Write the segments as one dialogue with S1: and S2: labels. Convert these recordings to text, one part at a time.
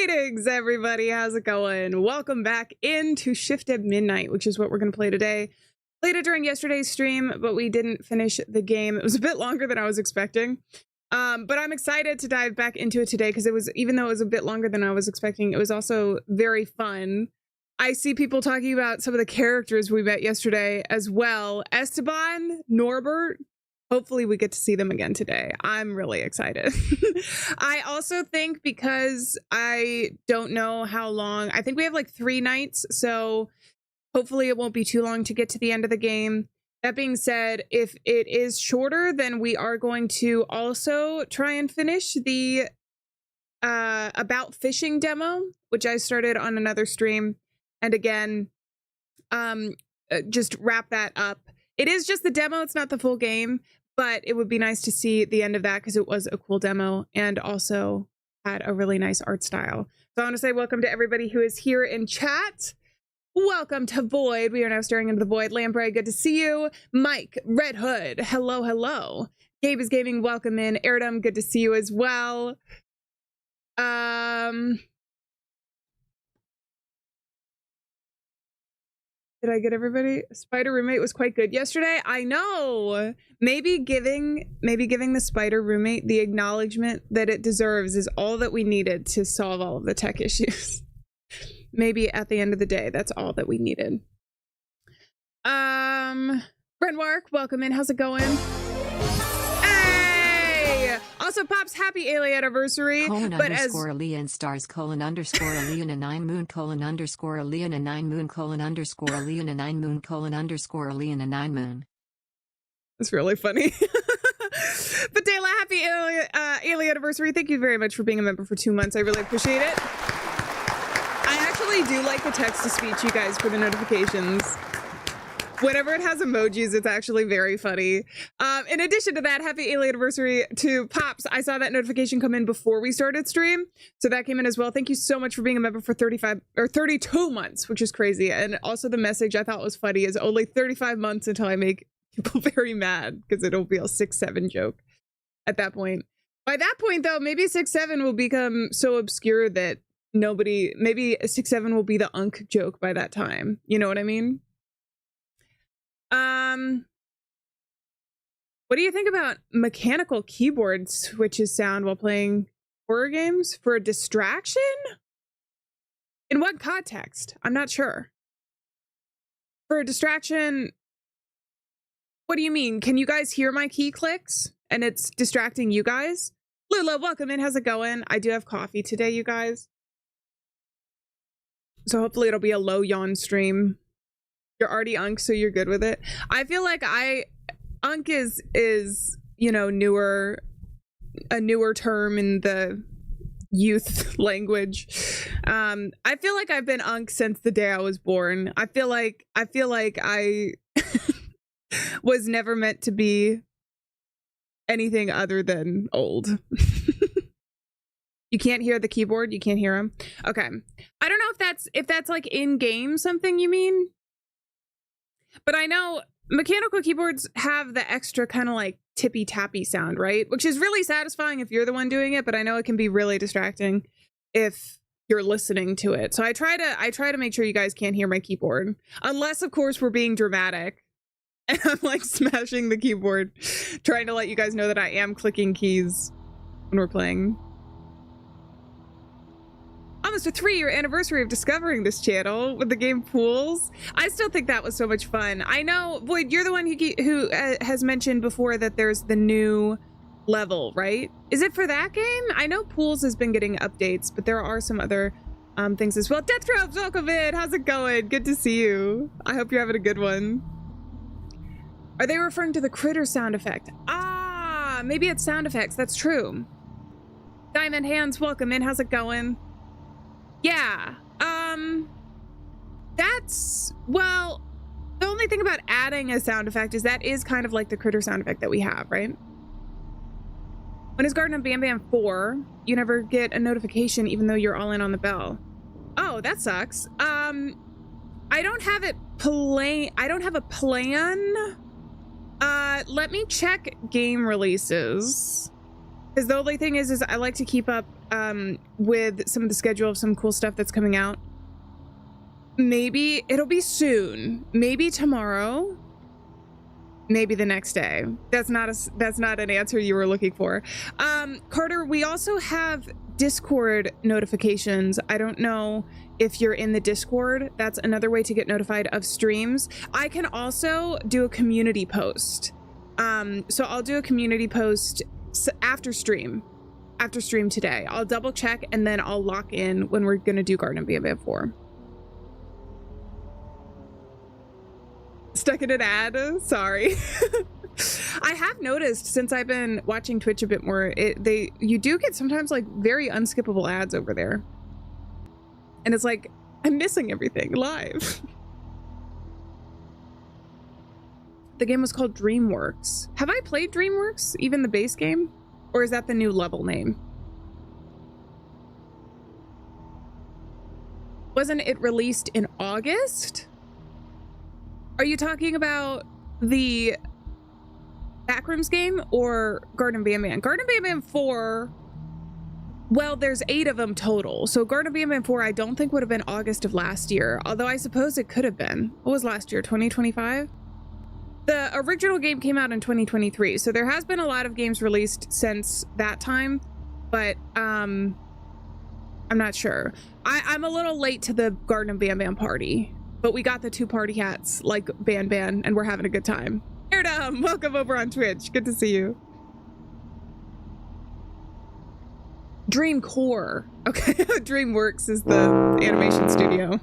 S1: Greetings, everybody. How's it going? Welcome back into Shift at Midnight, which is what we're going to play today. Played it during yesterday's stream, but we didn't finish the game. It was a bit longer than I was expecting. But I'm excited to dive back into it today because even though it was a bit longer than I was expecting, it was also very fun. I see people talking about some of the characters we met yesterday as well. Esteban, Norbert. Hopefully we get to see them again today. I'm really excited. I also think because I don't know how long, I think we have like 3 nights, so hopefully it won't be too long to get to the end of the game. That being said, if it is shorter, then we are going to also try and finish the about fishing demo, which I started on another stream. And again, just wrap that up. It is just the demo, it's not the full game, but it would be nice to see the end of that because it was a cool demo and also had a really nice art style. So I want to say welcome to everybody who is here in chat. Welcome to Void. We are now staring into the void. Lamprey, good to see you. Mike, Red Hood, hello, hello. Gabe is Gaming, welcome in. Erdem, good to see you as well. Did I get everybody? Spider roommate was quite good yesterday. I know. Maybe giving the spider roommate the acknowledgement that it deserves is all that we needed to solve all of the tech issues. Maybe at the end of the day, that's all that we needed. Brenwark, welcome in. How's it going? Hey! Also, Pops, happy Alien anniversary.
S2: Alieann stars Alieann and 9 moon Alieann and 9 moon Alieann and 9 moon Alieann and 9 moon.
S1: That's really funny. But Dayla, happy Alien anniversary. Thank you very much for being a member for 2 months. I really appreciate it. I actually do like the text-to-speech, you guys, for the notifications. Whenever it has emojis, it's actually very funny. In addition to that, happy Alien anniversary to Pops. I saw that notification come in before we started stream, so that came in as well. Thank you so much for being a member for 32 months, which is crazy. And also the message I thought was funny is only 35 months until I make people very mad because it'll be a 6-7 joke at that point. By that point, though, maybe 6-7 will become so obscure that maybe 6-7 will be the Unk joke by that time. You know what I mean? What do you think about mechanical keyboard switches sound while playing horror games for a distraction? In what context? I'm not sure. For a distraction, what do you mean? Can you guys hear my key clicks and it's distracting you guys? Lula, welcome in. How's it going? I do have coffee today, you guys. So hopefully it'll be a low yawn stream. You're already Unk, so you're good with it. I feel like Unk is you know, a newer term in the youth language. I feel like I've been Unk since the day I was born. I feel like I was never meant to be anything other than old. You can't hear the keyboard? You can't hear him? Okay. I don't know if that's like in game something you mean. But I know mechanical keyboards have the extra kind of like tippy tappy sound, right? Which is really satisfying if you're the one doing it, but I know it can be really distracting if you're listening to it. So I try to make sure you guys can't hear my keyboard. Unless of course we're being dramatic and I'm like smashing the keyboard, trying to let you guys know that I am clicking keys when we're playing. Almost a 3-year anniversary of discovering this channel with the game Pools. I still think that was so much fun. I know, Void, you're the one who has mentioned before that there's the new level, right? Is it for that game? I know Pools has been getting updates, but there are some other things as well. Death Tropes, welcome in. How's it going? Good to see you. I hope you're having a good one. Are they referring to the critter sound effect? Ah, maybe it's sound effects. That's true. Diamond Hands, welcome in. How's it going? Yeah, well, the only thing about adding a sound effect is that is kind of like the critter sound effect that we have, right? When is Garden of Bam Bam 4, you never get a notification even though you're all in on the bell. Oh, that sucks. I don't have a plan. Let me check game releases. Because the only thing is I like to keep up with some of the schedule of some cool stuff that's coming out. Maybe it'll be soon. Maybe tomorrow. Maybe the next day. That's not an answer you were looking for. Carter, we also have Discord notifications. I don't know if you're in the Discord. That's another way to get notified of streams. I can also do a community post. So I'll do a community post after stream today. I'll double check and then I'll lock in when we're gonna do Garden of Bam 4. Stuck in an ad? Sorry. I have noticed since I've been watching Twitch a bit more, you do get sometimes like very unskippable ads over there. And it's like, I'm missing everything live. The game was called DreamWorks. Have I played DreamWorks, even the base game? Or is that the new level name? Wasn't it released in August? Are you talking about the Backrooms game or Garden of Bam? Garden of Bam 4, well, there's 8 of them total. So Garden of Bam 4 I don't think would have been August of last year, although I suppose it could have been. What was last year, 2025? The original game came out in 2023, so there has been a lot of games released since that time, but I'm not sure. I'm a little late to the Garden of Bam party, but we got the 2 party hats like Ban, and we're having a good time. Airdom, welcome over on Twitch. Good to see you. Dreamcore. Okay, DreamWorks is the animation studio.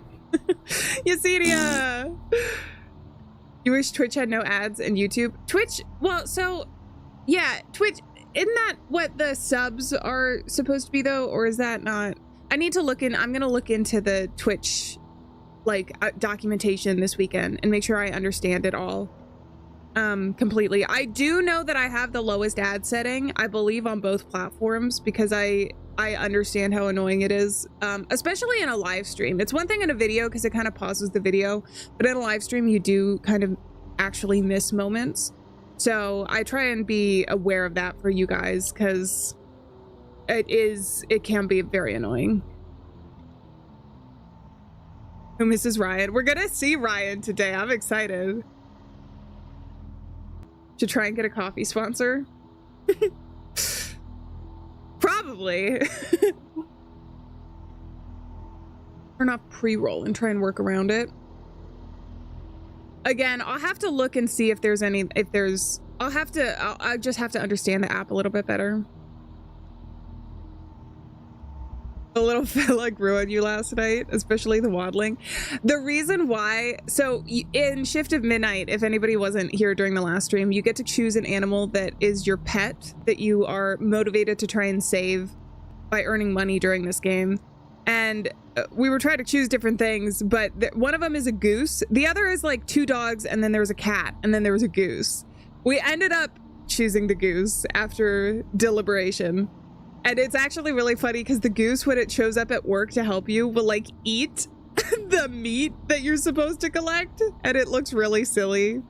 S1: Yesenia! You wish Twitch had no ads and YouTube? Twitch, well, so, yeah, Twitch, isn't that what the subs are supposed to be, though? Or is that not? I need to look in, I'm going to look into the Twitch, like, documentation this weekend and make sure I understand it all completely. I do know that I have the lowest ad setting, I believe, on both platforms, because I understand how annoying it is, especially in a live stream. It's one thing in a video because it kind of pauses the video, but in a live stream you do kind of actually miss moments. So I try and be aware of that for you guys because it can be very annoying. Who misses Ryan? We're gonna see Ryan today. I'm excited. Should try and get a coffee sponsor. Probably. Turn off pre-roll and try and work around it. Again, I'll have to look and see if there's any, I'll just have to understand the app a little bit better. The little fella grew on you last night, especially the waddling. The reason why, so in Shift of Midnight, if anybody wasn't here during the last stream, you get to choose an animal that is your pet that you are motivated to try and save by earning money during this game. And we were trying to choose different things, but one of them is a goose. The other is like 2 dogs, and then there was a cat, and then there was a goose. We ended up choosing the goose after deliberation. And it's actually really funny because the goose, when it shows up at work to help you, will like eat the meat that you're supposed to collect. And it looks really silly.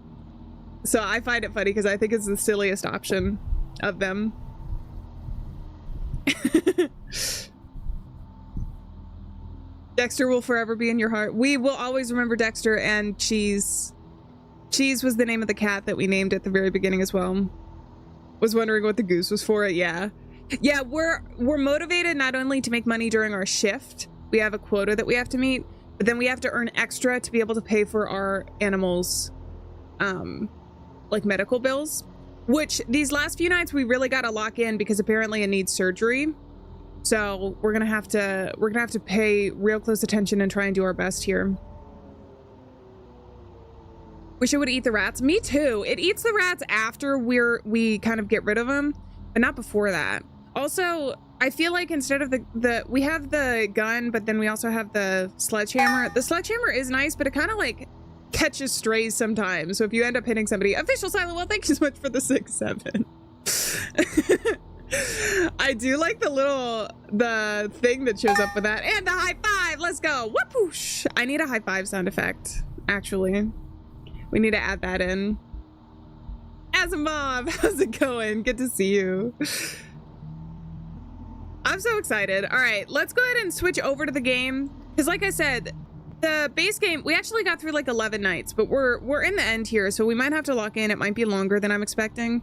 S1: So I find it funny because I think it's the silliest option of them. Dexter will forever be in your heart. We will always remember Dexter and Cheese. Cheese was the name of the cat that we named at the very beginning as well. Was wondering what the goose was for it. Yeah. Yeah, we're motivated not only to make money during our shift, we have a quota that we have to meet, but then we have to earn extra to be able to pay for our animals, like medical bills, which these last few nights we really got to lock in because apparently it needs surgery. So we're gonna have to pay real close attention and try and do our best here. Wish it would eat the rats. Me too. It eats the rats after we kind of get rid of them, but not before that. Also, I feel like instead of we have the gun, but then we also have the sledgehammer. The sledgehammer is nice, but it kind of like catches strays sometimes. So if you end up hitting somebody, official silent, well, thank you so much for the 6-7. I do like the thing that shows up with that, and the high five. Let's go. Whoopoosh. I need a high five sound effect. Actually, we need to add that in. Asimov, how's it going? Good to see you. I'm so excited. All right, let's go ahead and switch over to the game. Because like I said, the base game, we actually got through like 11 nights, but we're in the end here, so we might have to lock in. It might be longer than I'm expecting.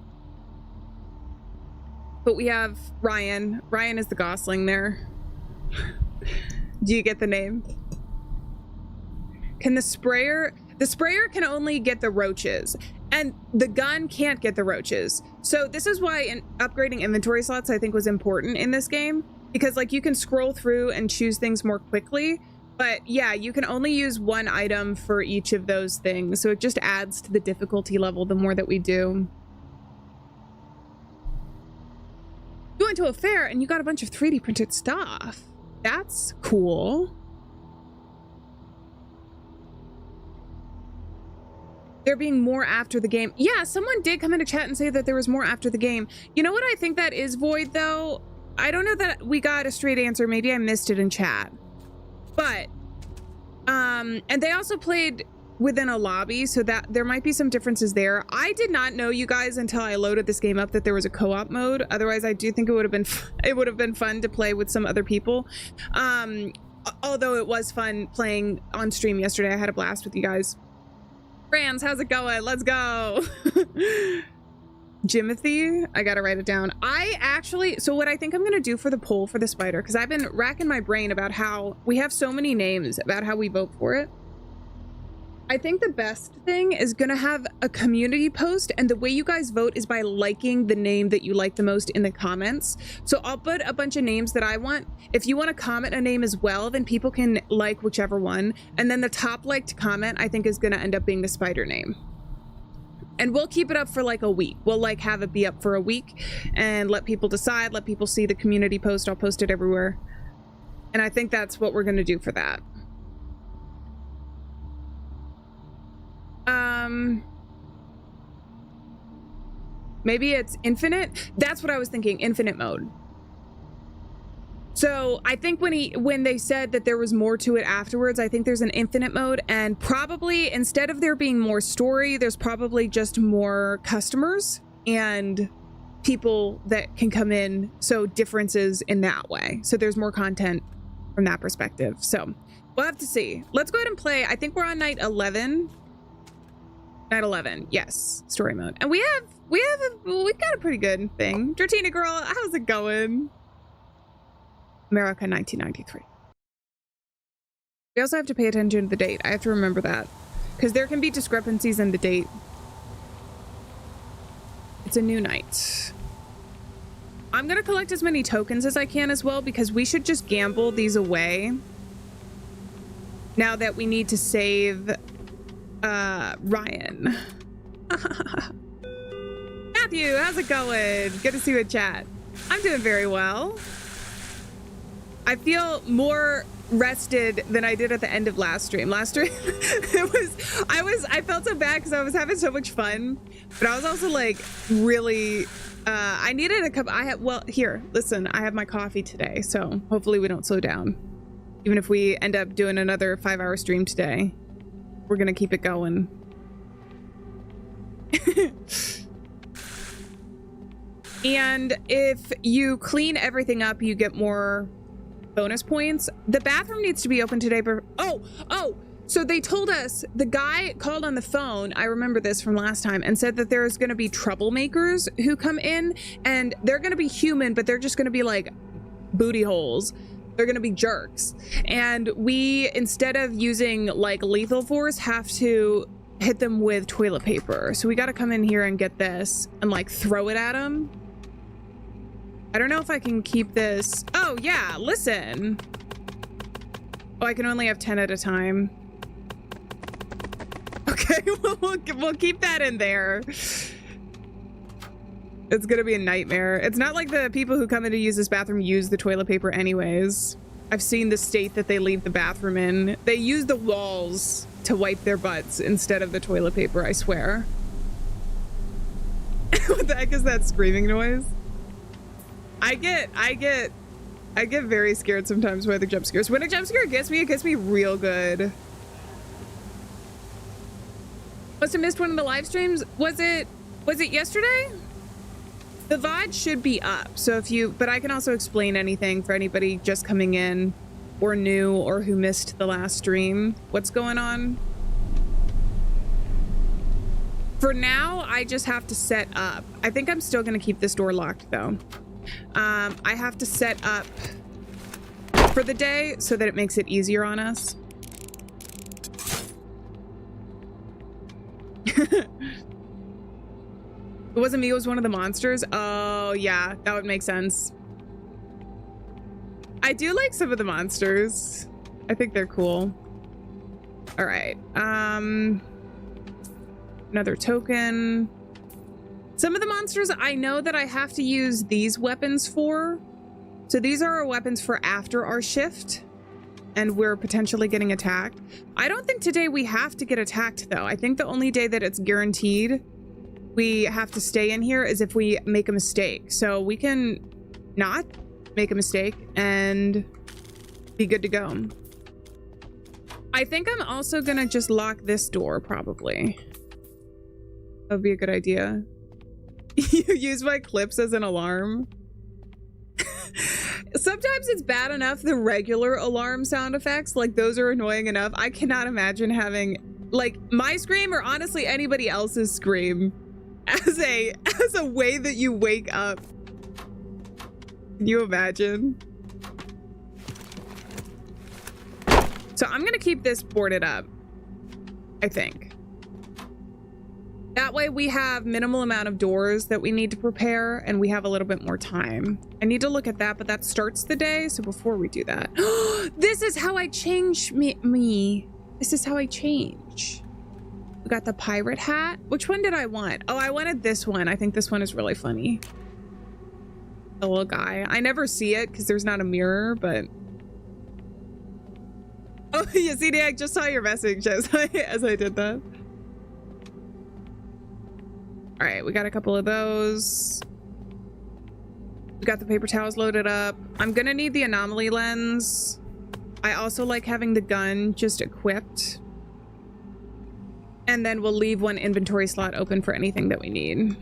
S1: But we have Ryan. Ryan is the Gosling there. Do you get the name? Can the sprayer can only get the roaches, and the gun can't get the roaches. So this is why upgrading inventory slots I think was important in this game, because like you can scroll through and choose things more quickly. But yeah, you can only use one item for each of those things. So it just adds to the difficulty level the more that we do. You went to a fair and you got a bunch of 3D printed stuff. That's cool. There being more after the game. Yeah, someone did come into chat and say that there was more after the game. You know what I think that is, Void, though? I don't know that we got a straight answer. Maybe I missed it in chat. But, and they also played within a lobby, so that there might be some differences there. I did not know, you guys, until I loaded this game up that there was a co-op mode. Otherwise, I do think it would have been fun to play with some other people. Although it was fun playing on stream yesterday. I had a blast with you guys. Franz, how's it going? Let's go. Jimothy, I gotta write it down. So what I think I'm gonna do for the poll for the spider, because I've been racking my brain about how we have so many names about how we vote for it. I think the best thing is gonna have a community post, and the way you guys vote is by liking the name that you like the most in the comments. So I'll put a bunch of names that I want. If you want to comment a name as well, then people can like whichever one. And then the top liked comment, I think, is gonna end up being the spider name. And we'll keep it up for like a week. We'll like have it be up for a week and let people decide, let people see the community post. I'll post it everywhere. And I think that's what we're gonna do for that. Maybe it's infinite. That's what I was thinking, infinite mode. So I think when they said that there was more to it afterwards, I think there's an infinite mode, and probably instead of there being more story, there's probably just more customers and people that can come in. So differences in that way. So there's more content from that perspective. So we'll have to see. Let's go ahead and play. I think we're on night 11. Night 11, yes, story mode. And we got a pretty good thing. Dratini girl, how's it going? America 1993. We also have to pay attention to the date. I have to remember that, because there can be discrepancies in the date. It's a new night. I'm gonna collect as many tokens as I can as well, because we should just gamble these away now that we need to save Ryan. Matthew, how's it going? Good to see you in chat. I'm doing very well. I feel more rested than I did at the end of last stream. Last stream, I felt so bad because I was having so much fun, but I was also like really, I needed a cup. Here, listen, I have my coffee today, so hopefully we don't slow down. Even if we end up doing another 5-hour stream today, we're gonna keep it going. And if you clean everything up, you get more bonus points. The bathroom needs to be open today. But so they told us, the guy called on the phone, I remember this from last time, and said that there's going to be troublemakers who come in, and they're going to be human, but they're just going to be like booty holes. They're going to be jerks. And we, instead of using like lethal force, have to hit them with toilet paper. So we got to come in here and get this and like throw it at them. I don't know if I can keep this. Oh yeah, listen. Oh, I can only have 10 at a time. Okay, we'll keep that in there. It's gonna be a nightmare. It's not like the people who come in to use this bathroom use the toilet paper anyways. I've seen the state that they leave the bathroom in. They use the walls to wipe their butts instead of the toilet paper, I swear. What the heck is that screaming noise? I get very scared sometimes by the jump scares. When a jump scare gets me, it gets me real good. Must have missed one of the live streams. Was it yesterday? The VOD should be up. So if you, but I can also explain anything for anybody just coming in or new or who missed the last stream. What's going on? For now, I just have to set up. I think I'm still going to keep this door locked though. I have to set up for the day so that it makes it easier on us. It wasn't me, it was one of the monsters. Oh yeah, that would make sense. I do like some of the monsters. I think they're cool. All right. Another token. Some of the monsters I know that I have to use these weapons for. So these are our weapons for after our shift and we're potentially getting attacked. I don't think today we have to get attacked though. I think the only day that it's guaranteed we have to stay in here is if we make a mistake. So we can not make a mistake and be good to go. I think I'm also gonna just lock this door probably. That would be a good idea. You use my clips as an alarm. Sometimes it's bad enough the regular alarm sound effects, like those are annoying enough. I cannot imagine having like my scream or honestly anybody else's scream as a way that you wake up. Can you imagine? So I'm gonna keep this boarded up, I think. That way we have minimal amount of doors that we need to prepare and we have a little bit more time. I need to look at that, but that starts the day. So before we do that, this is how I change me. This is how I change. We got the pirate hat. Which one did I want? Oh, I wanted this one. I think this one is really funny. The little guy. I never see it because there's not a mirror, but. Oh, yeah, CD, I just saw your message as I did that. All right, we got a couple of those. We got the paper towels loaded up. I'm gonna need the anomaly lens. I also like having the gun just equipped. And then we'll leave one inventory slot open for anything that we need.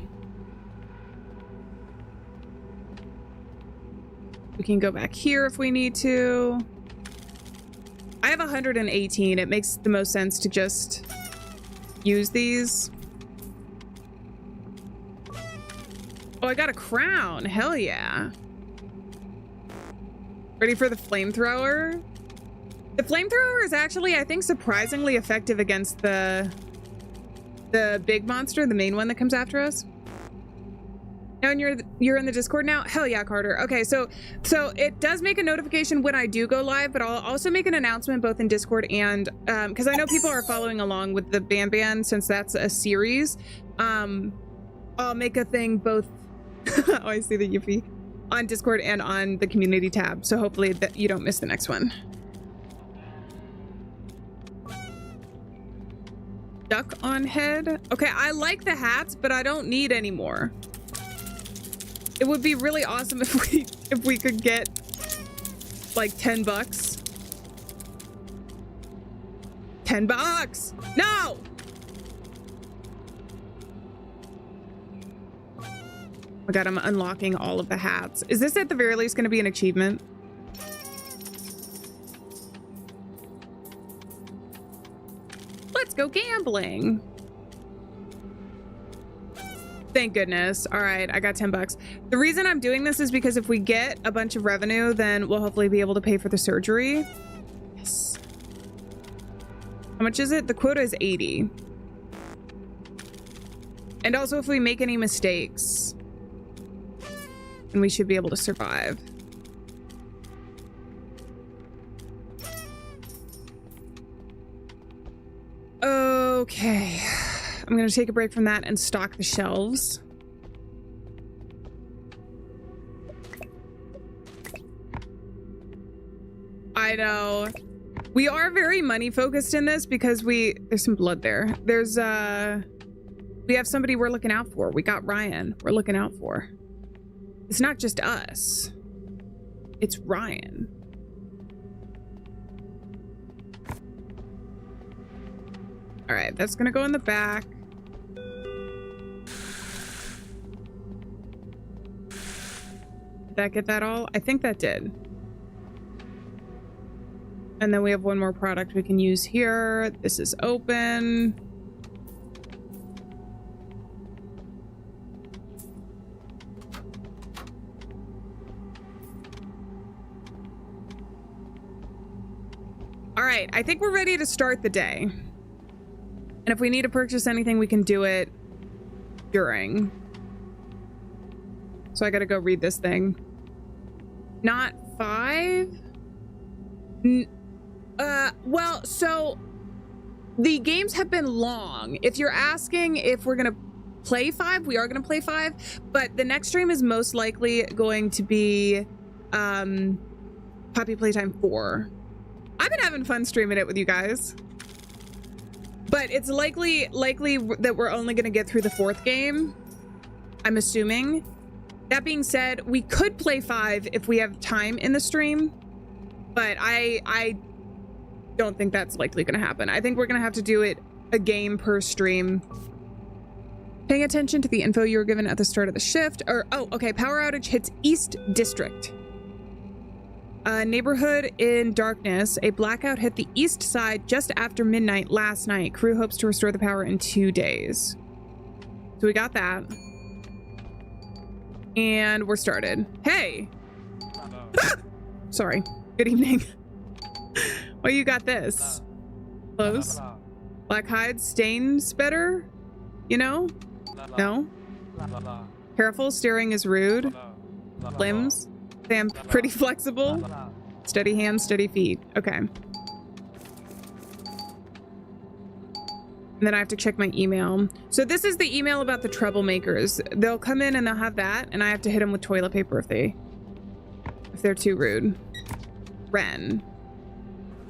S1: We can go back here if we need to. I have 118. It makes the most sense to just use these. Oh, I got a crown. Hell yeah. Ready for the flamethrower? The flamethrower is actually, I think, surprisingly effective against the big monster, the main one that comes after us. No, and you're in the Discord now? Hell yeah, Carter. Okay, so it does make a notification when I do go live, but I'll also make an announcement both in Discord and because I know people are following along with the Ban since that's a series. I'll make a thing both. Oh, I see the Yuffie on Discord and on the community tab. So hopefully that you don't miss the next one. Duck on head. Okay, I like the hats, but I don't need any more. It would be really awesome if we could get like 10 bucks. 10 bucks. No. Oh my god, I'm unlocking all of the hats. Is this at the very least going to be an achievement? Let's go gambling. Thank goodness. All right, I got 10 bucks. The reason I'm doing this is because if we get a bunch of revenue, then we'll hopefully be able to pay for the surgery. Yes. How much is it? The quota is 80. And also if we make any mistakes, and we should be able to survive. Okay. I'm going to take a break from that and stock the shelves. I know. We are very money focused in this because there's some blood there. There's, we have somebody we're looking out for. We got Ryan we're looking out for. It's not just us. It's Ryan. All right, that's gonna go in the back. Did that get that all? I think that did. And then we have one more product we can use here. This is open. All right, I think we're ready to start the day. And if we need to purchase anything, we can do it during. So I gotta go read this thing. Not 5? Well, so the games have been long. If you're asking if we're gonna play 5, we are gonna play 5, but the next stream is most likely going to be Poppy Playtime 4. I've been having fun streaming it with you guys. But it's likely that we're only gonna get through the 4th game, I'm assuming. That being said, we could play 5 if we have time in the stream, but I don't think that's likely going to happen. I think we're going to have to do it a game per stream. Paying attention to the info you were given at the start of the shift. Oh, okay. Power outage hits East District. Neighborhood in darkness. A blackout hit the east side just after midnight last night. Crew hopes to restore the power in 2 days. So we got that. And we're started. Hey! Sorry. Good evening. Well, you got this. Close. Black hide stains better? You know? No? Careful, steering is rude. Limbs? Say I'm pretty flexible. Steady hands, steady feet. Okay. And then I have to check my email. So this is the email about the troublemakers. They'll come in and they'll have that, and I have to hit them with toilet paper if they're too rude. Ren.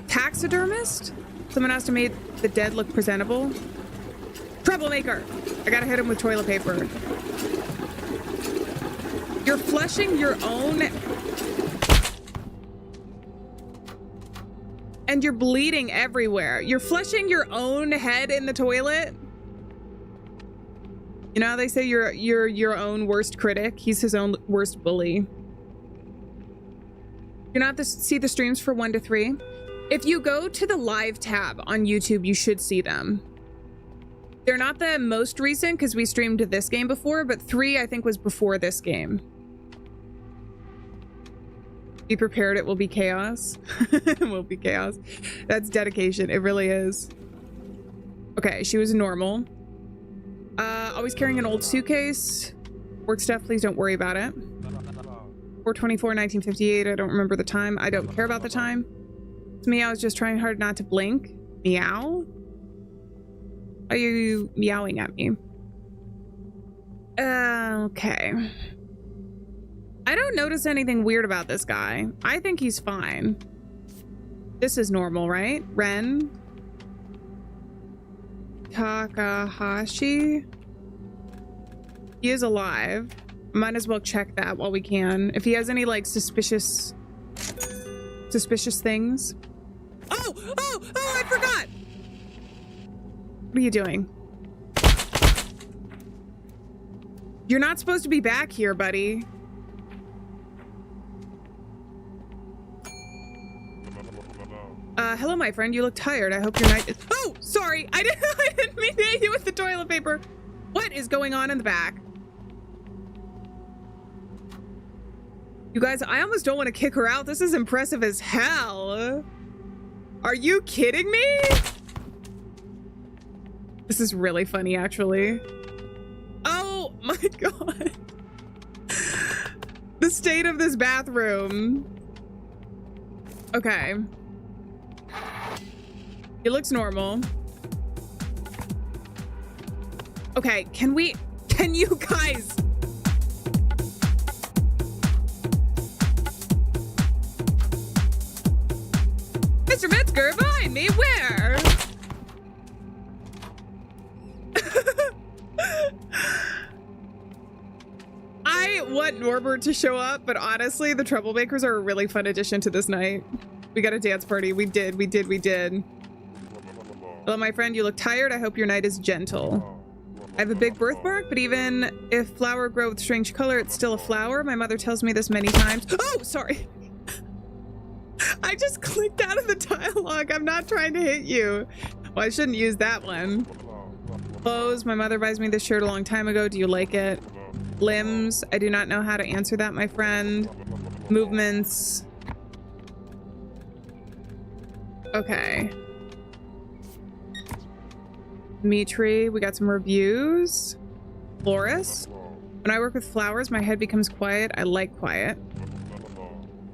S1: Taxidermist? Someone has to make the dead look presentable. Troublemaker! I gotta hit him with toilet paper. You're flushing your own... And you're bleeding everywhere. You're flushing your own head in the toilet? You know how they say you're your own worst critic? He's his own worst bully. You're not see the streams for 1 to 3? If you go to the live tab on YouTube, you should see them. They're not the most recent because we streamed this game before, but 3 I think was before this game. Be prepared, it will be chaos. It will be chaos. That's dedication. It really is. Okay, she was normal. Always carrying an old suitcase. Work stuff, please don't worry about it. 4/24, 1958. I don't remember the time. I don't care about the time. It's me, I was just trying hard not to blink. Meow? Are you meowing at me? Okay. I don't notice anything weird about this guy. I think he's fine. This is normal, right? Ren? Takahashi? He is alive. Might as well check that while we can. If he has any, like, suspicious things. Oh, I forgot! What are you doing? You're not supposed to be back here, buddy. Hello, my friend. You look tired. I hope your night is... Oh, sorry. I didn't mean to hit you with the toilet paper. What is going on in the back? You guys, I almost don't want to kick her out. This is impressive as hell. Are you kidding me? This is really funny, actually. Oh my god. The state of this bathroom. Okay. It looks normal. Okay, can you guys? Mr. Metzger, find me where? I want Norbert to show up, but honestly, the troublemakers are a really fun addition to this night. We got a dance party. We did. Hello, my friend. You look tired. I hope your night is gentle. I have a big birthmark, but even if flower grow with strange color, it's still a flower. My mother tells me this many times. Oh, sorry. I just clicked out of the dialogue. I'm not trying to hit you. Well, I shouldn't use that one. Clothes. My mother buys me this shirt a long time ago. Do you like it? Limbs. I do not know how to answer that, my friend. Movements. Okay. Dimitri. We got some reviews. Florist. When I work with flowers, my head becomes quiet. I like quiet.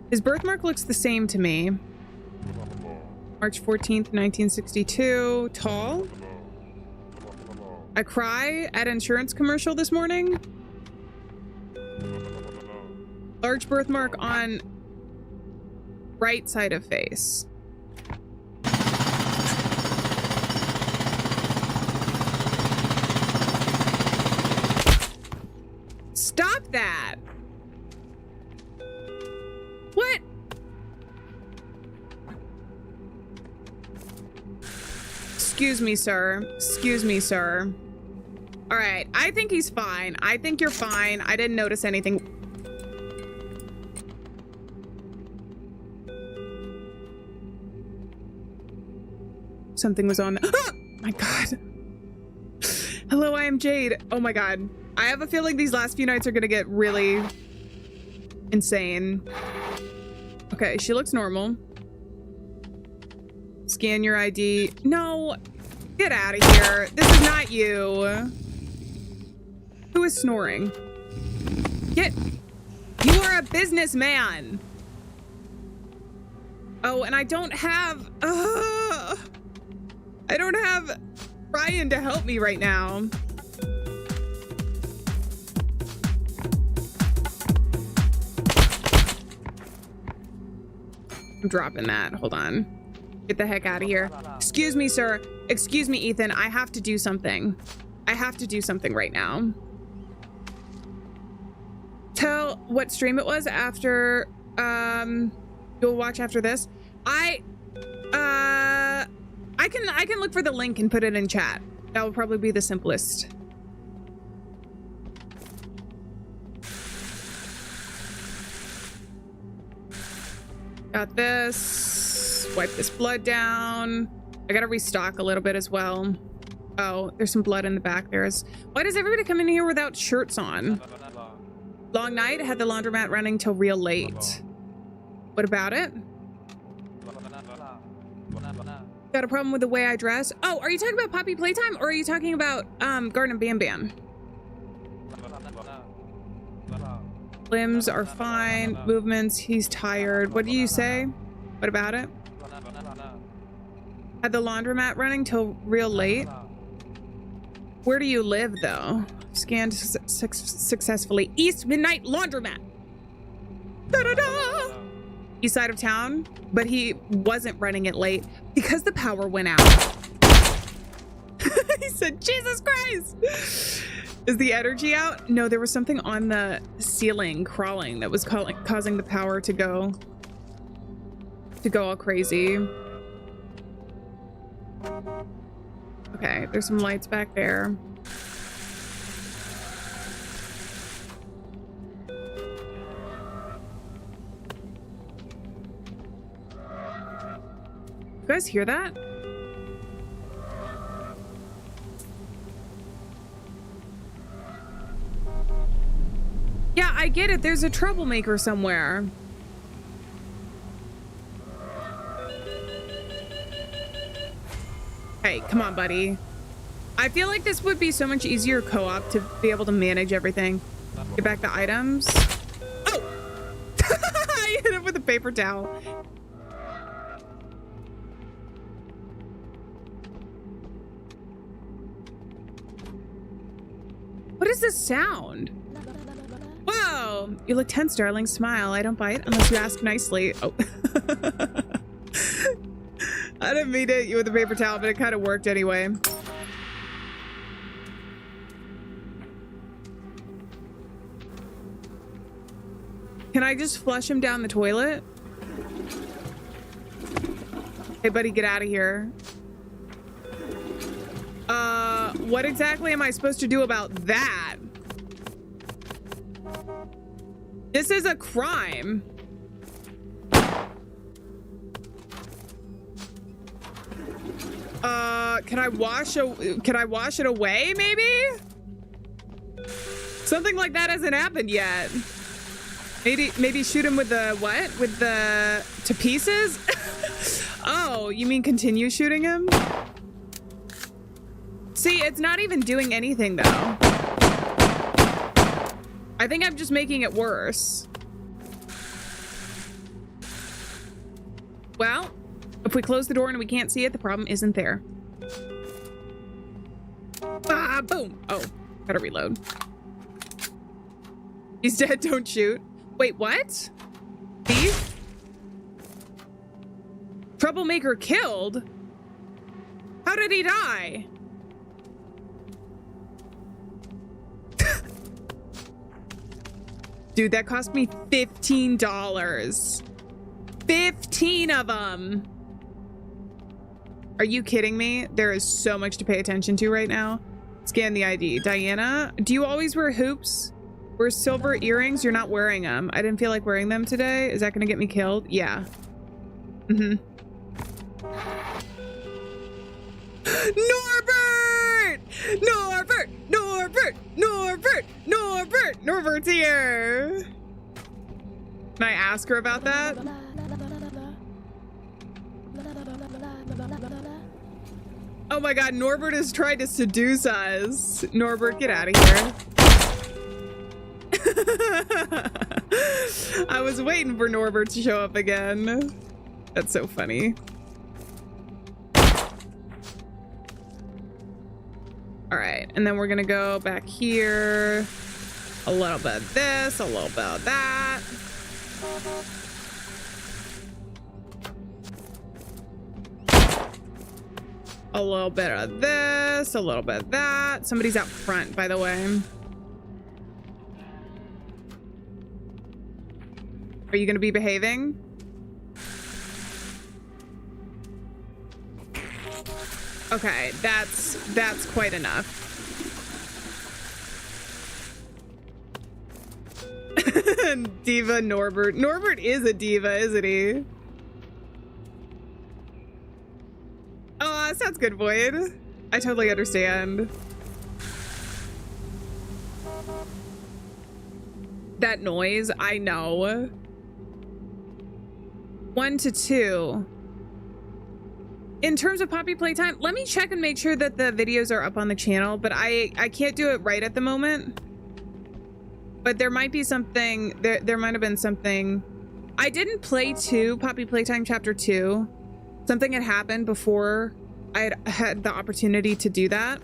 S1: His birthmark looks the same to me. March 14th, 1962. Tall. I cry at insurance commercial this morning. Large birthmark on right side of face. Stop that. What? Excuse me, sir. Excuse me, sir. All right. I think he's fine. I think you're fine. I didn't notice anything. Something was on. Oh my God. Hello, I am Jade. Oh my God. I have a feeling these last few nights are gonna get really insane. Okay, she looks normal. Scan your ID. No, get out of here. This is not you. Who is snoring? You are a businessman. Oh, and I don't have Ryan to help me right now. I'm dropping that. Hold on. Get the heck out of here. Excuse me, sir. Excuse me, Ethan. I have to do something. I have to do something right now. Tell what stream it was after, you'll watch after this. I can look for the link and put it in chat. That will probably be the simplest. Got this. Wipe this blood down. I gotta restock a little bit as well. Oh, there's some blood in the back. Why does everybody come in here without shirts on? Long night. Had the laundromat running till real late. What about it? Got a problem with the way I dress? Oh, are you talking about Poppy Playtime or are you talking about Garden Bam Bam? Limbs are fine. Movements, he's tired. What do you say? What about it? Had the laundromat running till real late. Where do you live though? Scanned successfully. East Midnight Laundromat. Da-da-da! East side of town, but he wasn't running it late because the power went out. He said, Jesus Christ! Is the energy out? No, there was something on the ceiling crawling that was causing the power to go all crazy. Okay, there's some lights back there. You guys hear that? Yeah, I get it. There's a troublemaker somewhere. Hey, come on, buddy. I feel like this would be so much easier co-op to be able to manage everything. Get back the items. Oh! I hit him with a paper towel. What is this sound? Whoa! You look tense, darling. Smile. I don't bite unless you ask nicely. Oh. I didn't mean to hit you with a paper towel, but it kind of worked anyway. Can I just flush him down the toilet? Hey, buddy, get out of here. What exactly am I supposed to do about that? This is a crime. Can I wash it away, maybe? Something like that hasn't happened yet. Maybe shoot him with the what? With the to pieces? Oh, you mean continue shooting him? See, it's not even doing anything though. I think I'm just making it worse. Well, if we close the door and we can't see it, the problem isn't there. Ah, boom. Oh, gotta reload. He's dead, don't shoot. Wait, what? Thief? Troublemaker killed? How did he die? Dude, that cost me $15. 15 of them. Are you kidding me? There is so much to pay attention to right now. Scan the ID. Diana, do you always wear hoops? Wear silver earrings? You're not wearing them. I didn't feel like wearing them today. Is that gonna get me killed? Yeah. Mm-hmm. Norbert! Norbert! Norbert! Norbert! Norbert! Norbert's here! Can I ask her about that? Oh my god, Norbert has tried to seduce us. Norbert, get out of here. I was waiting for Norbert to show up again. That's so funny. All right, and then we're gonna go back here. A little bit of this, a little bit of that. A little bit of this, a little bit of that. Somebody's out front, by the way. Are you gonna be behaving? Okay, that's quite enough. Diva Norbert. Norbert is a diva, isn't he? Oh, that sounds good, Void. I totally understand. That noise, I know. 1 to 2. In terms of Poppy Playtime, let me check and make sure that the videos are up on the channel, but I can't do it right at the moment. But there might be something, there might have been something. I didn't play Poppy Playtime Chapter 2. Something had happened before I had the opportunity to do that.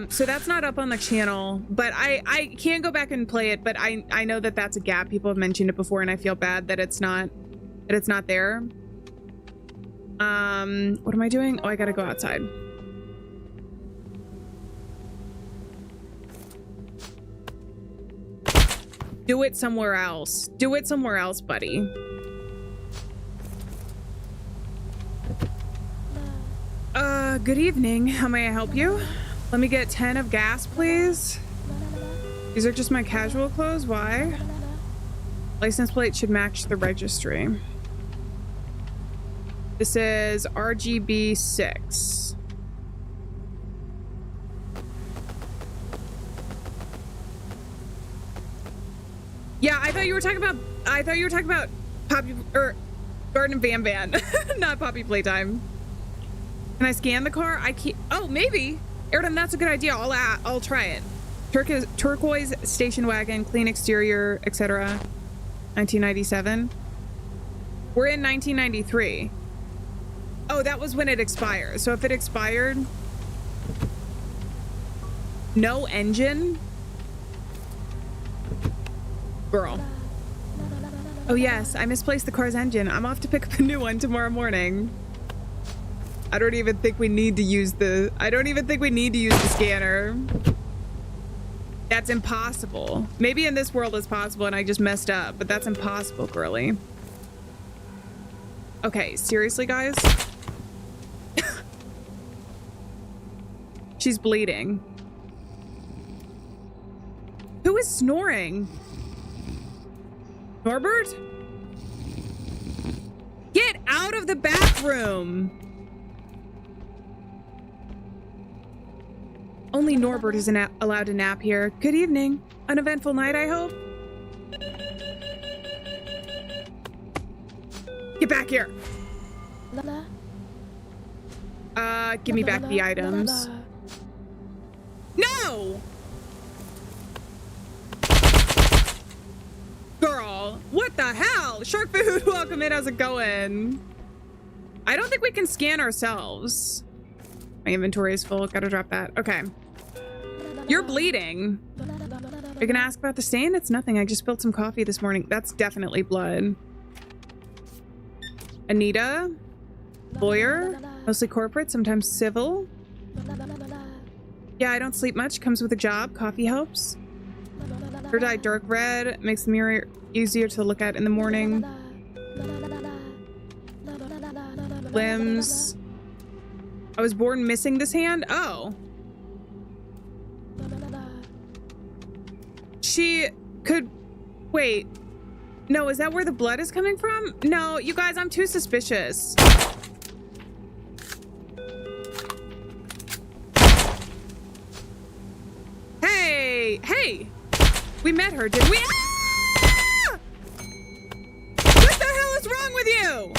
S1: So that's not up on the channel, but I can go back and play it, but I know that that's a gap. People have mentioned it before and I feel bad that it's not there. What am I doing? Oh, I gotta go outside. Do it somewhere else. Do it somewhere else, buddy. Good evening. How may I help you? Let me get 10 of gas, please. These are just my casual clothes. Why? License plate should match the registry. This is RGB 6. Yeah, I thought you were talking about Poppy or Garden Van Van, not Poppy Playtime. Can I scan the car? I can't. Oh, maybe. Airden, that's a good idea. I'll try it. Turquoise station wagon, clean exterior, etc. 1997. We're in 1993. Oh, that was when it expired. So if it expired, no engine. Girl. Oh yes, I misplaced the car's engine. I'm off to pick up a new one tomorrow morning. I don't even think we need to use the scanner. That's impossible. Maybe in this world it's possible and I just messed up, but that's impossible, girly. Okay, seriously, guys? She's bleeding. Who is snoring? Norbert? Get out of the bathroom! Only Norbert is allowed to nap here. Good evening. Uneventful night, I hope? Get back here! Give me back the items. No! Girl, what the hell? Shark food, welcome in, how's it going? I don't think we can scan ourselves. My inventory is full, gotta drop that. Okay. You're bleeding. Are you gonna ask about the stain? It's nothing, I just spilled some coffee this morning. That's definitely blood. Anita? Lawyer? Mostly corporate, sometimes civil. Yeah, I don't sleep much, comes with a job, coffee helps. Her dye dark red, makes the mirror easier to look at in the morning. Limbs. I was born missing this hand? Oh. She could... Wait. No, is that where the blood is coming from? No, you guys, I'm too suspicious. Hey! Hey! We met her, didn't we? Ah! What the hell is wrong with you?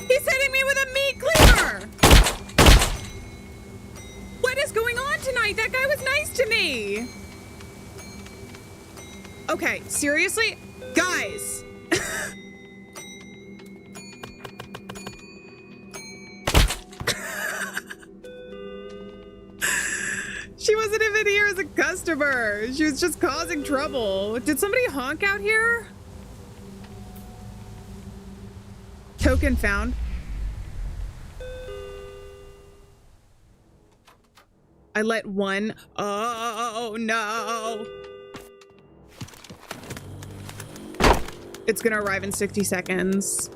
S1: He's hitting me with a meat cleaver! What is going on tonight? That guy was nice to me! Okay, seriously? Guys! She wasn't even here as a customer. She was just causing trouble. Did somebody honk out here? Token found. I let one. Oh no. It's gonna arrive in 60 seconds.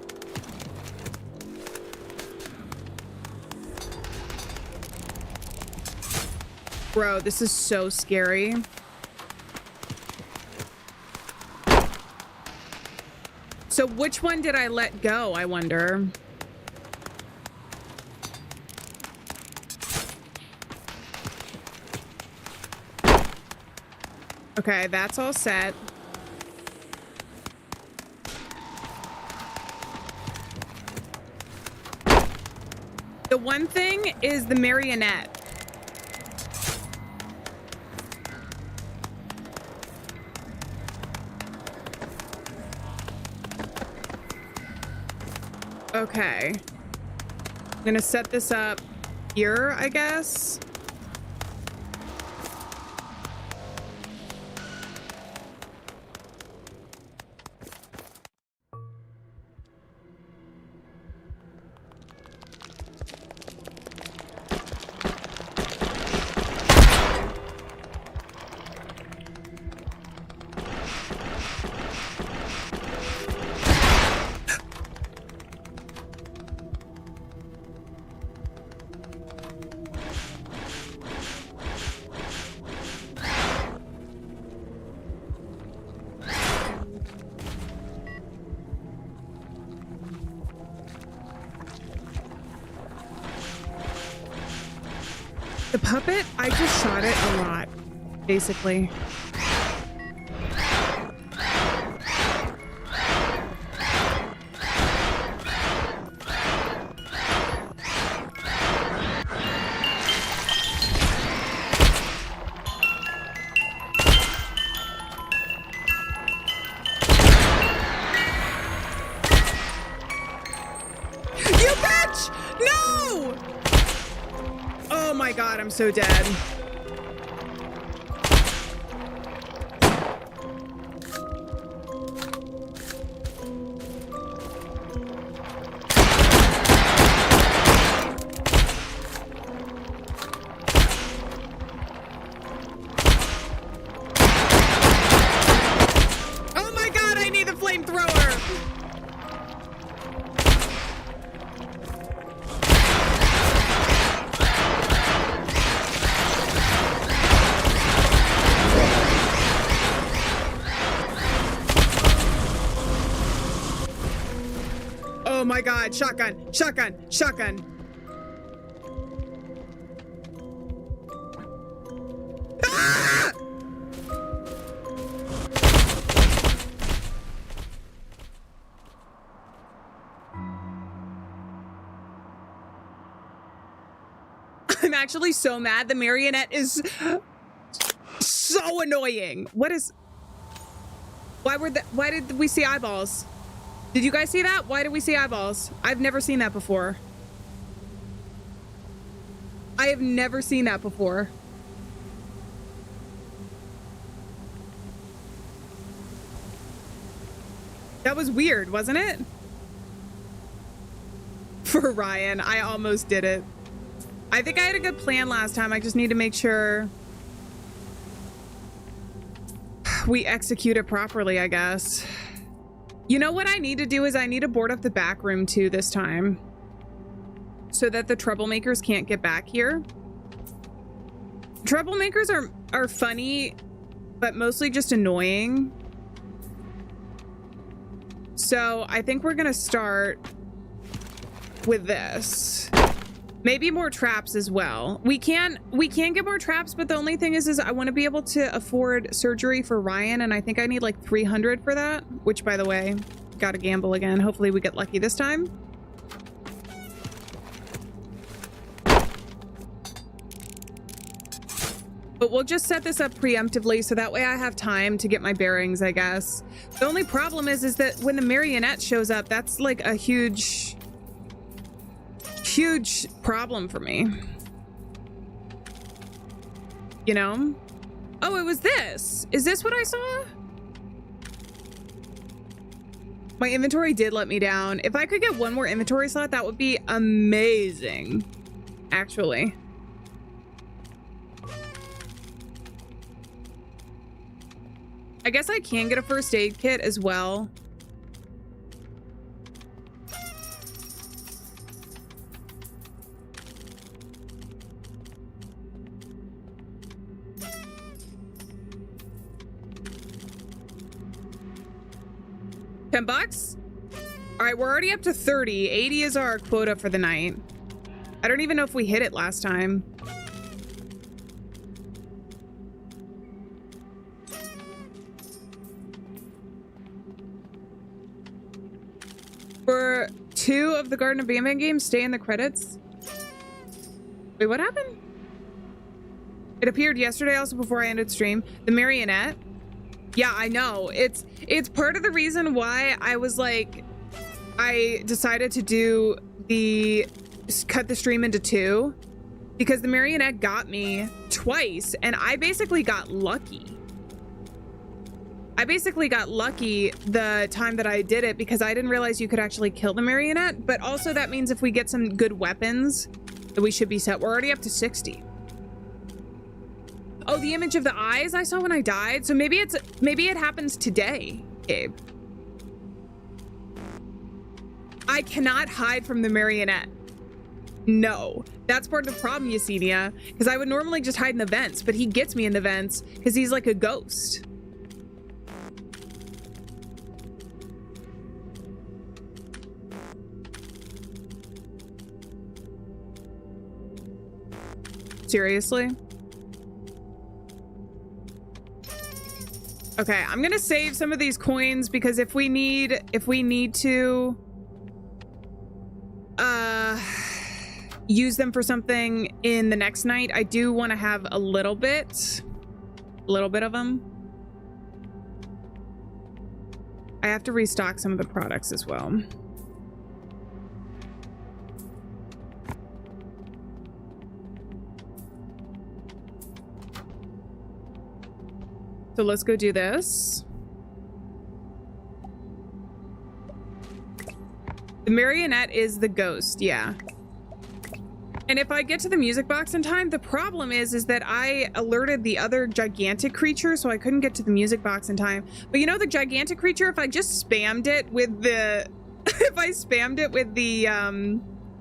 S1: Bro, this is so scary. So which one did I let go, I wonder? Okay, that's all set. The one thing is the marionette. Okay. I'm gonna set this up here, I guess. The puppet, I just shot it a lot, basically. I'm so dead. Oh my god, I need the flamethrower! God, shotgun, shotgun, shotgun. Ah! I'm actually so mad. The marionette is so annoying. What is... Why did we see eyeballs? Did you guys see that? Why did we see eyeballs? I've never seen that before. I have never seen that before. That was weird, wasn't it? For Ryan, I almost did it. I think I had a good plan last time. I just need to make sure we execute it properly, I guess. You know what I need to do is I need to board up the back room too this time, so that the troublemakers can't get back here. Troublemakers are funny, but mostly just annoying. So I think we're gonna start with this. Maybe more traps as well. We can get more traps, but the only thing is I want to be able to afford surgery for Ryan, and I think I need like 300 for that, which, by the way, gotta gamble again. Hopefully we get lucky this time. But we'll just set this up preemptively so that way I have time to get my bearings, I guess. The only problem is that when the marionette shows up, that's like a huge problem for me. You know? Oh, it was this. Is this what I saw? My inventory did let me down. If I could get one more inventory slot, that would be amazing, actually. I guess I can get a first aid kit as well. $10? All right, we're already up to 30. 80 is our quota for the night. I don't even know if we hit it last time. For 2 of the Garden of Bam Bam games, stay in the credits. Wait, what happened? It appeared yesterday, also before I ended stream. The marionette. Yeah, I know. It's part of the reason why I was like, I decided to do cut the stream into 2, because the marionette got me twice, and I basically got lucky. I basically got lucky the time that I did it because I didn't realize you could actually kill the marionette, but also that means if we get some good weapons, that we should be set. We're already up to 60. Oh, the image of the eyes I saw when I died. So maybe it happens today, Gabe. I cannot hide from the marionette. No, that's part of the problem, Yesenia, because I would normally just hide in the vents, but he gets me in the vents because he's like a ghost. Seriously? Okay, I'm gonna save some of these coins because if we need to use them for something in the next night, I do want to have a little bit of them. I have to restock some of the products as well. So let's go do this. The marionette is the ghost, yeah. And if I get to the music box in time, the problem is that I alerted the other gigantic creature, so I couldn't get to the music box in time. But you know the gigantic creature, if I just spammed it with the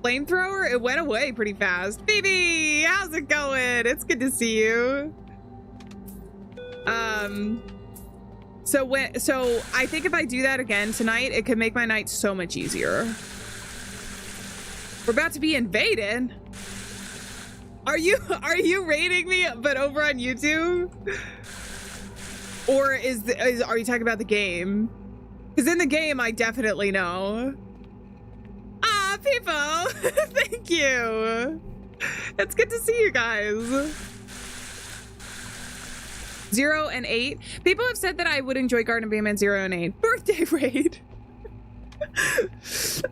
S1: flamethrower, it went away pretty fast. Baby, how's it going? It's good to see you. So I think if I do that again tonight, it could make my night so much easier. We're about to be invaded. Are you rating me, but over on YouTube? Or are you talking about the game? Because in the game, I definitely know. Ah, people, thank you. It's good to see you guys. 0 and 8. People have said that I would enjoy Garden of Bandman 0 and 8. Birthday raid.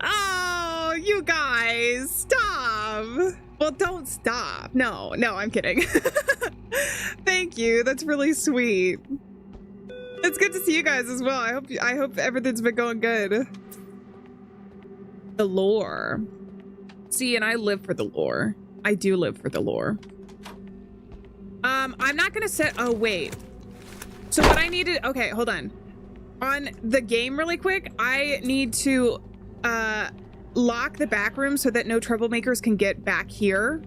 S1: Oh, you guys, stop. Well, don't stop. No, I'm kidding. Thank you. That's really sweet. It's good to see you guys as well. I hope everything's been going good. The lore. See, and I live for the lore. I do live for the lore. I'm not gonna set, oh wait. So what I needed, okay, hold on. On the game really quick, I need to lock the back room so that no troublemakers can get back here.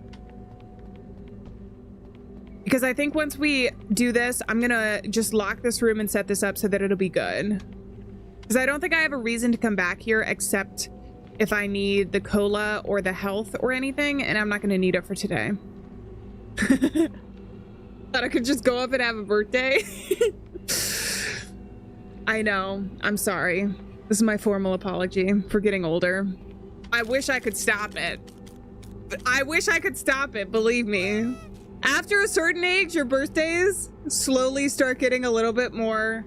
S1: Because I think once we do this, I'm gonna just lock this room and set this up so that it'll be good. Because I don't think I have a reason to come back here except if I need the cola or the health or anything, and I'm not gonna need it for today. Thought I could just go up and have a birthday. I know, I'm sorry. This is my formal apology for getting older. I wish I could stop it. I wish I could stop it, believe me. After a certain age, your birthdays slowly start getting a little bit more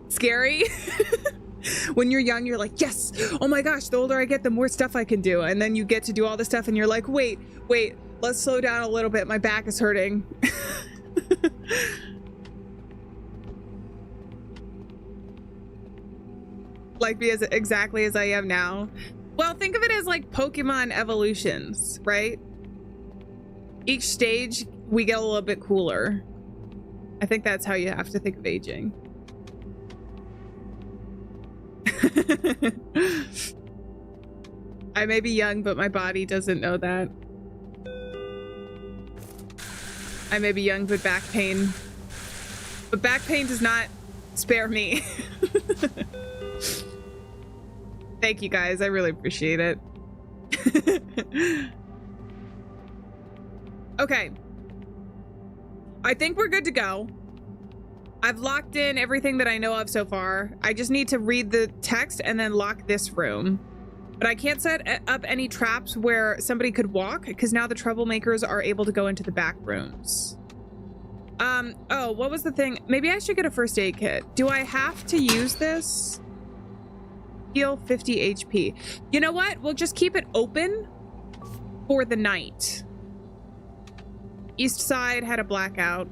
S1: scary. When you're young, you're like, yes, oh my gosh, the older I get, the more stuff I can do. And then you get to do all this stuff and you're like, wait, let's slow down a little bit. My back is hurting. Like be as exactly as I am now. Well, think of it as like Pokemon evolutions, right? Each stage we get a little bit cooler. I think that's how you have to think of aging. I may be young, but my body doesn't know that. I may be young, but back pain. But back pain does not spare me. Thank you guys, I really appreciate it. Okay. I think we're good to go. I've locked in everything that I know of so far. I just need to read the text and then lock this room. But I can't set up any traps where somebody could walk because now the troublemakers are able to go into the back rooms. Oh, what was the thing? Maybe I should get a first aid kit. Do I have to use this? Heal 50 HP. You know what? We'll just keep it open for the night. East side had a blackout.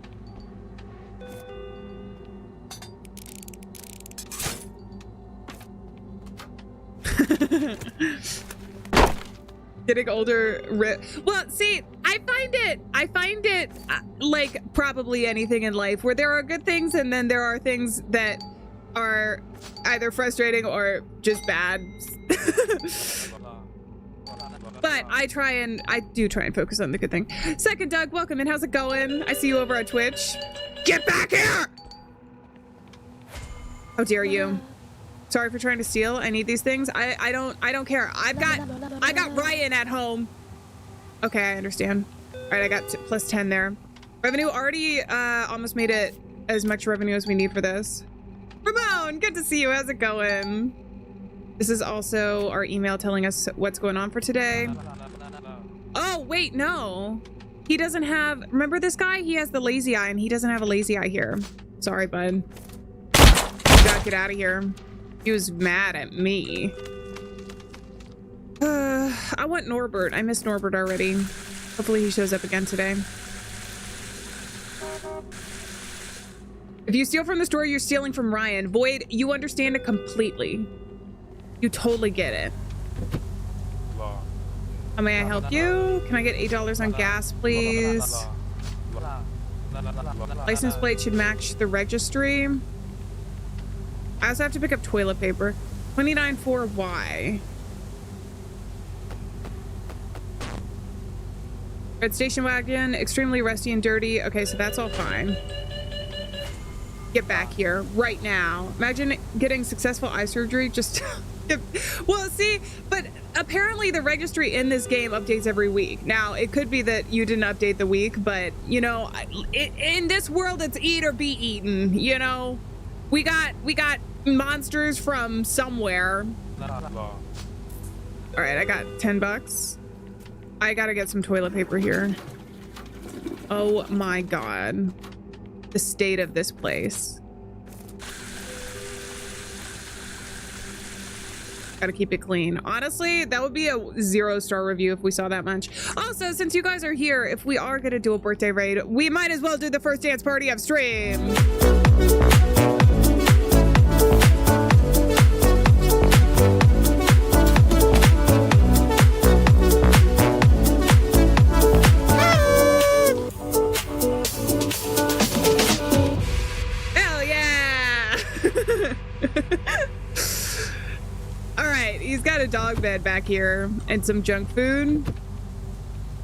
S1: Getting older. Well, see, I find it like probably anything in life where there are good things and then there are things that are either frustrating or just bad. But I do try and focus on the good thing. Second Doug, welcome in. How's it going? I see you over on Twitch. Get back here! How dare you? Sorry for trying to steal. I need these things. I don't care. I got Ryan at home. Okay, I understand. All right, I got plus 10 there. Revenue already almost made it as much revenue as we need for this. Ramon, good to see you. How's it going? This is also our email telling us what's going on for today. Oh, wait, no. He doesn't have, remember this guy? He has the lazy eye and he doesn't have a lazy eye here. Sorry, bud. You gotta get out of here. He was mad at me. I want Norbert. I missed Norbert already. Hopefully he shows up again today. If you steal from the store, you're stealing from Ryan. Void, you understand it completely. You totally get it. How may I help you? Can I get $8 on gas, please? License plate should match the registry. I also have to pick up toilet paper. 29 for why? Red station wagon, extremely rusty and dirty. Okay, so that's all fine. Get back here right now. Imagine getting successful eye surgery just well, see, but apparently the registry in this game updates every week. Now, it could be that you didn't update the week, but, you know, in this world, it's eat or be eaten, you know? We got monsters from somewhere. All right, I got 10 bucks. I gotta get some toilet paper here. Oh my God. The state of this place. Gotta keep it clean. Honestly, that would be a 0-star review if we saw that much. Also, since you guys are here, if we are gonna do a birthday raid, we might as well do the first dance party of stream. Hell yeah! Alright, he's got a dog bed back here and some junk food.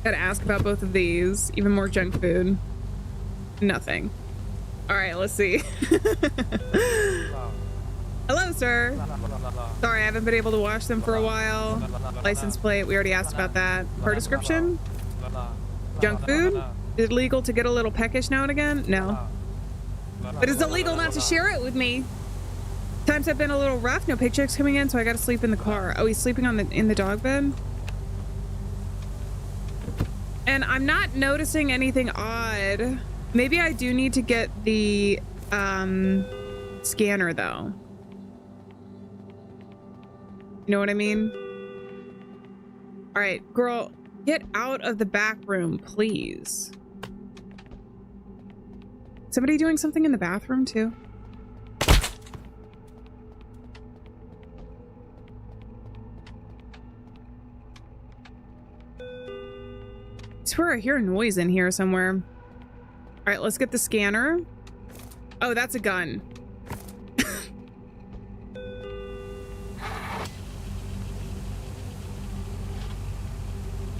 S1: Gotta ask about both of these. Even more junk food. Nothing. Alright, let's see. Hello, sir. Sorry, I haven't been able to wash them for a while. License plate, we already asked about that. Car description? Junk food? Is it legal to get a little peckish now and again? No. But it's illegal not to share it with me. Times have been a little rough. No paychecks coming in, so I gotta sleep in the car. Oh, he's sleeping in the dog bed? And I'm not noticing anything odd. Maybe I do need to get the scanner, though. You know what I mean? All right, girl, get out of the back room, please. Somebody doing something in the bathroom, too? I swear I hear a noise in here somewhere. All right, let's get the scanner. Oh, that's a gun.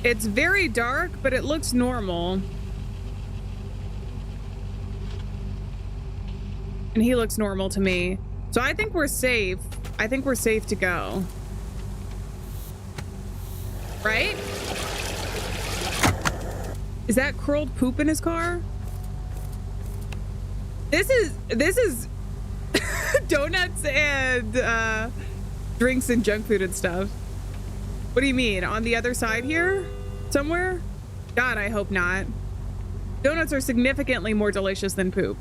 S1: It's very dark, but it looks normal. And he looks normal to me. So I think we're safe. I think we're safe to go. Right? Is that curled poop in his car? This is donuts and drinks and junk food and stuff. What do you mean? On the other side here? Somewhere? God, I hope not. Donuts are significantly more delicious than poop.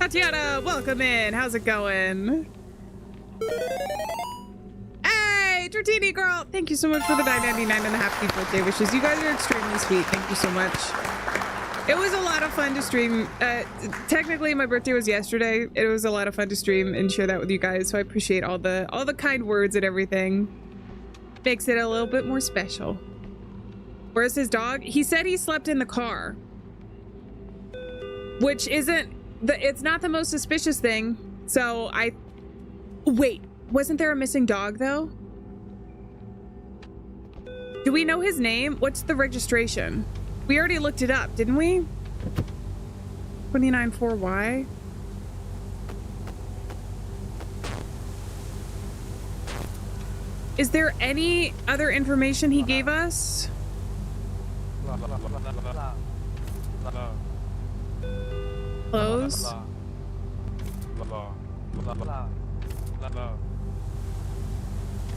S1: Tatiana, welcome in. How's it going? Hey, Dratini girl. Thank you so much for the $9.99 and the happy birthday wishes. You guys are extremely sweet. Thank you so much. It was a lot of fun to stream. Technically, my birthday was yesterday. It was a lot of fun to stream and share that with you guys. So I appreciate all the kind words and everything. Makes it a little bit more special. Where's his dog? He said he slept in the car, which isn't it's not the most suspicious thing. So wait, wasn't there a missing dog though? Do we know his name? What's the registration? We already looked it up, didn't we? 294Y. Is there any other information he gave us? Close.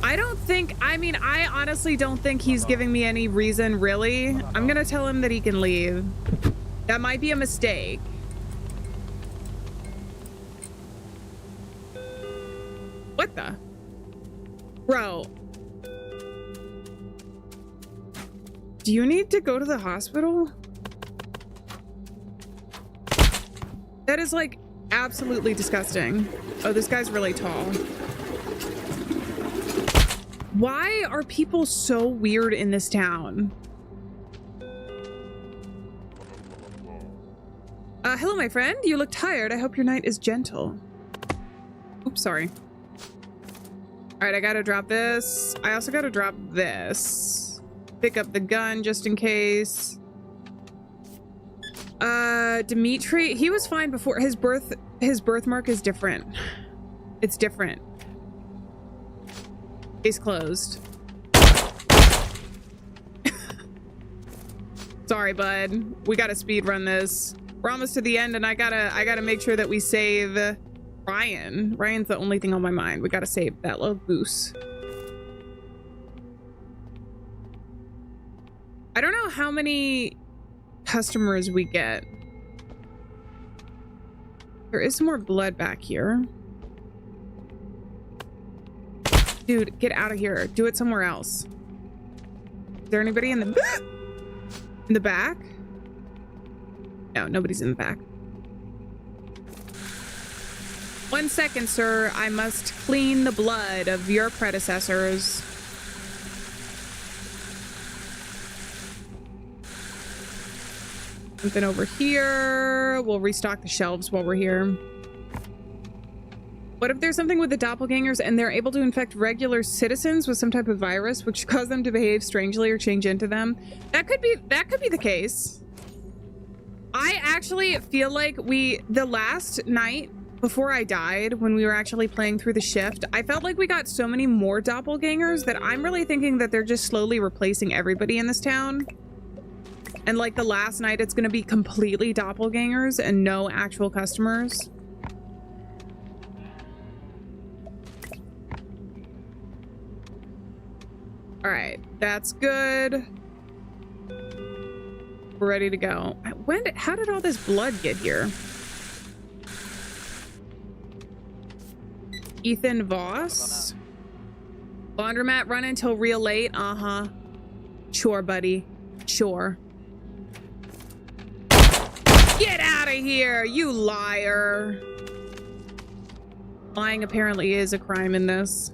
S1: I honestly don't think he's giving me any reason, really. I'm gonna tell him that he can leave. That might be a mistake. What the? Bro. Do you need to go to the hospital? That is like absolutely disgusting. Oh, this guy's really tall. Why are people so weird in this town? Hello, my friend. You look tired. I hope your night is gentle. Oops, sorry. All right, I gotta drop this. I also gotta drop this. Pick up the gun just in case. Dimitri, he was fine before. His birthmark is different. It's different. Case closed. Sorry, bud. We gotta speed run this. We're almost to the end, and I gotta make sure that we save Ryan. Ryan's the only thing on my mind. We gotta save that little goose. I don't know how many customers we get. There is some more blood back here. Dude, get out of here. Do it somewhere else. Is there anybody in the back? No, nobody's in the back. 1 second, sir. I must clean the blood of your predecessors. Something over here. We'll restock the shelves while we're here. What if there's something with the doppelgangers and they're able to infect regular citizens with some type of virus which cause them to behave strangely or change into them? That could be the case. I actually feel like the last night before I died, when we were actually playing through the shift, I felt like we got so many more doppelgangers that I'm really thinking that they're just slowly replacing everybody in this town. And like the last night, it's going to be completely doppelgangers and no actual customers. All right, that's good. We're ready to go. How did all this blood get here? Ethan Voss. Laundromat run until real late. Uh-huh. Sure, buddy. Sure. Get out of here, you liar. Lying apparently is a crime in this.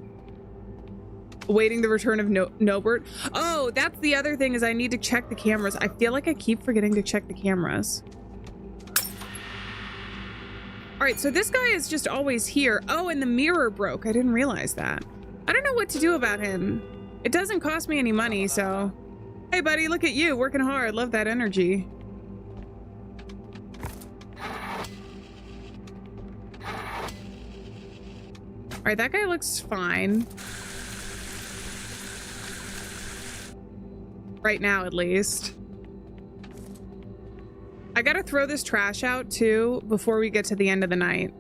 S1: Awaiting the return of Nobert. Oh, that's the other thing, is I need to check the cameras. I feel like I keep forgetting to check the cameras. All right, so this guy is just always here. Oh, and the mirror broke. I didn't realize that. I don't know what to do about him. It doesn't cost me any money, so. Hey, buddy, look at you, working hard. Love that energy. All right, that guy looks fine. Right now, at least. I gotta throw this trash out too before we get to the end of the night,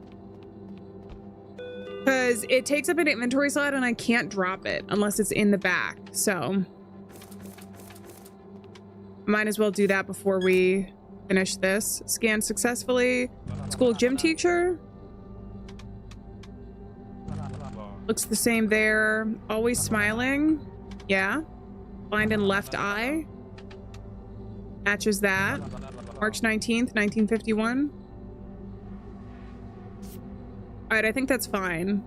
S1: because it takes up an inventory slot and I can't drop it unless it's in the back. So might as well do that before we finish this. Scan successfully. School gym teacher. Looks the same there. Always smiling. Yeah. Blind in left eye. Matches that. March 19th, 1951. All right, I think that's fine.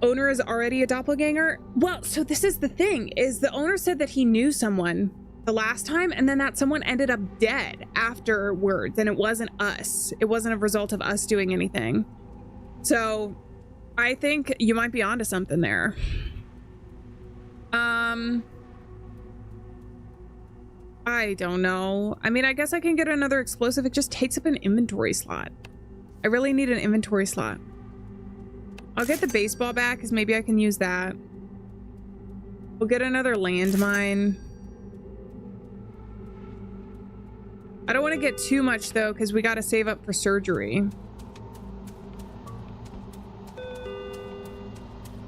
S1: Owner is already a doppelganger? Well, so this is the thing, is the owner said that he knew someone the last time, and then that someone ended up dead afterwards, and it wasn't us. It wasn't a result of us doing anything. So I think you might be onto something there. I don't know. I mean, I guess I can get another explosive. It just takes up an inventory slot. I really need an inventory slot. I'll get the baseball bat because maybe I can use that. We'll get another landmine. I don't want to get too much though, because we got to save up for surgery.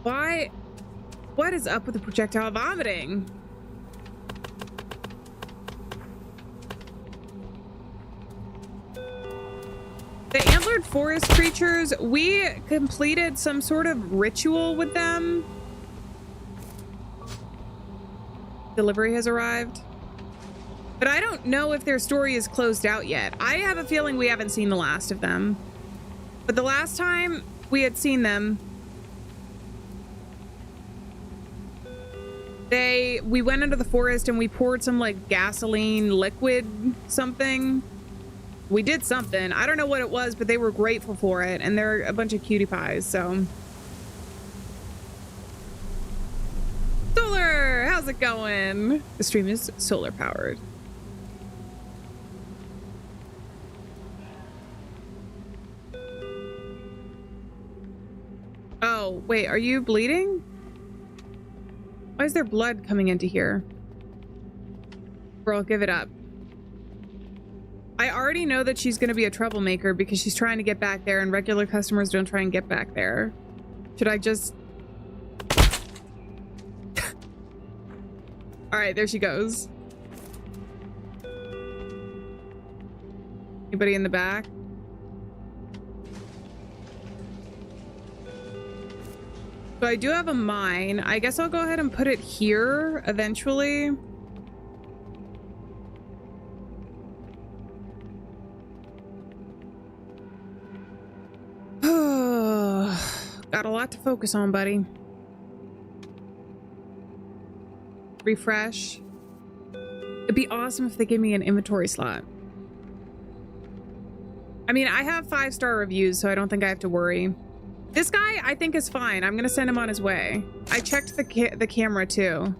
S1: Why? What is up with the projectile vomiting? The antlered forest creatures, we completed some sort of ritual with them. Delivery has arrived. But I don't know if their story is closed out yet. I have a feeling we haven't seen the last of them. But the last time we had seen them, we went into the forest and we poured some like gasoline liquid something. We did something. I don't know what it was, but they were grateful for it, and they're a bunch of cutie pies, so. Solar! How's it going? The stream is solar powered. Oh, wait, are you bleeding? Why is there blood coming into here? Girl, give it up. I already know that she's going to be a troublemaker because she's trying to get back there and regular customers don't try and get back there. Should I just... All right, there she goes. Anybody in the back? So I do have a mine. I guess I'll go ahead and put it here eventually. Got a lot to focus on, buddy. Refresh. It'd be awesome if they gave me an inventory slot. I mean, I have 5-star reviews, so I don't think I have to worry. This guy, I think, is fine. I'm gonna send him on his way. I checked the camera, too.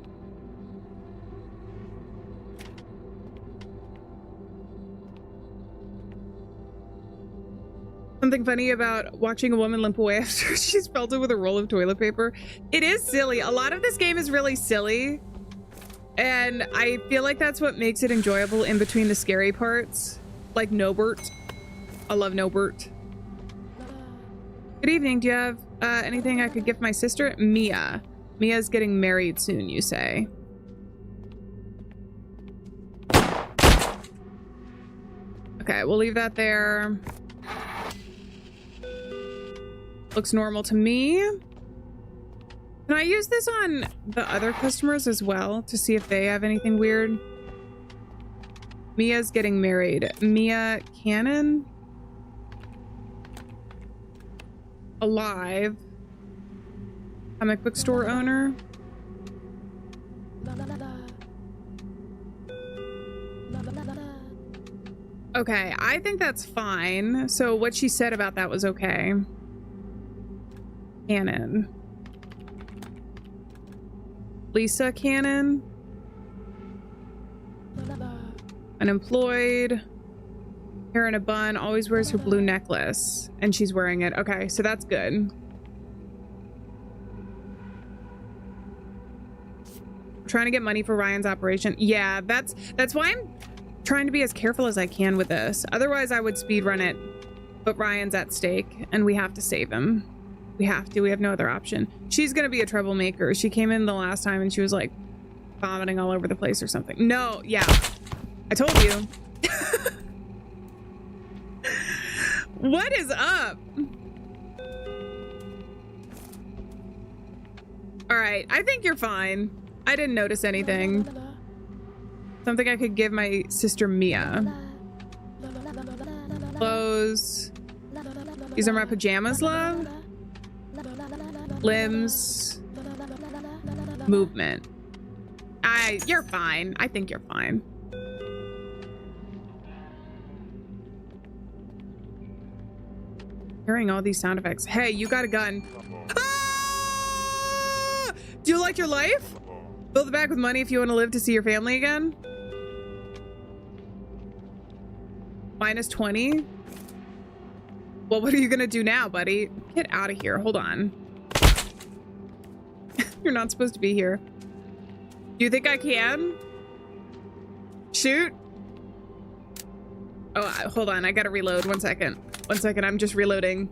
S1: Something funny about watching a woman limp away after she's pelted with a roll of toilet paper. It is silly. A lot of this game is really silly. And I feel like that's what makes it enjoyable in between the scary parts. Like Nobert. I love Nobert. Good evening. Do you have anything I could gift my sister? Mia. Mia's getting married soon, you say. Okay, we'll leave that there. Looks normal to me. Can I use this on the other customers as well to see if they have anything weird? Mia's getting married. Mia Cannon? Alive. Comic book store owner. Okay, I think that's fine. So what she said about that was okay. Cannon. Lisa Cannon. Unemployed. Hair in a bun. Always wears her blue necklace. And she's wearing it. Okay, so that's good. Trying to get money for Ryan's operation. Yeah, that's why I'm trying to be as careful as I can with this. Otherwise, I would speedrun it. But Ryan's at stake, and we have to save him. We have to. We have no other option. She's gonna be a troublemaker. She came in the last time and she was like vomiting all over the place or something. No, yeah. I told you. What is up? All right, I think you're fine. I didn't notice anything. Something I could give my sister Mia. Clothes. These are my pajamas, love. Limbs. Movement. You're fine. I think you're fine. Hearing all these sound effects. Hey, you got a gun. Ah! Do you like your life? Fill the bag with money if you want to live to see your family again. Minus 20. Well, what are you gonna do now, buddy? Get out of here. Hold on. You're not supposed to be here. Do you think I can? Shoot? Oh, hold on. I gotta reload. 1 second. 1 second. I'm just reloading.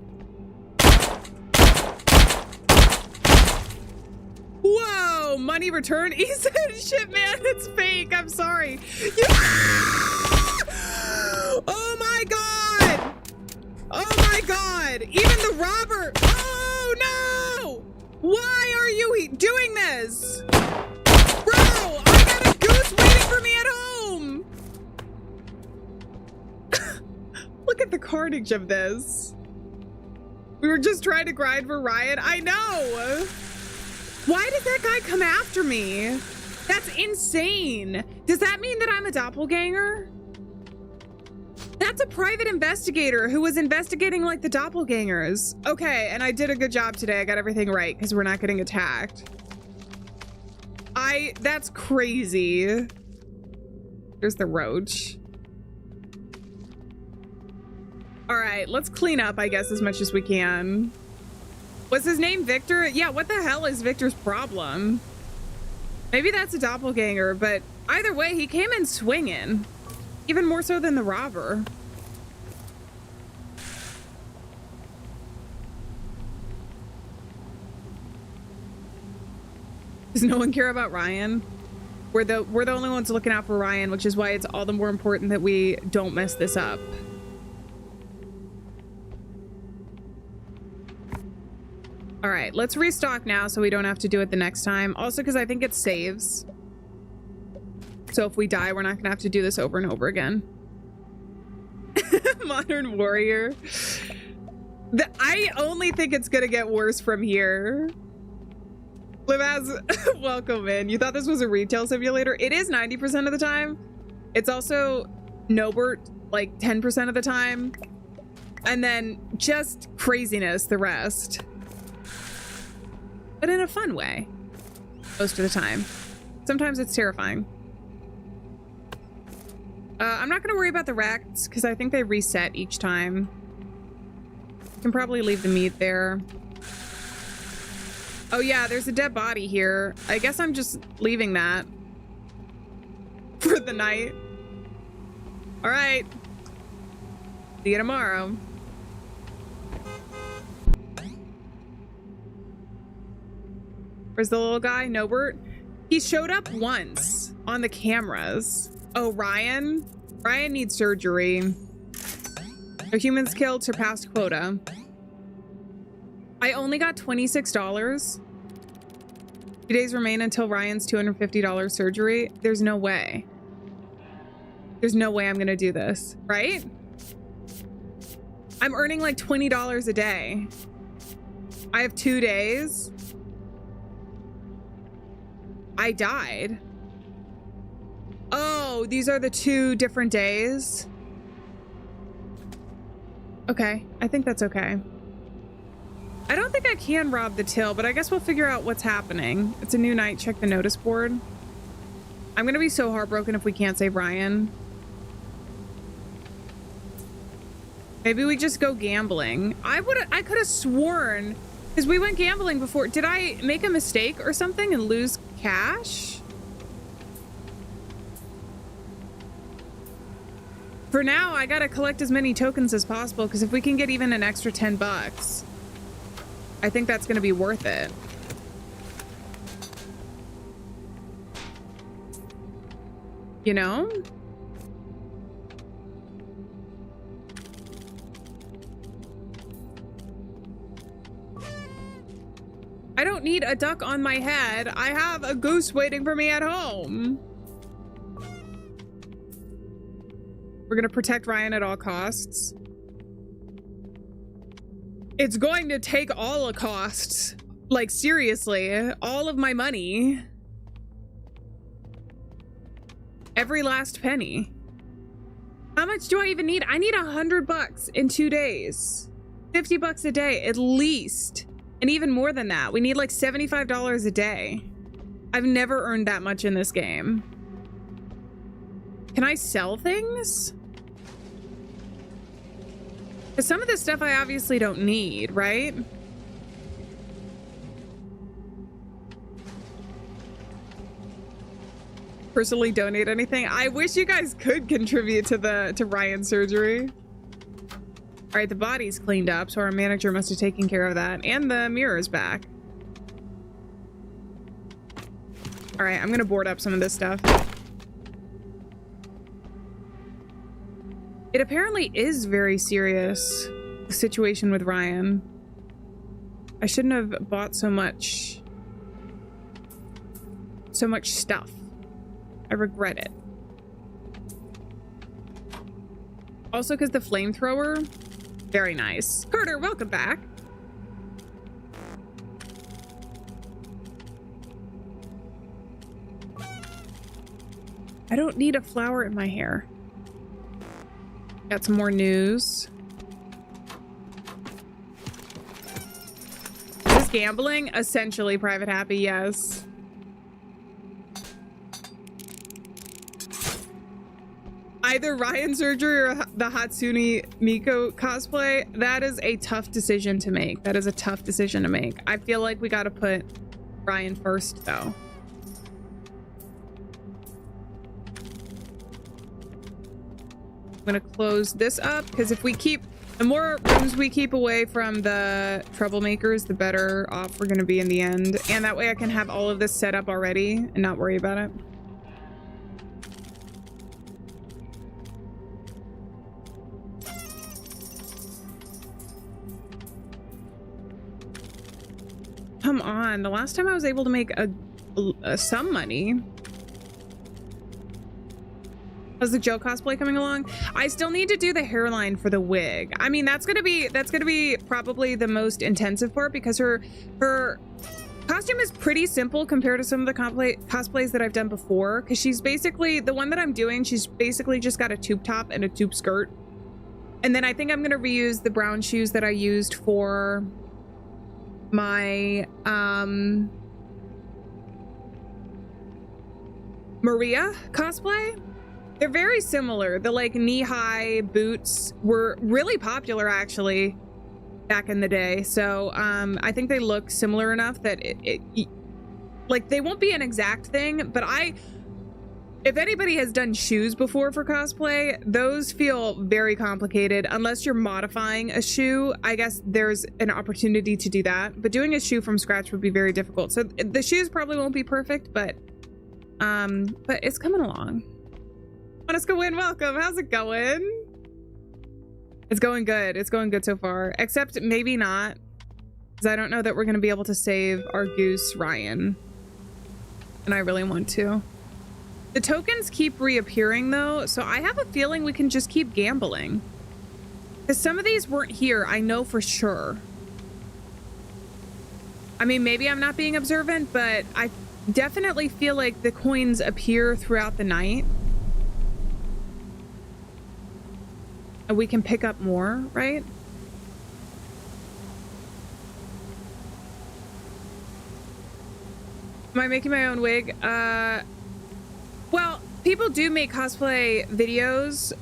S1: Whoa! Money return? He said, shit, man. It's fake. I'm sorry. Oh my god! Oh my god! Even the robber! Oh no! Why are you doing this? Bro, I got a goose waiting for me at home! Look at the carnage of this. We were just trying to grind for Ryan. I know! Why did that guy come after me? That's insane. Does that mean that I'm a doppelganger? That's a private investigator who was investigating like the doppelgangers. Okay, and I did a good job today. I got everything right because we're not getting attacked. That's crazy. There's the roach. All right, let's clean up, I guess, as much as we can. Was his name Victor? Yeah, what the hell is Victor's problem? Maybe that's a doppelganger, but either way, he came in swinging. Even more so than the robber. Does no one care about Ryan? We're the only ones looking out for Ryan, which is why it's all the more important that we don't mess this up. All right, let's restock now so we don't have to do it the next time. Also, because I think it saves. So if we die, we're not gonna have to do this over and over again. Modern warrior. I only think it's gonna get worse from here. Liv has welcome in. You thought this was a retail simulator? It is 90% of the time. It's also Nobert like 10% of the time. And then just craziness the rest. But in a fun way. Most of the time. Sometimes it's terrifying. I'm not gonna worry about the racks because I think they reset each time. Can probably leave the meat there. Oh yeah, there's a dead body here. I guess I'm just leaving that for the night. All right. See you tomorrow. Where's the little guy? Nobert? He showed up once on the cameras. Oh, Ryan? Ryan needs surgery. No humans killed, surpassed quota. I only got $26. 2 days remain until Ryan's $250 surgery. There's no way. There's no way I'm gonna do this, right? I'm earning like $20 a day. I have 2 days. I died. Oh, these are the 2 different days. Okay, I think that's okay. I don't think I can rob the till, but I guess we'll figure out what's happening. It's a new night. Check the notice board. I'm gonna be so heartbroken if we can't save Ryan. Maybe we just go gambling. I could have sworn, because we went gambling before. Did I make a mistake or something and lose cash? For now, I gotta collect as many tokens as possible, because if we can get even an extra 10 bucks, I think that's gonna be worth it. You know? I don't need a duck on my head. I have a goose waiting for me at home. We're gonna protect Ryan at all costs. It's going to take all the costs. Like, seriously, all of my money. Every last penny. How much do I even need? I need 100 bucks in 2 days. 50 bucks a day, at least. And even more than that. We need like $75 a day. I've never earned that much in this game. Can I sell things? Because some of this stuff I obviously don't need, right? Personally donate anything? I wish you guys could contribute to Ryan's surgery. All right, the body's cleaned up, so our manager must have taken care of that. And the mirror's back. All right, I'm gonna board up some of this stuff. It apparently is very serious, the situation with Ryan. I shouldn't have bought so much stuff. I regret it. Also, because the flamethrower, very nice. Herder, welcome back. I don't need a flower in my hair. Got some more news. Is this gambling? Essentially private happy, yes. Either Ryan surgery or the Hatsune Miku cosplay. That is a tough decision to make. That is a tough decision to make. I feel like we gotta put Ryan first, though. I'm gonna close this up because if we keep, the more rooms we keep away from the troublemakers, the better off we're gonna be in the end. And that way I can have all of this set up already and not worry about it. Come on, the last time I was able to make some money. How's the Joe cosplay coming along? I still need to do the hairline for the wig. I mean, that's gonna be probably the most intensive part because her costume is pretty simple compared to some of the cosplays that I've done before. Because she's basically, the one that I'm doing, she's basically just got a tube top and a tube skirt. And then I think I'm gonna reuse the brown shoes that I used for my Maria cosplay. They're very similar. The like knee-high boots were really popular actually back in the day. So I think they look similar enough that it like they won't be an exact thing, but if anybody has done shoes before for cosplay, those feel very complicated. Unless you're modifying a shoe, I guess there's an opportunity to do that. But doing a shoe from scratch would be very difficult. So the shoes probably won't be perfect, but it's coming along. Let's go in. Welcome. How's it going? It's going good. It's going good so far. Except maybe not. Because I don't know that we're going to be able to save our goose, Ryan. And I really want to. The tokens keep reappearing though, so I have a feeling we can just keep gambling. Because some of these weren't here, I know for sure. I mean, maybe I'm not being observant, but I definitely feel like the coins appear throughout the night. And we can pick up more, right? Am I making my own wig? Well, people do make cosplay videos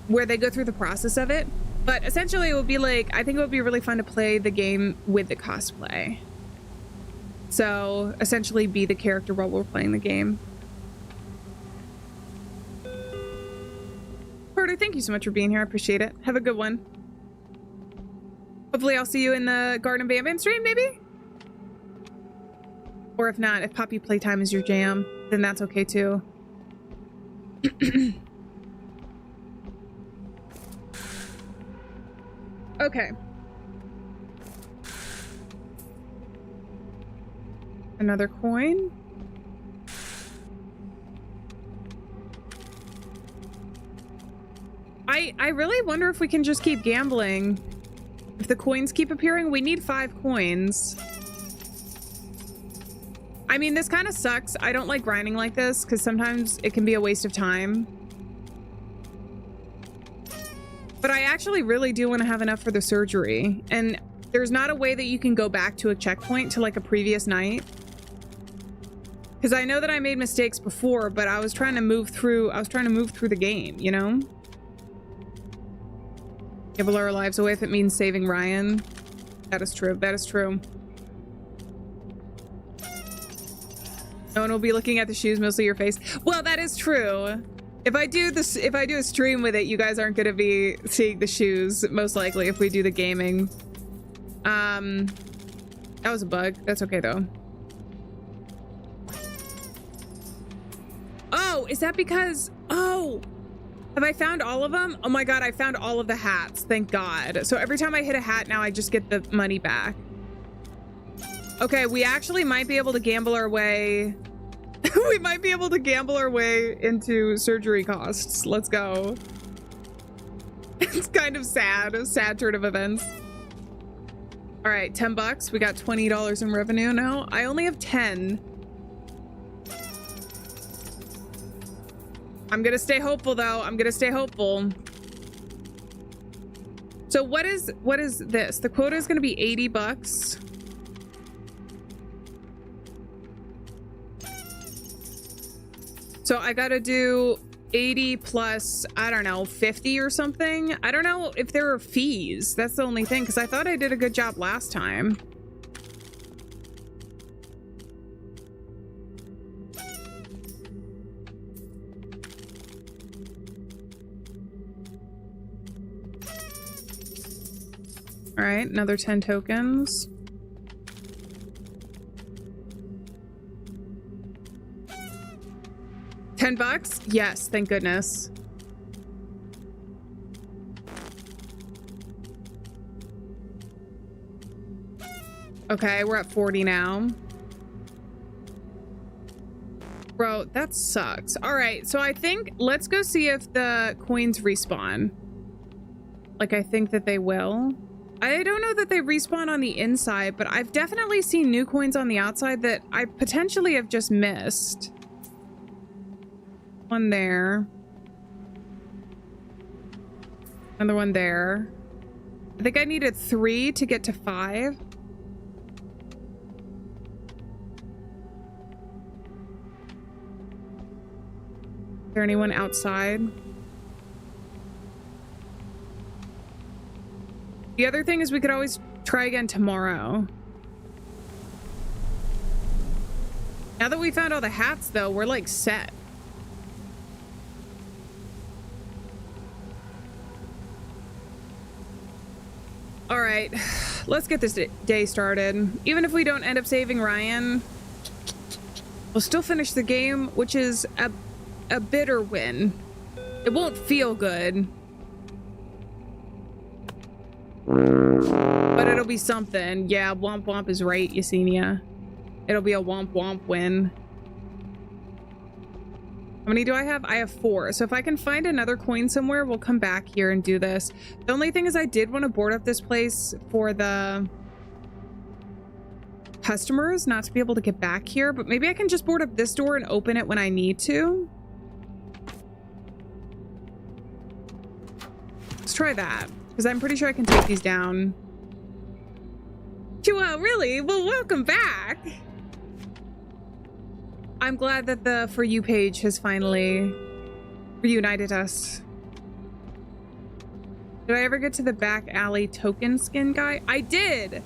S1: where they go through the process of it, but essentially it would be like, I think it would be really fun to play the game with the cosplay. So essentially be the character while we're playing the game. Porter, thank you so much for being here. I appreciate it. Have a good one. Hopefully I'll see you in the Garden Bam Bam stream, maybe? Or if not, if Poppy Playtime is your jam, then that's okay too. Okay. Another coin. I really wonder if we can just keep gambling. If the coins keep appearing, we need 5 coins. I mean, this kind of sucks. I don't like grinding like this because sometimes it can be a waste of time. But I actually really do want to have enough for the surgery. And there's not a way that you can go back to a checkpoint to like a previous night. Because I know that I made mistakes before, but I was trying to move through the game, you know? Give all our lives away if it means saving Ryan. That is true. That is true. No one will be looking at the shoes, mostly your face. Well, that is true. If I do a stream with it, you guys aren't gonna be seeing the shoes, most likely, if we do the gaming. That was a bug. That's okay though. Oh, is that because, oh, have I found all of them? Oh my God, I found all of the hats, thank God. So every time I hit a hat now, I just get the money back. Okay, we actually might be able to gamble our way. We might be able to gamble our way into surgery costs. Let's go. It's kind of sad, a sad turn of events. All right, 10 bucks. We got $20 in revenue now. I only have 10. I'm gonna stay hopeful though. I'm gonna stay hopeful. So what is this? The quota is gonna be 80 bucks. So I gotta do 80 plus, I don't know, 50 or something. I don't know if there are fees. That's the only thing, because I thought I did a good job last time. All right, another 10 tokens. $10? Yes, thank goodness. Okay, we're at 40 now. Bro, that sucks. All right, so I think let's go see if the coins respawn. Like, I think that they will. I don't know that they respawn on the inside, but I've definitely seen new coins on the outside that I potentially have just missed. One there. Another one there. I think I needed 3 to get to 5. Is there anyone outside? The other thing is we could always try again tomorrow. Now that we found all the hats, though, we're like set. All right, let's get this day started. Even if we don't end up saving Ryan, we'll still finish the game, which is a bitter win. It won't feel good, but it'll be something. Yeah, womp womp is right, Yesenia. It'll be a womp womp win. How many do I have? I have 4. So if I can find another coin somewhere, we'll come back here and do this. The only thing is I did want to board up this place for the customers, not to be able to get back here, but maybe I can just board up this door and open it when I need to. Let's try that, because I'm pretty sure I can take these down. Well, really? Well, welcome back. I'm glad that the For You page has finally reunited us. Did I ever get to the back alley token skin guy? I did!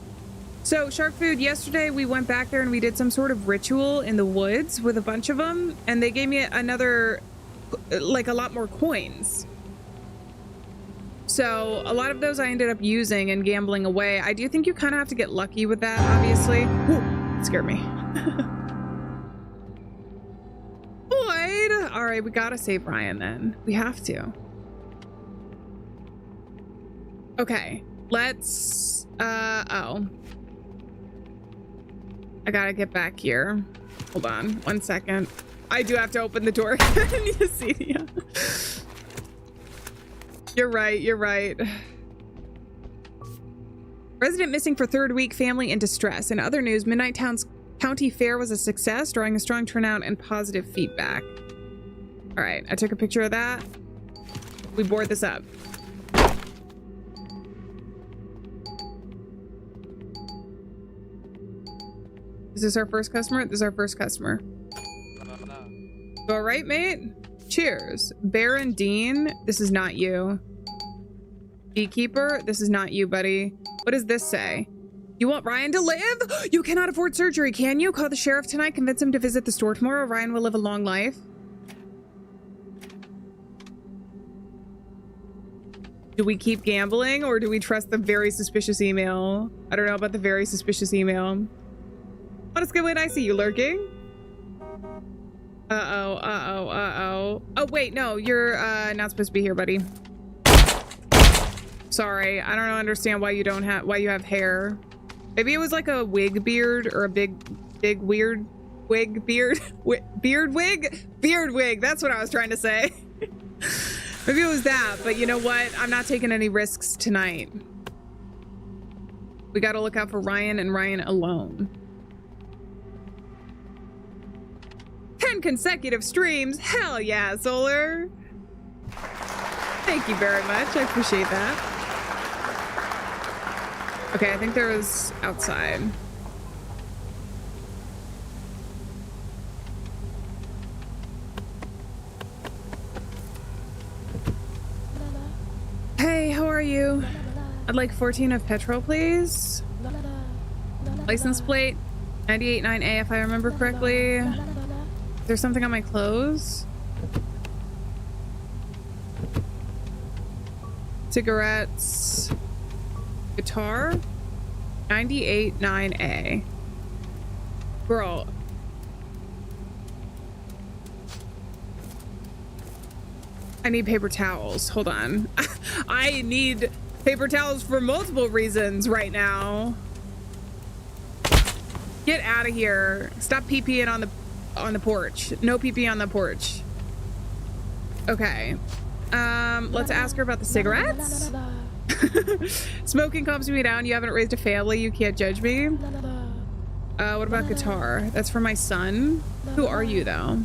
S1: So, Shark Food, yesterday we went back there and we did some sort of ritual in the woods with a bunch of them, and they gave me another, like, a lot more coins. So a lot of those I ended up using and gambling away. I do think you kind of have to get lucky with that, obviously. Ooh, scared me. Boyd! All right, we gotta save Ryan then. We have to. Okay, let's, oh. I gotta get back here. Hold on, 1 second. I do have to open the door again, you see, yeah. You're right, you're right. Resident missing for 3rd week, family in distress. In other news, Midnight Town's county fair was a success, drawing a strong turnout and positive feedback. All right, I took a picture of that. We board this up. Is this our first customer? This is our first customer. All right, mate. Cheers. Baron Dean, this is not you. Beekeeper, this is not you, buddy. What does this say? You want Ryan to live? You cannot afford surgery, can you? Call the sheriff tonight, convince him to visit the store tomorrow. Ryan will live a long life. Do we keep gambling or do we trust the very suspicious email? I don't know about the very suspicious email. What is good when I see you lurking? Uh-oh. Oh, wait, no, you're not supposed to be here, buddy. Sorry, I don't understand why you don't have, why you have hair. Maybe it was like a wig beard or a big weird wig beard. Beard wig, that's what I was trying to say. Maybe it was that, but you know what? I'm not taking any risks tonight. We gotta look out for Ryan and Ryan alone. 10 consecutive streams. Hell yeah, Solar. Thank you very much. I appreciate that. Okay, I think there was outside. Hey, how are you? I'd like 14 of petrol, please. License plate 989A, if I remember correctly. Is there something on my clothes? Cigarettes. Guitar 98-9A. Girl. I need paper towels. Hold on. I need paper towels for multiple reasons right now. Get out of here. Stop pee-peeing on the porch. No pee-pee on the porch. Okay. Let's ask her about the cigarettes. Smoking calms me down. You haven't raised a family. You can't judge me. What about guitar? That's for my son. Who are you, though?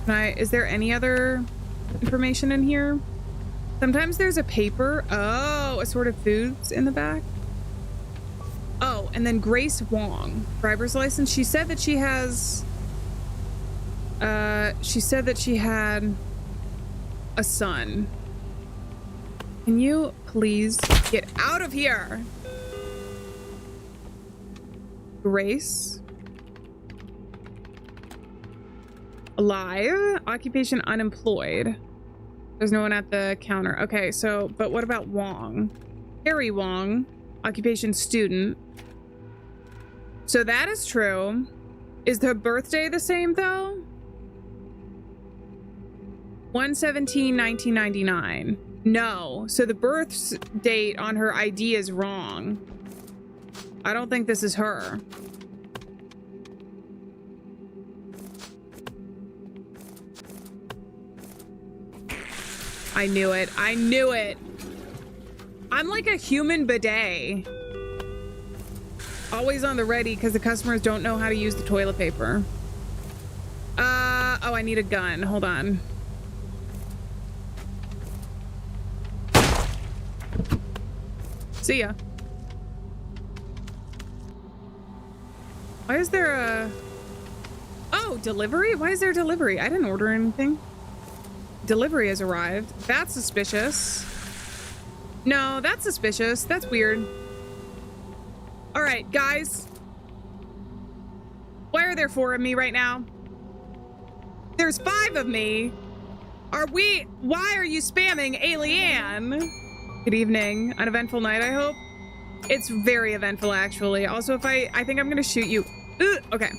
S1: Is there any other information in here? Sometimes there's a paper. Oh, assorted foods in the back. Oh, and then Grace Wong, driver's license. She said that she has, she said that she had a son. Can you please get out of here? Grace. Alive. Occupation unemployed. There's no one at the counter. Okay, so, but what about Wong? Harry Wong. Occupation student. So that is true. Is the birthday the same though? 1/17/1999. No. So the birth date on her ID is wrong. I don't think this is her. I knew it. I knew it. I'm like a human bidet. Always on the ready because the customers don't know how to use the toilet paper. Oh, I need a gun. Hold on. See ya. Why is there a... Oh, delivery? Why is there delivery? I didn't order anything. Delivery has arrived. That's suspicious. No, that's suspicious. That's weird. All right, guys. Why are there 4 of me right now? There's 5 of me. Why are you spamming Alieann? Good evening. Uneventful night, I hope. It's very eventful, actually. Also, if I think I'm gonna shoot you. Okay.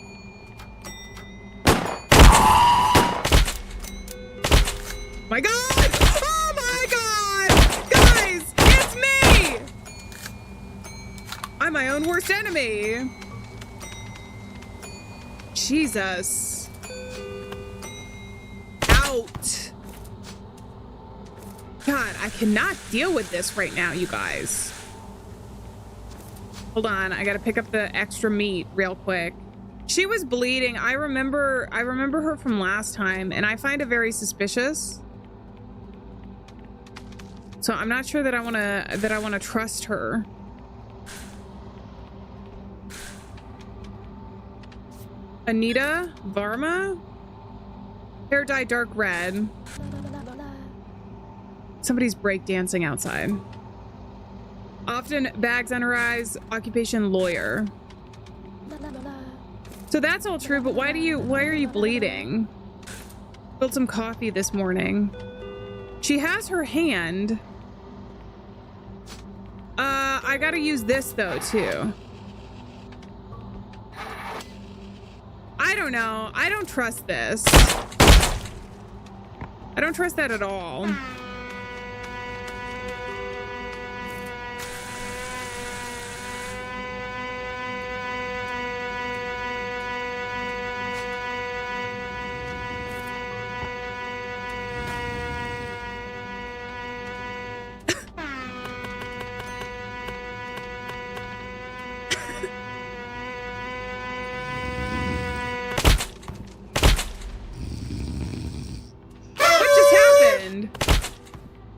S1: My God! Oh my God! Guys, it's me! I'm my own worst enemy. Jesus. Out. God, I cannot deal with this right now, you guys. Hold on, I gotta pick up the extra meat real quick. She was bleeding. I remember her from last time, and I find it very suspicious. So I'm not sure that I wanna trust her. Anita Varma, hair dye dark red. Somebody's breakdancing outside. Often bags on her eyes. Occupation lawyer. So that's all true, but why are you bleeding? Spilled some coffee this morning. She has her hand. I gotta use this though too. I don't know. I don't trust this. I don't trust that at all.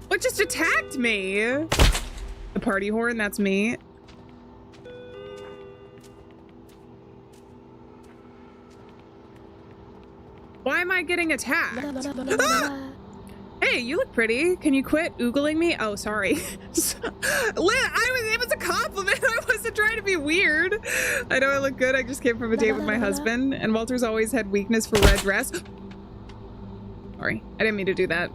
S1: What just attacked me? The party horn, that's me. Why am I getting attacked? Ah! Hey, you look pretty. Can you quit oogling me? Oh, sorry. It was a compliment. I wasn't trying to be weird. I know I look good. I just came from a date with my husband, and Walter's always had weakness for red dress. Sorry, I didn't mean to do that.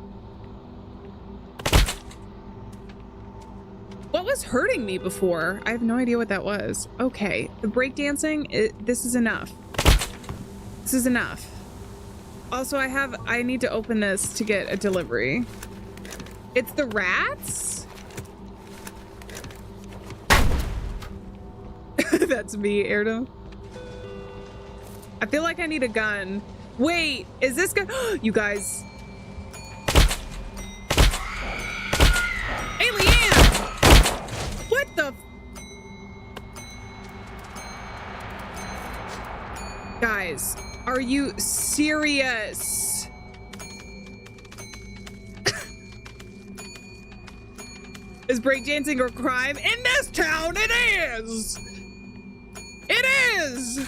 S1: What was hurting me before. I have no idea what that was. Okay, the breakdancing, this is enough. This is enough. Also, I need to open this to get a delivery. It's the rats? That's me, Erdo. I feel like I need a gun. Wait, is this gun? You guys. Alieann! What the? Guys, are you serious? Is breakdancing a crime? In this town, it is! It is!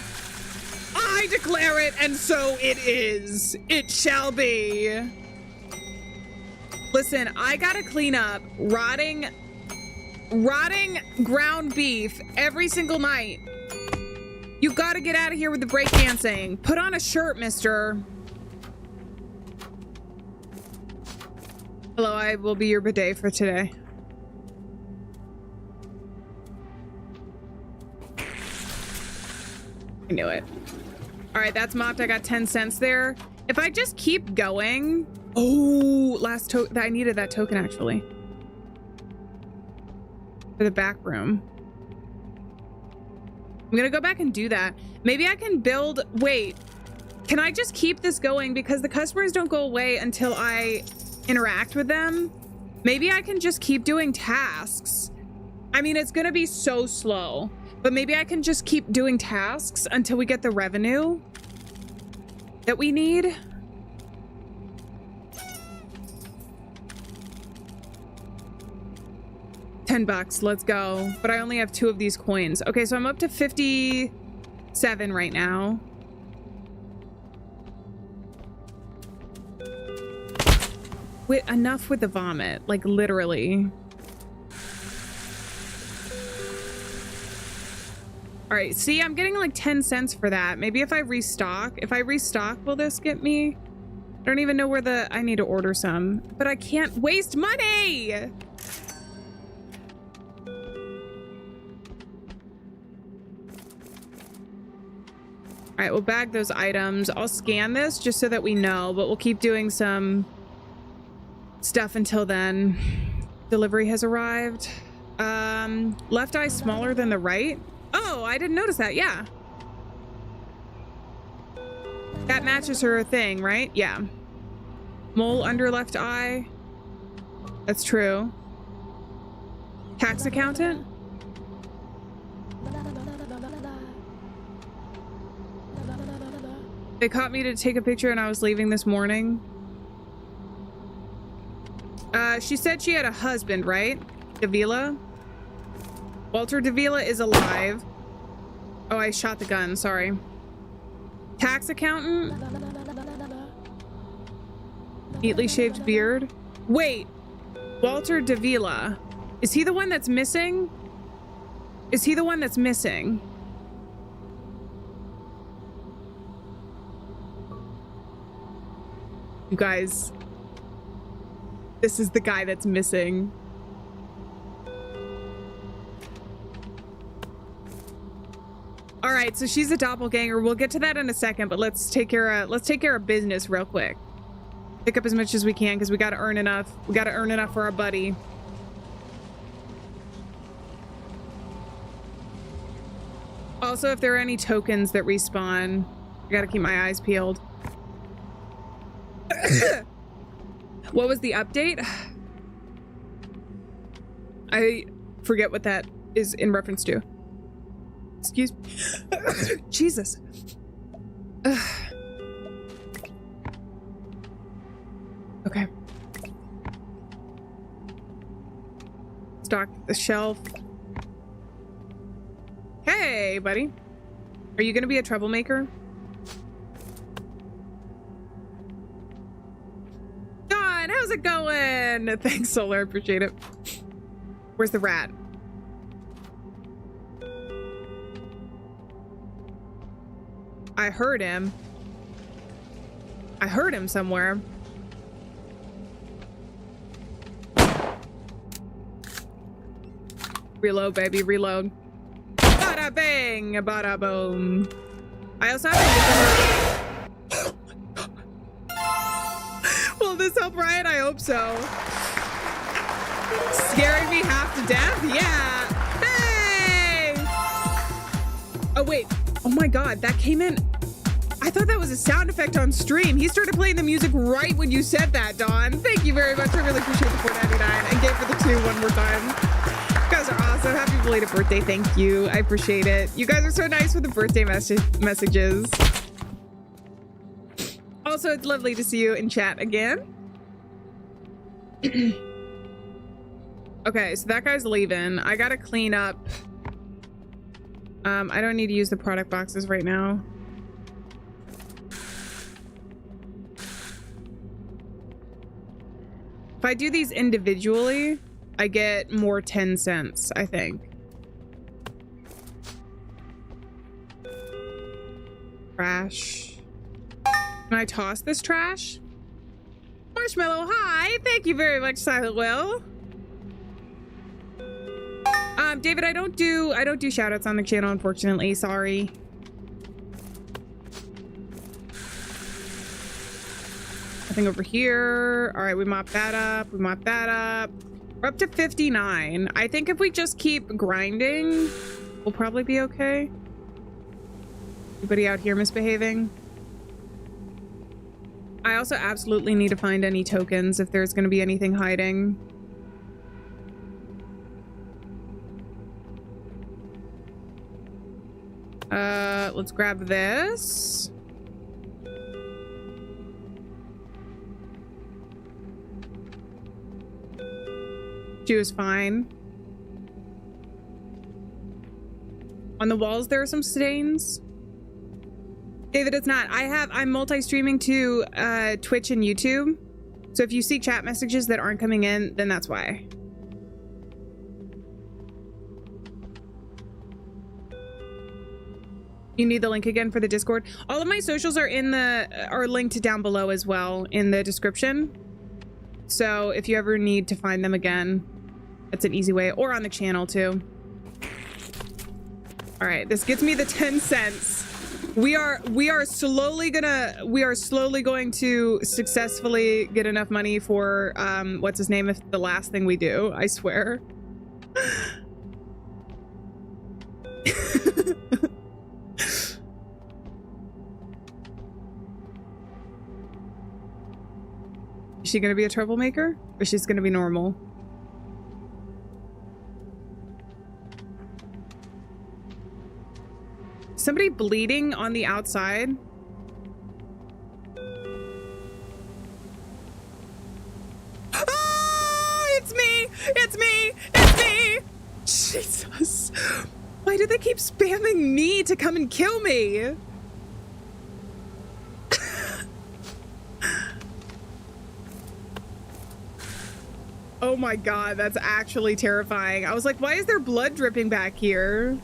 S1: I declare it, and so it is. It shall be. Listen, I gotta clean up rotting ground beef every single night. You gotta get out of here with the breakdancing. Put on a shirt, mister. Hello, I will be your bidet for today. I knew it. All right, that's mopped. I got 10 cents there. If I just keep going. Oh, last token. I needed that token actually. For the back room. I'm gonna go back and do that. Maybe I can build. Wait, can I just keep this going? Because the customers don't go away until I interact with them. Maybe I can just keep doing tasks. I mean, it's gonna be so slow. But maybe I can just keep doing tasks until we get the revenue that we need. $10, let's go. But I only have 2 of these coins. Okay, so I'm up to 57 right now. Wait, enough with the vomit, like literally. All right, see, I'm getting like 10 cents for that. Maybe if I restock, will this get me? I don't even know where I need to order some, but I can't waste money. All right, we'll bag those items. I'll scan this just so that we know, but we'll keep doing some stuff until then. Delivery has arrived. Left eye smaller than the right. Oh, I didn't notice that. Yeah. That matches her thing, right? Yeah. Mole under left eye. That's true. Tax accountant? They caught me to take a picture and I was leaving this morning. She said she had a husband, right? Davila? Walter Davila is alive. Oh, I shot the gun, sorry. Tax accountant? Neatly shaved beard. Wait, Walter Davila. Is he the one that's missing? Is he the one that's missing? You guys, this is the guy that's missing. All right, so she's a doppelganger. We'll get to that in a second, but let's take care of business real quick. Pick up as much as we can because we got to earn enough. We got to earn enough for our buddy. Also, if there are any tokens that respawn, I got to keep my eyes peeled. What was the update? I forget what that is in reference to. Excuse me. Jesus. Okay. Stock the shelf. Hey, buddy. Are you gonna be a troublemaker? Don, how's it going? Thanks, Solar. Appreciate it. Where's the rat? I heard him. I heard him somewhere. Reload, baby, reload. Bada bang, bada boom. I also have a Will this help Riot? I hope so. Scaring me half to death? Yeah. Hey! Oh, wait. Oh my God, that came in. I thought that was a sound effect on stream. He started playing the music right when you said that, Dawn. Thank you very much. I really appreciate the $4.99 and gave for the 2 one more time. You guys are awesome. Happy belated birthday. Thank you. I appreciate it. You guys are so nice with the birthday messages. Also, it's lovely to see you in chat again. Okay, so that guy's leaving. I gotta clean up. I don't need to use the product boxes right now. If I do these individually, I get more 10 cents, I think. Trash. Can I toss this trash? Marshmallow, hi! Thank you very much, Silent Will. David, I don't do shoutouts on the channel, unfortunately. Sorry. Nothing over here. All right, we mop that up. We mop that up. We're up to 59. I think if we just keep grinding, we'll probably be okay. Anybody out here misbehaving? I also absolutely need to find any tokens if there's going to be anything hiding. Let's grab this. She was fine. On the walls, there are some stains. David, it's not. I'm multi-streaming to Twitch and YouTube. So if you see chat messages that aren't coming in, then that's why. You need the link again for the Discord. All of my socials are are linked down below as well in the description. So if you ever need to find them again, that's an easy way, or on the channel too. All right, this gets me the 10 cents. We are slowly going to successfully get enough money for what's his name, if the last thing we do, I swear. Is she gonna be a troublemaker, or she's gonna be normal? Somebody bleeding on the outside. Oh, it's me! It's me! It's me! Jesus. Why do they keep spamming me to come and kill me? Oh my God, that's actually terrifying. I was like, why is there blood dripping back here?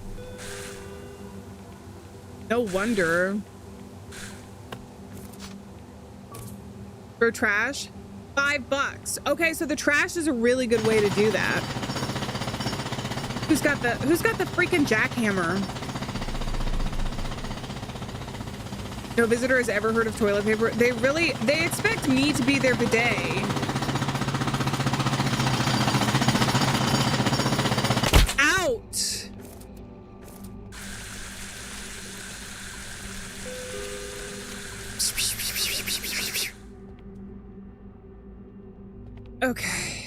S1: No wonder. For trash, $5. Okay, so the trash is a really good way to do that. Who's got the freaking jackhammer? No visitor has ever heard of toilet paper. They expect me to be their bidet. Out. Okay.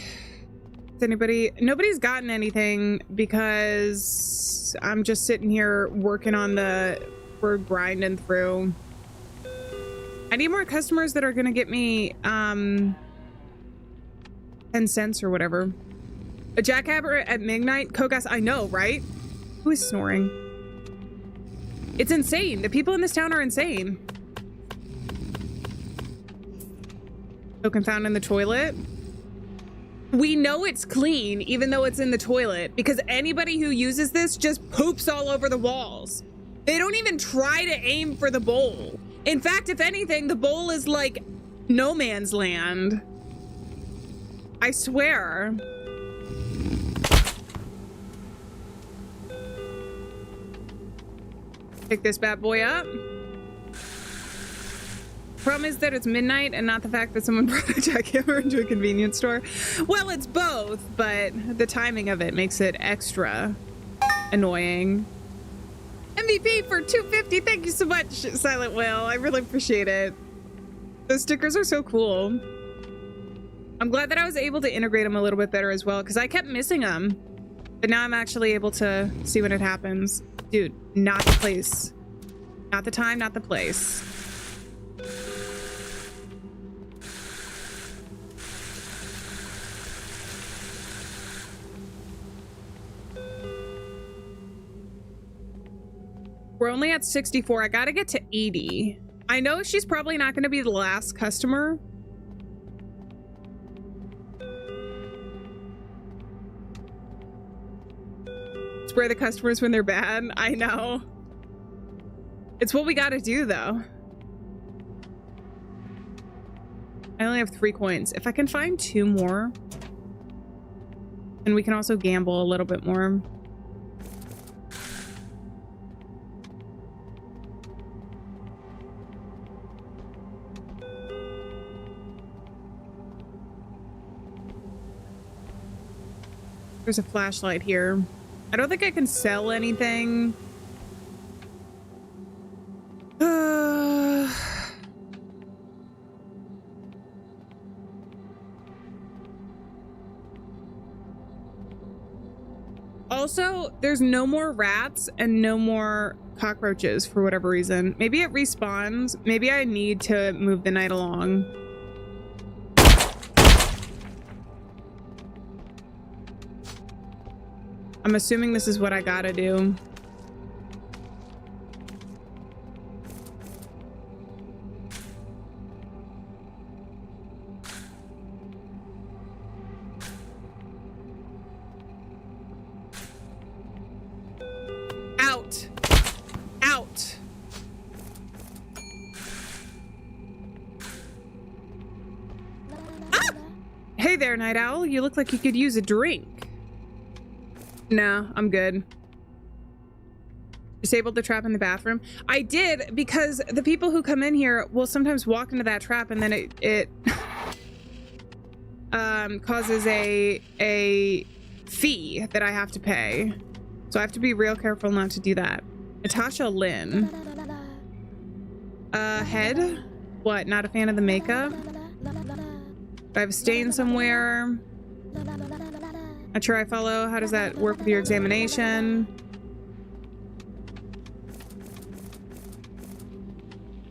S1: Is nobody's gotten anything because I'm just sitting here working on we're grinding through. I need more customers that are gonna get me 10 cents or whatever. A jackhammer at midnight? Kogas, I know, right? Who is snoring? It's insane. The people in this town are insane. Token found in the toilet. We know it's clean, even though it's in the toilet, because anybody who uses this just poops all over the walls. They don't even try to aim for the bowl. In fact, if anything, the bowl is like no man's land. I swear. Pick this bad boy up. Problem is that it's midnight and not the fact that someone brought a jackhammer into a convenience store. Well, it's both, but the timing of it makes it extra annoying. MVP for 250. Thank you so much, Silent Whale. I really appreciate it. Those stickers are so cool. I'm glad that I was able to integrate them a little bit better as well, because I kept missing them. But now I'm actually able to see when it happens. Dude, not the place. Not the time, not the place. We're only at 64. I gotta get to 80. I know she's probably not gonna be the last customer. Spray the customers when they're bad. I know. It's what we gotta do, though. I only have 3 coins. If I can find 2 more, then we can also gamble a little bit more. There's a flashlight here. I don't think I can sell anything. Also, there's no more rats and no more cockroaches for whatever reason. Maybe it respawns. Maybe I need to move the night along. I'm assuming this is what I gotta do. Out! Out! Ah! Hey there, Night Owl. You look like you could use a drink. No, I'm good. Disabled the trap in the bathroom. I did, because the people who come in here will sometimes walk into that trap and then it causes a fee that I have to pay. So I have to be real careful not to do that. Natasha Lynn. Head? What, not a fan of the makeup? Do I have a stain somewhere? Not sure I follow. How does that work with your examination?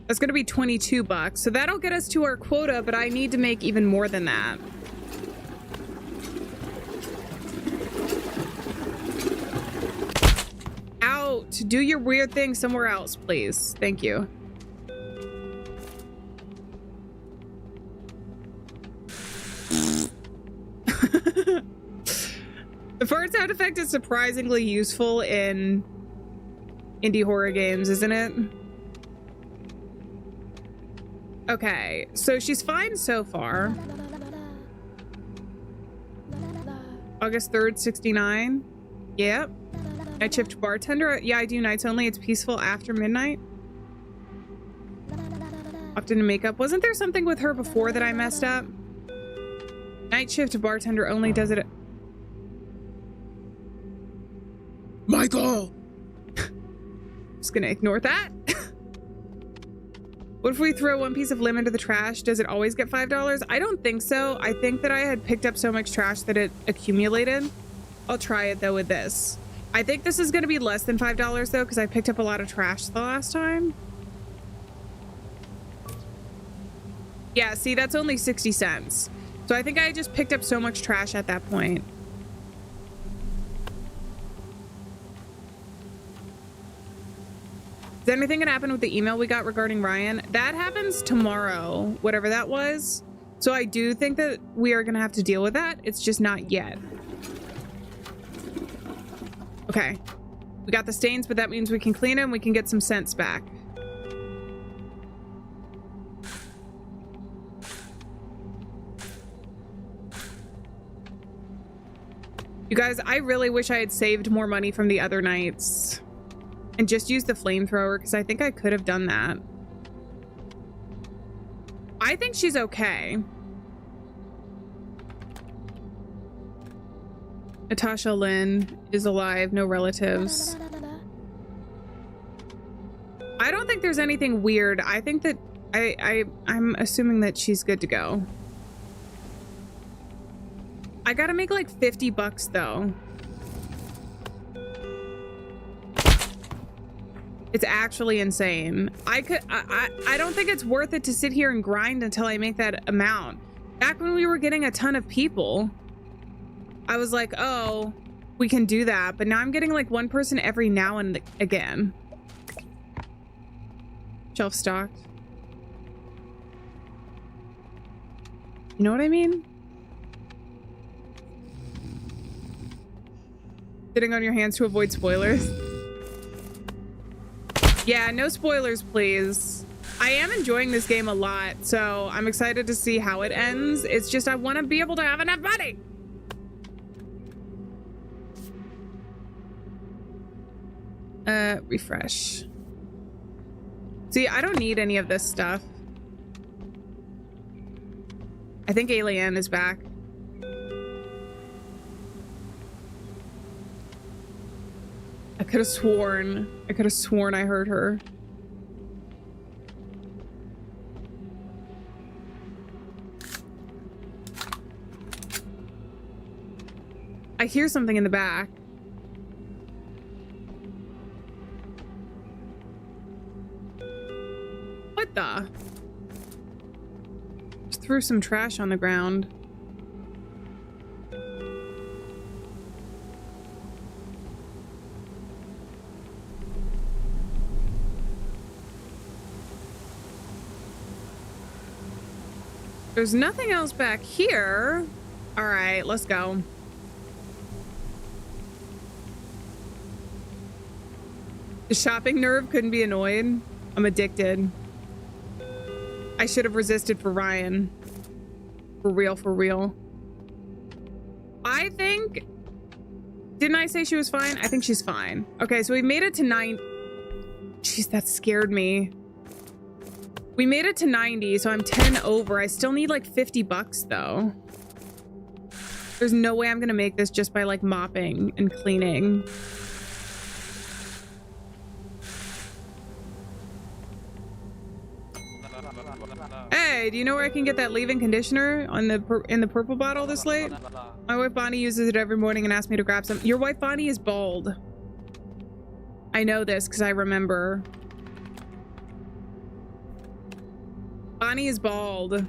S1: That's gonna be 22 bucks. So that'll get us to our quota, but I need to make even more than that. Out! Do your weird thing somewhere else, please. Thank you. The fart sound effect is surprisingly useful in indie horror games, isn't it? Okay, so she's fine so far. August 3rd, 69. Yep. Night shift bartender. Yeah, I do nights only. It's peaceful after midnight. Often in makeup. Wasn't there something with her before that I messed up? Night shift bartender only does it. Michael! Just gonna ignore that. What if we throw 1 piece of lemon into the trash? Does it always get $5? I don't think so. I think that I had picked up so much trash that it accumulated. I'll try it though with this. I think this is gonna be less than $5 though, because I picked up a lot of trash the last time. Yeah, see, that's only 60 cents. So I think I just picked up so much trash at that point. Is anything gonna happen with the email we got regarding Ryan? That happens tomorrow, whatever that was. So I do think that we are gonna have to deal with that. It's just not yet. Okay. We got the stains, but that means we can clean them. We can get some scents back. You guys, I really wish I had saved more money from the other nights. and just use the flamethrower because I think I could have done that. I think she's okay. Natasha Lynn is alive, no relatives. I don't think there's anything weird. I think that I'm assuming that she's good to go. I gotta make like 50 bucks though. It's actually insane. I don't think it's worth it to sit here and grind until I make that amount. Back when we were getting a ton of people, I was like, oh, we can do that. But now I'm getting like one person every now and again. Shelf stocked. You know what I mean? Sitting on your hands to avoid spoilers. Yeah, no spoilers, please. I am enjoying this game a lot, so I'm excited to see how it ends. It's just I want to be able to have enough money. Refresh. See, I don't need any of this stuff. I think Alieann is back. I could have sworn I heard her. I hear something in the back. What the? Just threw some trash on the ground. There's nothing else back here. All right, let's go. The shopping nerve couldn't be annoyed. I'm addicted. I should have resisted for Ryan. For real, for real. I think... Didn't I say she was fine? I think she's fine. Okay, so we made it to 9... Jeez, that scared me. We made it to 90, so I'm 10 over. I still need like 50 bucks though. There's no way I'm gonna make this just by like mopping and cleaning. Hey, do you know where I can get that leave-in conditioner on in the purple bottle this late? My wife Bonnie uses it every morning and asks me to grab some. Your wife Bonnie is bald. I know this because I remember. Bonnie is bald.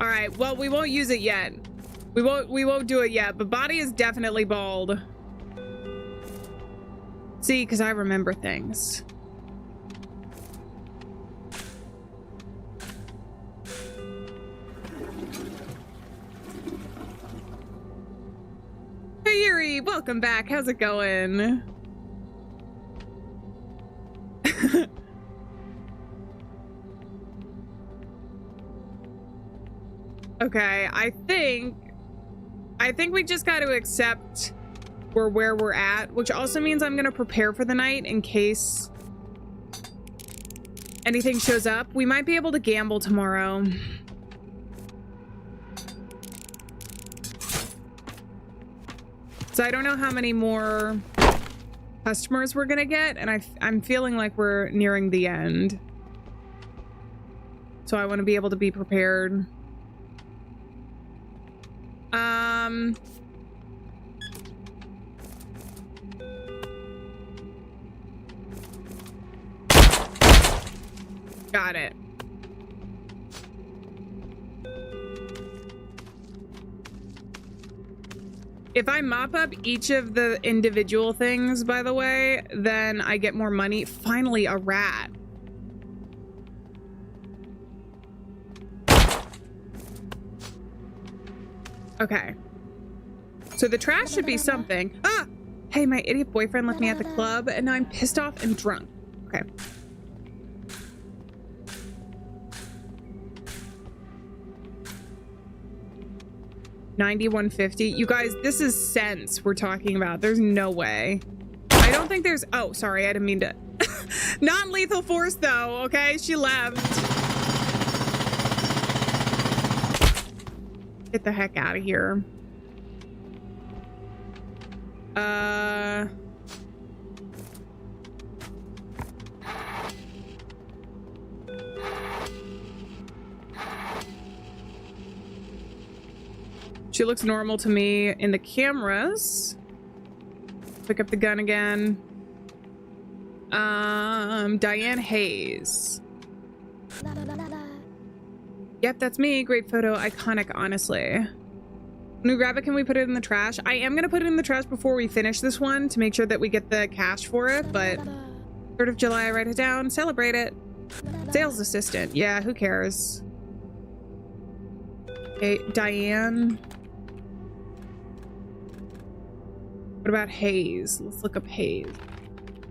S1: All right, well, we won't use it yet. We won't do it yet, but Bonnie is definitely bald. See, because I remember things. Hey Yuri, welcome back. How's it going? Okay, I think we just got to accept we're where we're at, which also means I'm gonna prepare for the night in case anything shows up. We might be able to gamble tomorrow. So I don't know how many more customers we're gonna get, and I'm feeling like we're nearing the end. So I want to be able to be prepared. Got it. If I mop up each of the individual things, by the way, then I get more money. Finally, a rat. Okay. So the trash should be something. Ah! Hey, my idiot boyfriend left me at the club and now I'm pissed off and drunk. Okay. 9150. You guys, this is cents we're talking about. There's no way. I don't think there's... Oh, sorry. I didn't mean to... Non-lethal force, though. Okay, she left. Get the heck out of here. She looks normal to me in the cameras. Pick up the gun again. Diane Hayes. Yep, that's me. Great photo. Iconic, honestly. When we grab it, can we put it in the trash? I am gonna put it in the trash before we finish this one to make sure that we get the cash for it, but 3rd of July, write it down, celebrate it. Sales assistant. Yeah, who cares? Okay, Diane. What about Hayes? Let's look up Hayes.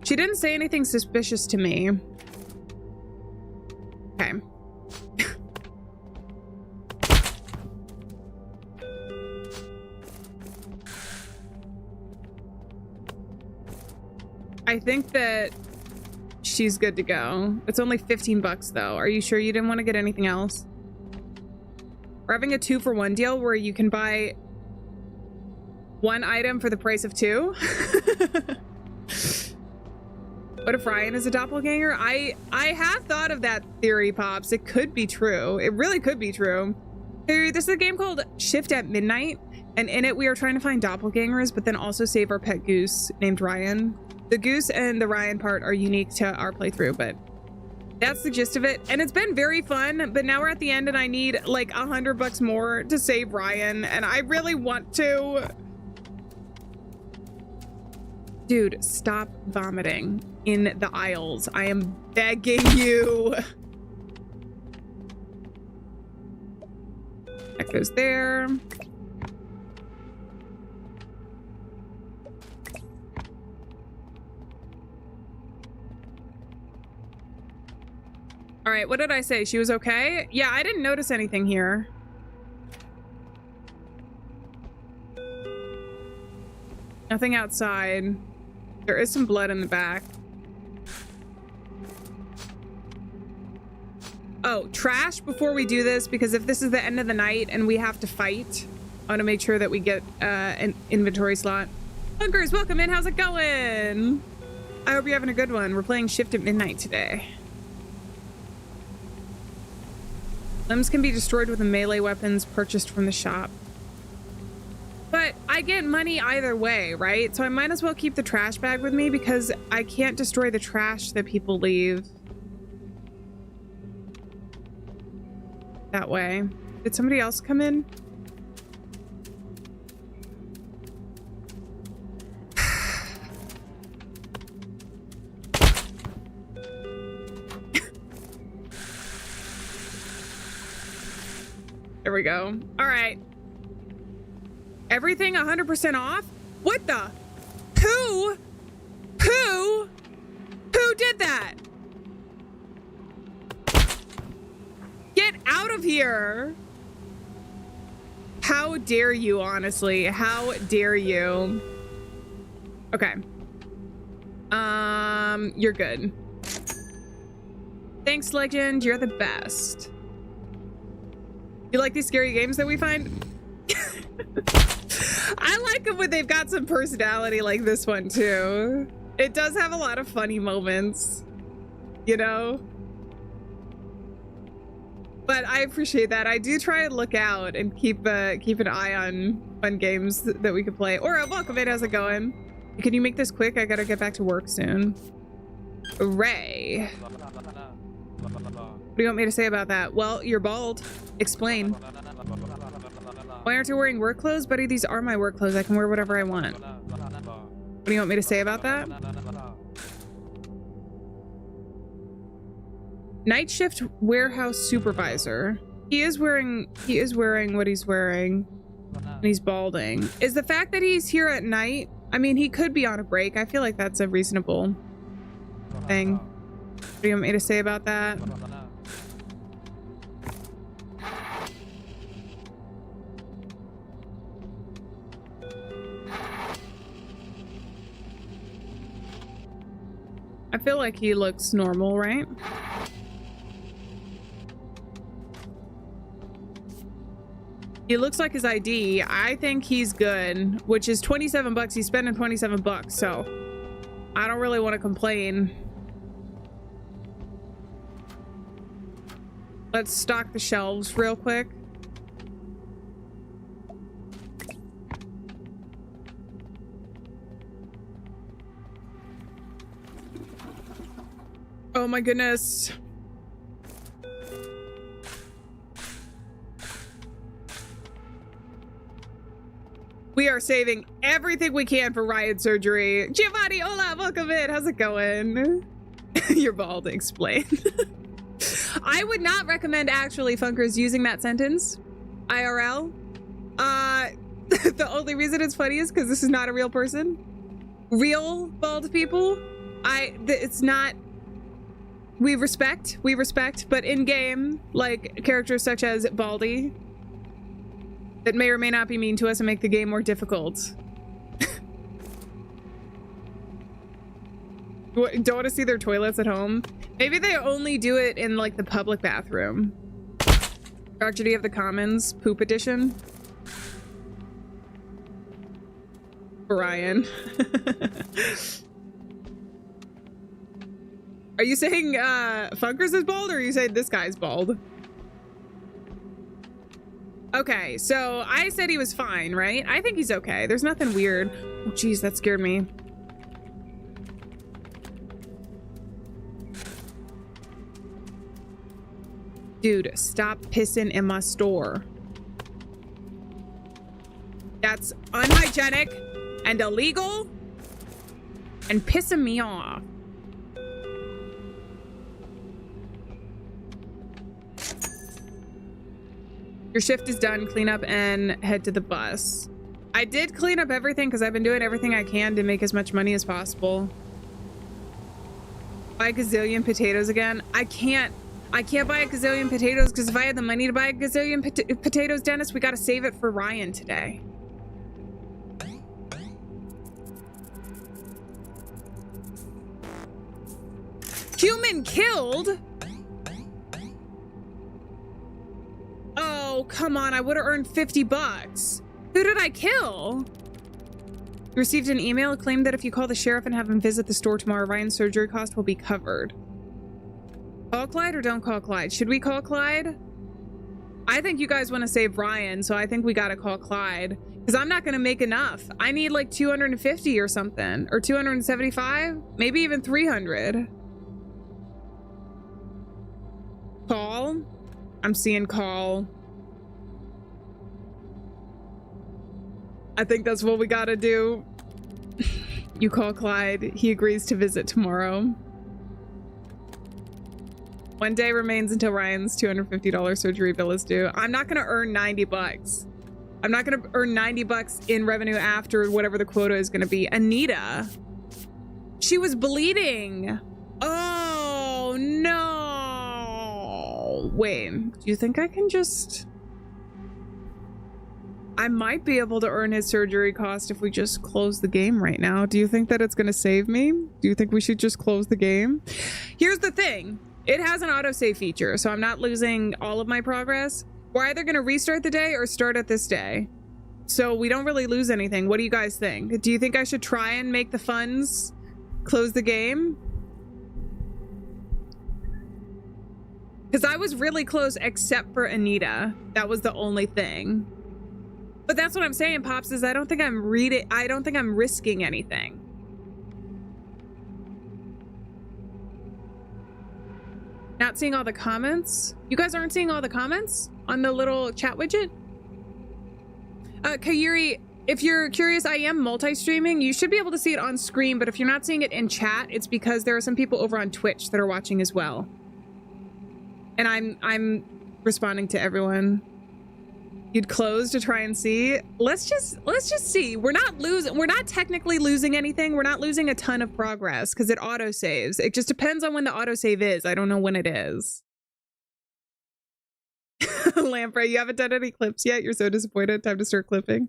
S1: She didn't say anything suspicious to me. Okay. I think that she's good to go. It's only 15 bucks though. Are you sure you didn't want to get anything else? We're having a 2-for-1 deal where you can buy 1 item for the price of 2. What if Ryan is a doppelganger? I have thought of that theory, Pops. It could be true. It really could be true. This is a game called Shift at Midnight, and in it we are trying to find doppelgangers, but then also save our pet goose named Ryan. The goose and the Ryan part are unique to our playthrough, but that's the gist of it. And it's been very fun, but now we're at the end and I need like 100 bucks more to save Ryan, and I really want to. Dude, stop vomiting in the aisles. I am begging you. That goes there. All right, what did I say? She was okay? Yeah, I didn't notice anything here. Nothing outside. There is some blood in the back. Oh, trash before we do this, because if this is the end of the night and we have to fight, I want to make sure that we get an inventory slot. Bunkers, welcome in. How's it going? I hope you're having a good one. We're playing Shift at Midnight today. Limbs can be destroyed with the melee weapons purchased from the shop. But I get money either way, right? So I might as well keep the trash bag with me because I can't destroy the trash that people leave. That way. Did somebody else come in? There we go. All right. Everything 100% off? What the? Who did that? Get out of here. How dare you, honestly? How dare you? Okay. You're good. Thanks, Legend. You're the best. You like these scary games that we find? I like them when they've got some personality like this one too. It does have a lot of funny moments, you know? But I appreciate that. I do try and look out and keep an eye on fun games that we could play. Or welcome in, how's it going? Can you make this quick? I gotta get back to work soon. Ray. What do you want me to say about that? Well, you're bald. Explain. Why aren't you wearing work clothes? Buddy, these are my work clothes. I can wear whatever I want. What do you want me to say about that? Night shift warehouse supervisor. He is wearing what he's wearing. And he's balding. Is the fact that he's here at night, I mean, he could be on a break. I feel like that's a reasonable thing. What do you want me to say about that? feel like he looks normal, right? He looks like his ID. I think he's good, which is 27 bucks. He's spending 27 bucks, so I don't really want to complain. Let's stock the shelves real quick. Oh my goodness. We are saving everything we can for Ryan's surgery. Giovanni, hola, welcome in. How's it going? You're bald, explain. I would not recommend actually Funkers using that sentence. IRL. The only reason it's funny is because this is not a real person. Real bald people, it's not. We respect, but in game, like characters such as Baldy, that may or may not be mean to us and make the game more difficult. Don't want to see their toilets at home. Maybe they only do it in like the public bathroom. Tragedy of the Commons, poop edition. Ryan. Are you saying Funkers is bald, or are you saying this guy's bald? Okay, so I said he was fine, right? I think he's okay. There's nothing weird. Oh, geez, that scared me. Dude, stop pissing in my store. That's unhygienic and illegal and pissing me off. Your shift is done. Clean up and head to the bus. I did clean up everything because I've been doing everything I can to make as much money as possible. Buy a gazillion potatoes again. I can't buy a gazillion potatoes because if I had the money to buy a gazillion potatoes, Dennis, we got to save it for Ryan today. Human killed? Oh, come on. I would have earned 50 bucks. Who did I kill? You received an email. It claimed that if you call the sheriff and have him visit the store tomorrow, Ryan's surgery cost will be covered. Call Clyde or don't call Clyde? Should we call Clyde? I think you guys want to save Ryan, so I think we got to call Clyde. Because I'm not going to make enough. I need like 250 or something. Or 275? Maybe even 300. Call? I'm seeing call. I think that's what we gotta do. You call Clyde. He agrees to visit tomorrow. One day remains until Ryan's $250 surgery bill is due. I'm not gonna earn 90 bucks. I'm not gonna earn 90 bucks in revenue after whatever the quota is gonna be. Anita. She was bleeding. Oh no. Wait, do you think I can just... I might be able to earn his surgery cost if we just close the game right now. Do you think that it's going to save me? Do you think we should just close the game? Here's the thing. It has an autosave feature, so I'm not losing all of my progress. We're either going to restart the day or start at this day. So we don't really lose anything. What do you guys think? Do you think I should try and make the funds close the game? Because I was really close except for Anita. That was the only thing. But that's what I'm saying, Pops, is I don't think I'm risking anything. Not seeing all the comments? You guys aren't seeing all the comments on the little chat widget? Kayuri, if you're curious, I am multi-streaming. You should be able to see it on screen, but if you're not seeing it in chat, it's because there are some people over on Twitch that are watching as well. And I'm responding to everyone. You'd close to try and see. Let's just see. We're not technically losing anything. We're not losing a ton of progress because it auto saves. It just depends on when the autosave is. I don't know when it is. Lamprey, you haven't done any clips yet. You're so disappointed. Time to start clipping.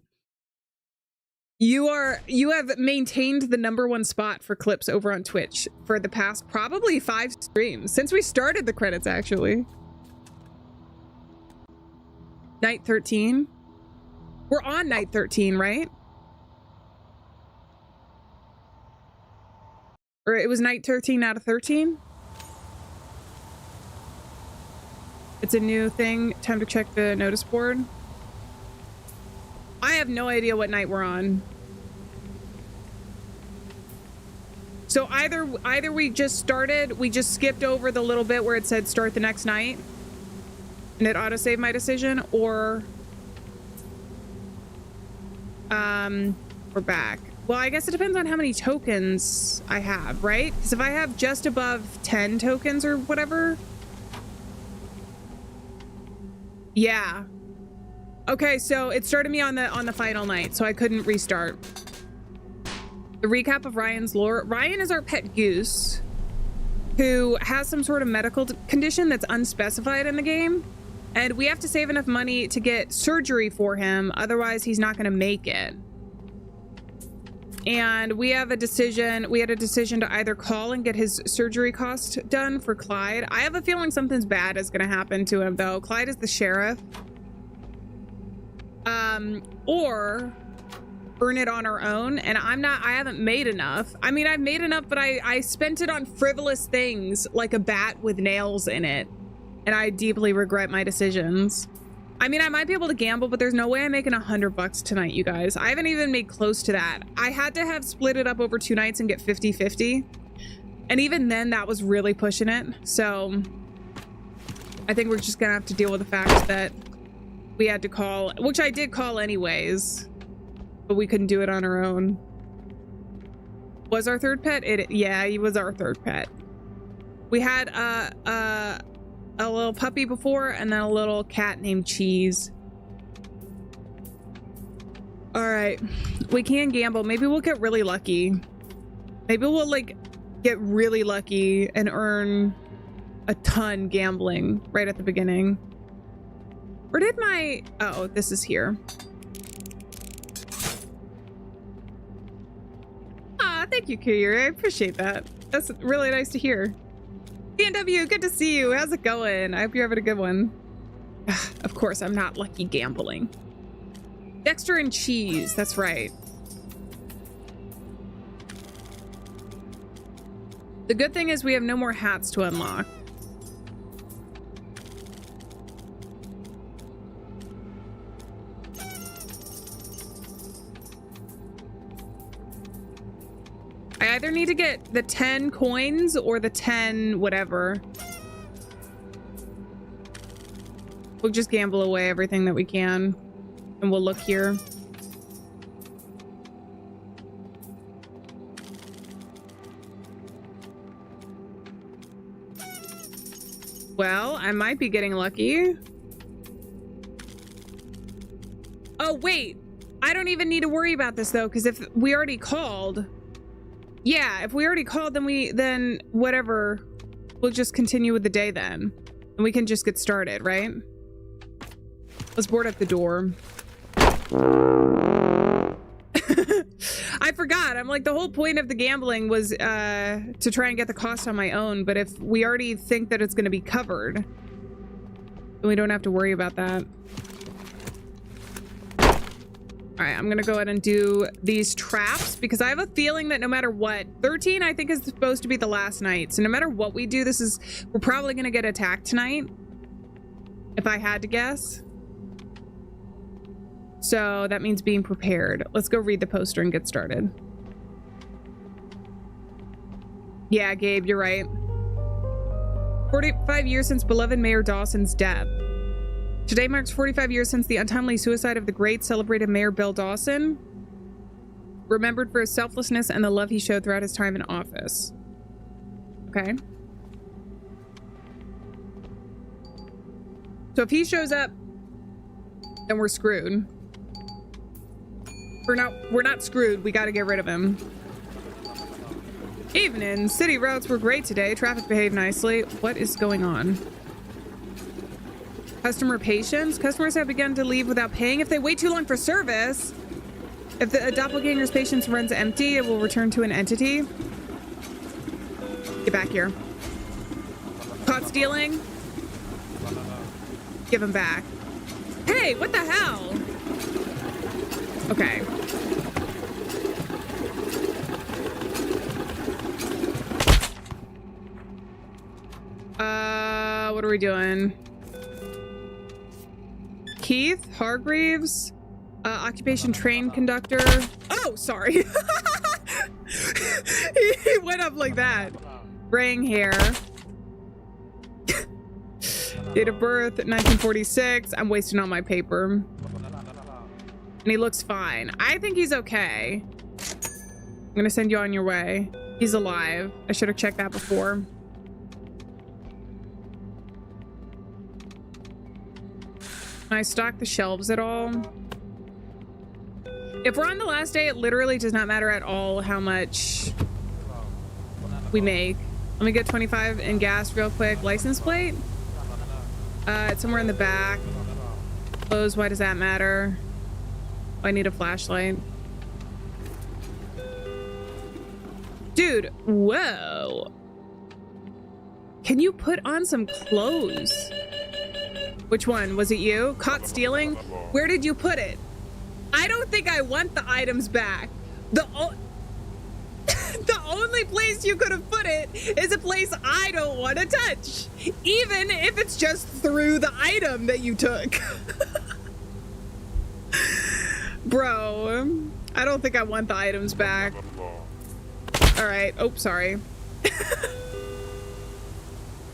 S1: You have maintained the #1 spot for clips over on Twitch for the past probably 5 streams since we started the credits, actually. Night 13. We're on night 13, right? Or it was night 13 out of 13? It's a new thing. Time to check the notice board. I have no idea what night we're on. So either we just skipped over the little bit where it said start the next night and it auto-saved my decision, or we're back. Well, I guess it depends on how many tokens I have, right? Because if I have just above 10 tokens or whatever. Yeah. Okay, so it started me on the final night, so I couldn't restart. The recap of Ryan's lore. Ryan is our pet goose who has some sort of medical condition that's unspecified in the game, and we have to save enough money to get surgery for him, otherwise he's not going to make it. And we had a decision to either call and get his surgery cost done for Clyde. I have a feeling something's bad is going to happen to him, though. Clyde is the sheriff. Or earn it on our own, and I haven't made enough. I mean, I've made enough, but I spent it on frivolous things like a bat with nails in it, and I deeply regret my decisions. I mean, I might be able to gamble, but there's no way I'm making $100 tonight, you guys. I haven't even made close to that. I had to have split it up over 2 nights and get 50-50, and even then that was really pushing it. So I think we're just gonna have to deal with the fact that we had to call, which I did call anyways, but we couldn't do it on our own. Was our third pet? Yeah, he was our third pet. We had a little puppy before, and then a little cat named Cheese. All right, we can gamble. Maybe we'll get really lucky. Maybe we'll like get really lucky and earn a ton gambling right at the beginning. Where did my... Oh, this is here. Ah, thank you, Kyrie. I appreciate that. That's really nice to hear. PNW, good to see you. How's it going? I hope you're having a good one. Of course, I'm not lucky gambling. Dexter and Cheese. That's right. The good thing is we have no more hats to unlock. I either need to get the 10 coins or the 10 whatever. We'll just gamble away everything that we can, and we'll look here. Well, I might be getting lucky. Oh, wait. I don't even need to worry about this, though, because if we already called... Yeah, if we already called, then whatever. We'll just continue with the day then. And we can just get started, right? Let's board up the door. I forgot. I'm like, the whole point of the gambling was to try and get the cost on my own. But if we already think that it's going to be covered, then we don't have to worry about that. All right, I'm going to go ahead and do these traps because I have a feeling that no matter what, 13 I think is supposed to be the last night. So no matter what we do, we're probably going to get attacked tonight, if I had to guess. So that means being prepared. Let's go read the poster and get started. Yeah, Gabe, you're right. 45 years since beloved Mayor Dawson's death. Today marks 45 years since the untimely suicide of the great celebrated Mayor Bill Dawson, remembered for his selflessness and the love he showed throughout his time in office. Okay. So if he shows up, then we're screwed. We're not screwed. We got to get rid of him. Evening. City routes were great today. Traffic behaved nicely. What is going on? Customer patience. Customers have begun to leave without paying if they wait too long for service. If the doppelganger's patience runs empty, it will return to an entity. Get back here. Caught stealing? Give him back. Hey, what the hell? Okay. What are we doing? Keith Hargreaves, occupation train conductor. Oh, sorry. He went up like that. Graying hair. Date of birth 1946. I'm wasting all my paper. And he looks fine. I think he's okay. I'm gonna send you on your way. He's alive. I should have checked that before. Can I stock the shelves at all? If we're on the last day, it literally does not matter at all how much we make. Let me get 25 in gas real quick. License plate? It's somewhere in the back. Clothes, why does that matter? I need a flashlight. Dude, whoa. Can you put on some clothes? Which one? Was it you? Caught stealing? Where did you put it? I don't think I want the items back. The only place you could have put it is a place I don't want to touch. Even if it's just through the item that you took. Bro, I don't think I want the items back. All right. Oh, sorry.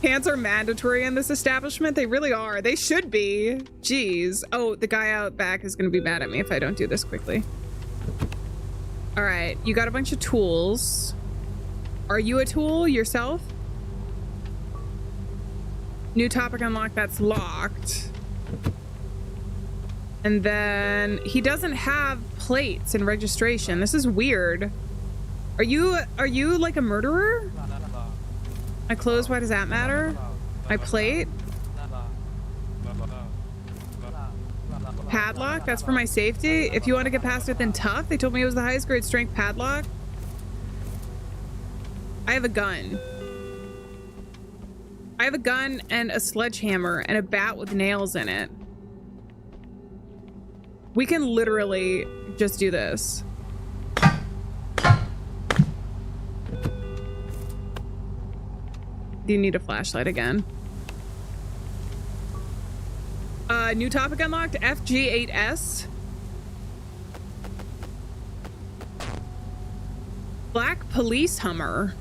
S1: Pants are mandatory in this establishment. They really are. They should be. Jeez. Oh, the guy out back is going to be mad at me if I don't do this quickly. All right. You got a bunch of tools. Are you a tool yourself? New topic unlocked. That's locked. And then he doesn't have plates and registration. This is weird. Are you like a murderer? My clothes, why does that matter? My plate? Padlock, that's for my safety. If you want to get past it, then tough. They told me it was the highest grade strength padlock. I have a gun. I have a gun and a sledgehammer and a bat with nails in it. We can literally just do this. Do you need a flashlight again? New topic unlocked, FG8S. Black police Hummer.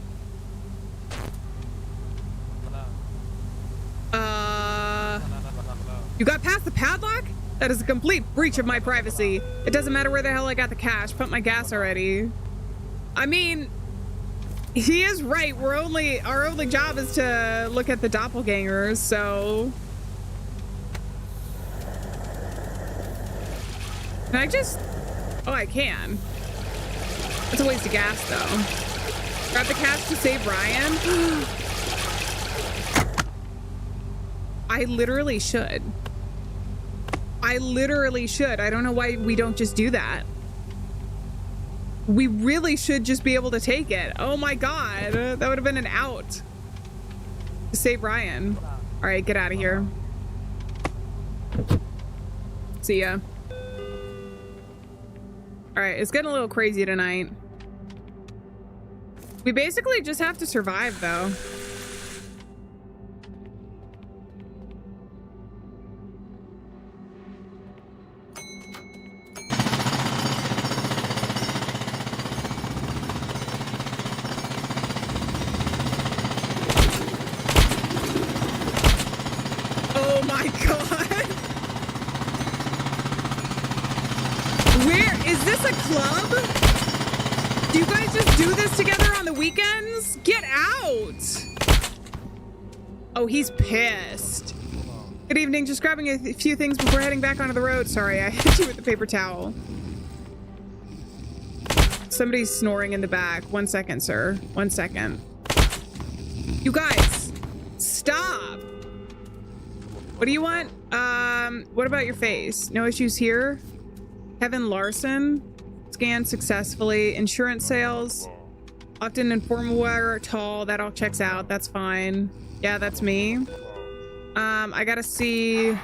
S1: You got past the padlock? That is a complete breach of my privacy. It doesn't matter where the hell I got the cash. Pump my gas already. I mean, he is right. Our only job is to look at the doppelgangers, so. Can I just, oh, I can. It's a waste of gas though. Grab the cash to save Ryan. I literally should. I literally should. I don't know why we don't just do that. We really should just be able to take it. Oh my God, that would have been an out. To save Ryan. All right, get out of here. See ya. All right, it's getting a little crazy tonight. We basically just have to survive though. Oh, he's pissed. Good evening. Just grabbing a few things before heading back onto the road. Sorry, I hit you with the paper towel. Somebody's snoring in the back. 1 second, sir. 1 second. You guys, stop. What do you want? What about your face? No issues here? Kevin Larson. Let's scan successfully. Insurance sales. Often informal wear, tall. That all checks out. That's fine. Yeah, that's me. I gotta see...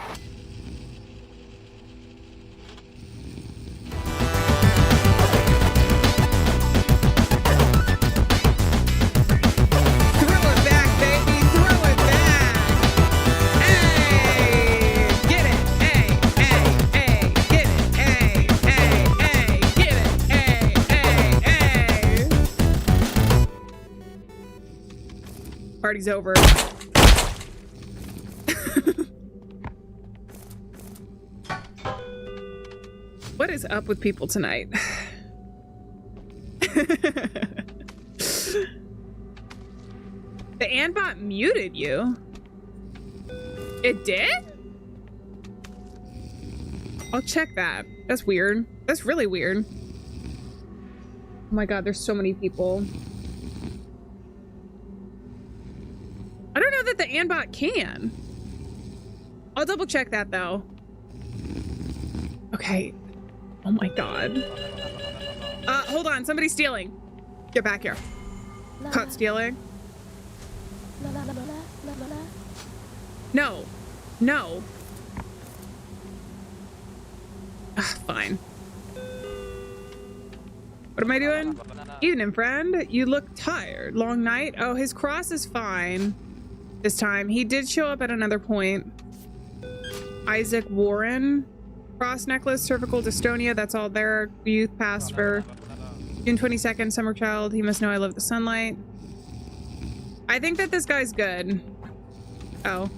S1: Party's over. What is up with people tonight? The Anbot muted you. It did? I'll check that. That's weird. That's really weird. Oh my god, there's so many people. I don't know that the Anbot can. I'll double check that though. Okay. Oh my god. Hold on. Somebody's stealing. Get back here. Caught stealing. No. No. Fine. What am I doing? Evening, friend. You look tired. Long night? Oh, his cross is fine. This time. He did show up at another point. Isaac Warren. Cross necklace, cervical dystonia. That's all there. Youth passed for June 22nd. Summer child. He must know I love the sunlight. I think that this guy's good. Oh.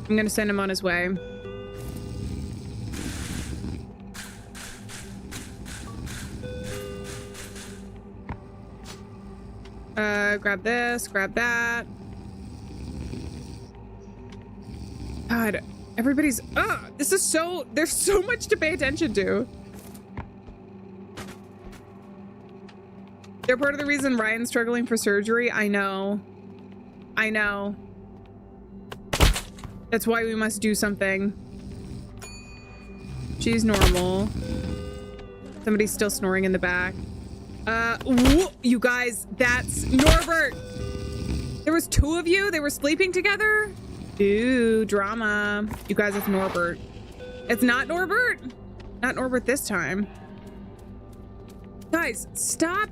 S1: I'm gonna send him on his way. Grab this, grab that. God, everybody's, this is so, there's so much to pay attention to. They're part of the reason Ryan's struggling for surgery. I know. I know. That's why we must do something. She's normal. Somebody's still snoring in the back. You guys, that's Norbert. There was two of you. They were sleeping together. Ooh, drama. You guys, it's Norbert. It's not Norbert. Not Norbert this time. Guys, stop.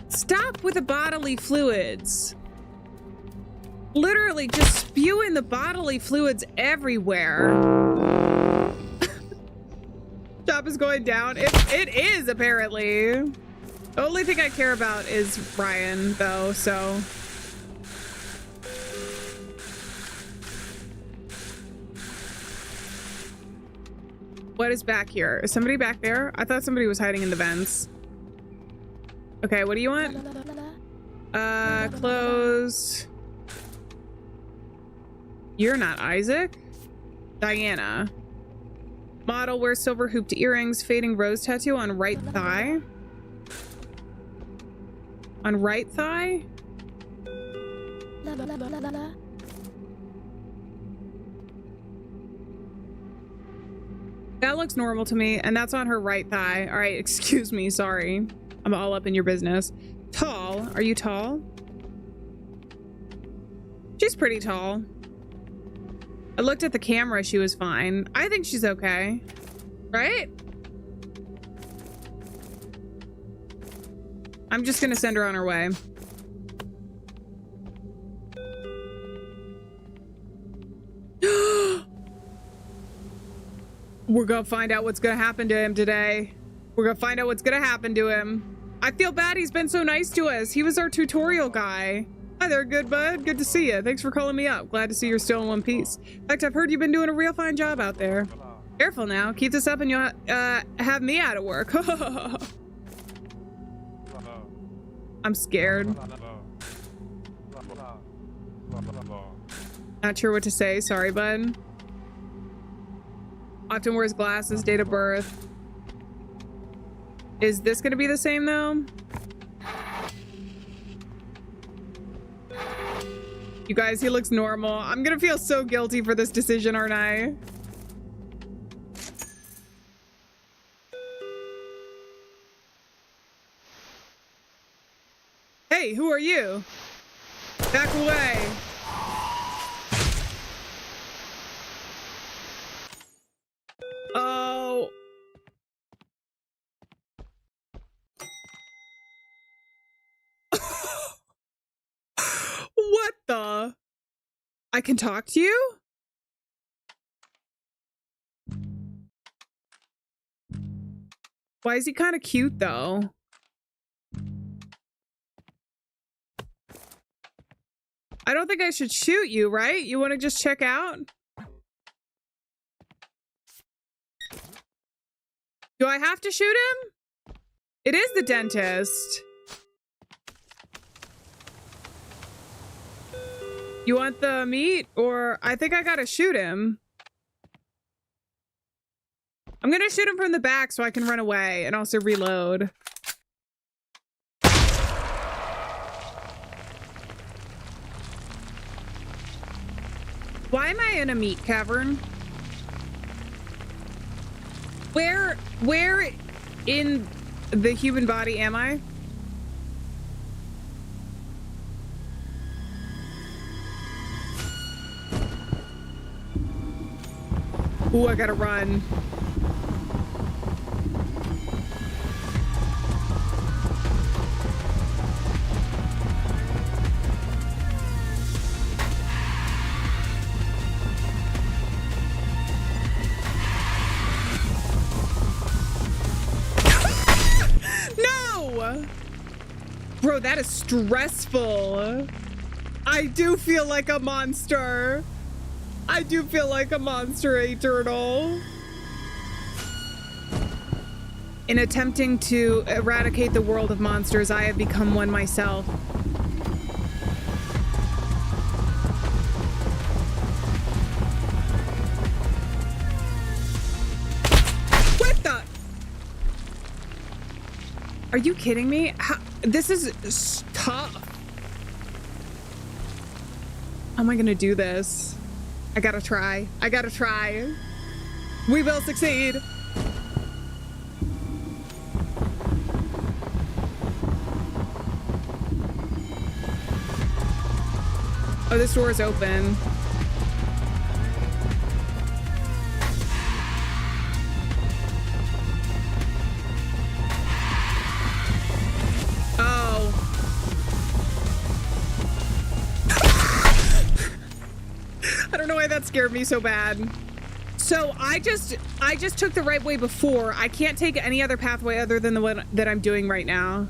S1: Stop with the bodily fluids. Literally just spewing the bodily fluids everywhere. Shop is going down. It is, apparently. The only thing I care about is Ryan, though, so. What is back here? Is somebody back there? I thought somebody was hiding in the vents. Okay, what do you want? Clothes. You're not Isaac. Diana. Model wears silver hooped earrings, fading rose tattoo on right thigh. On right thigh? That looks normal to me, and that's on her right thigh. All right, excuse me, sorry. I'm all up in your business. Tall. Are you tall? She's pretty tall. I looked at the camera, she was fine. I think she's okay. Right? I'm just gonna send her on her way. We're gonna find out what's gonna happen to him today. We're gonna find out what's gonna happen to him. I feel bad, he's been so nice to us. He was our tutorial guy. Hi there, good bud. Good to see you. Thanks for calling me up. Glad to see you're still in one piece. In fact, I've heard you've been doing a real fine job out there. Careful now. Keep this up and you'll have me out of work. I'm scared. Not sure what to say. Sorry, bud. Often wears glasses, date of birth. Is this gonna be the same though? You guys, he looks normal. I'm gonna feel so guilty for this decision, aren't I? Hey, who are you? Back away. Oh. What the? I can talk to you? Why is he kind of cute, though? I don't think I should shoot you, right? You want to just check out? Do I have to shoot him? It is the dentist. You want the meat? Or I think I gotta shoot him. I'm gonna shoot him from the back so I can run away and also reload. Why am I in a meat cavern? Where in the human body am I? Ooh, I gotta run. No! Bro, that is stressful. I do feel like a monster. I do feel like a monster, a turtle. In attempting to eradicate the world of monsters, I have become one myself. What the? Are you kidding me? This is tough. How am I gonna do this? I gotta try. I gotta try. We will succeed. Oh, this door is open. Oh. I don't know why that scared me so bad. So I just took the right way before. I can't take any other pathway other than the one that I'm doing right now.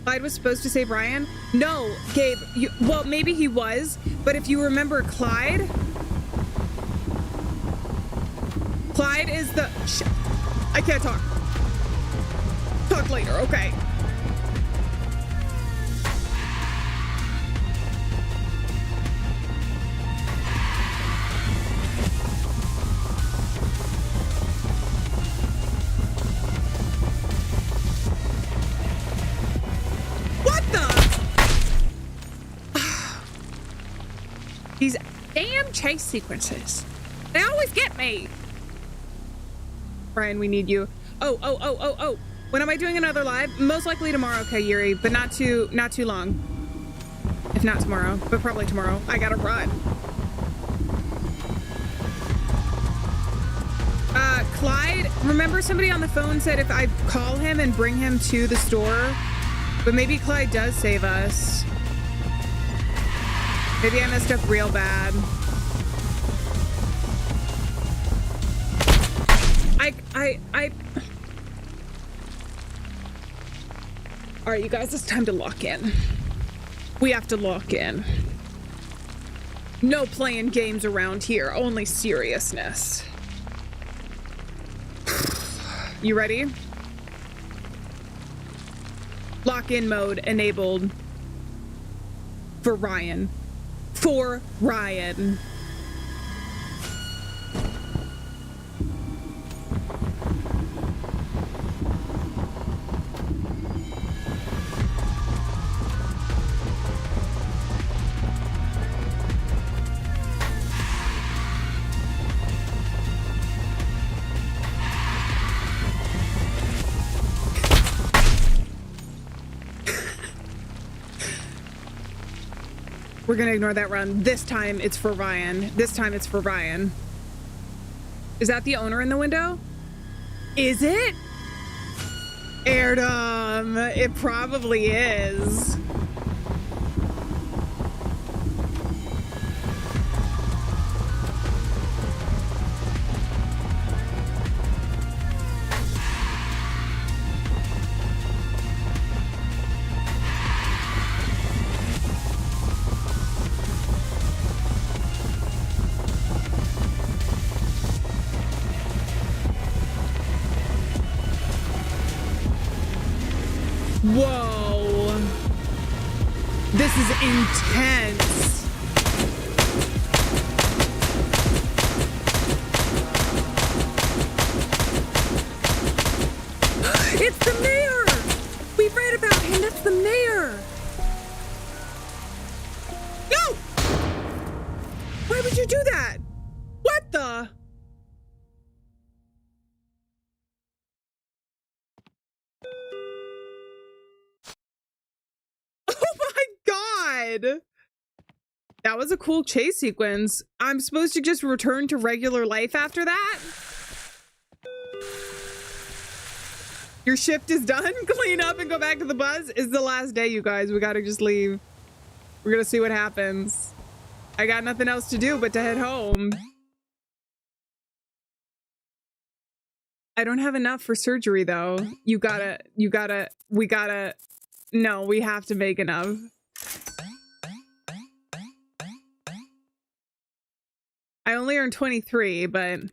S1: Clyde was supposed to save Ryan? No, Gabe. Well, maybe he was, but if you remember Clyde is the... I can't talk. Talk later, okay. These damn chase sequences. They always get me. Brian, we need you. Oh. When am I doing another live? Most likely tomorrow, Kayuri, but not too long. If not tomorrow, but probably tomorrow. I gotta run. Clyde, remember somebody on the phone said if I call him and bring him to the store, but maybe Clyde does save us. Maybe I messed up real bad. All right, you guys, it's time to lock in. We have to lock in. No playing games around here, only seriousness. You ready? Lock-in mode enabled for Ryan. For Ryan. We're gonna ignore that run. This time it's for Ryan. This time it's for Ryan. Is that the owner in the window? Is it? Airdom. It probably is. Whoa. This is intense. It's the mayor. We read about him. That's the mayor. No. Why would you do that? What the? God. That was a cool chase sequence. I'm supposed to just return to regular life after that? Your shift is done? Clean up and go back to the bus? It's the last day, you guys. We gotta just leave. We're gonna see what happens. I got nothing else to do but to head home. I don't have enough for surgery, though. We have to make enough. I only earned 23, but you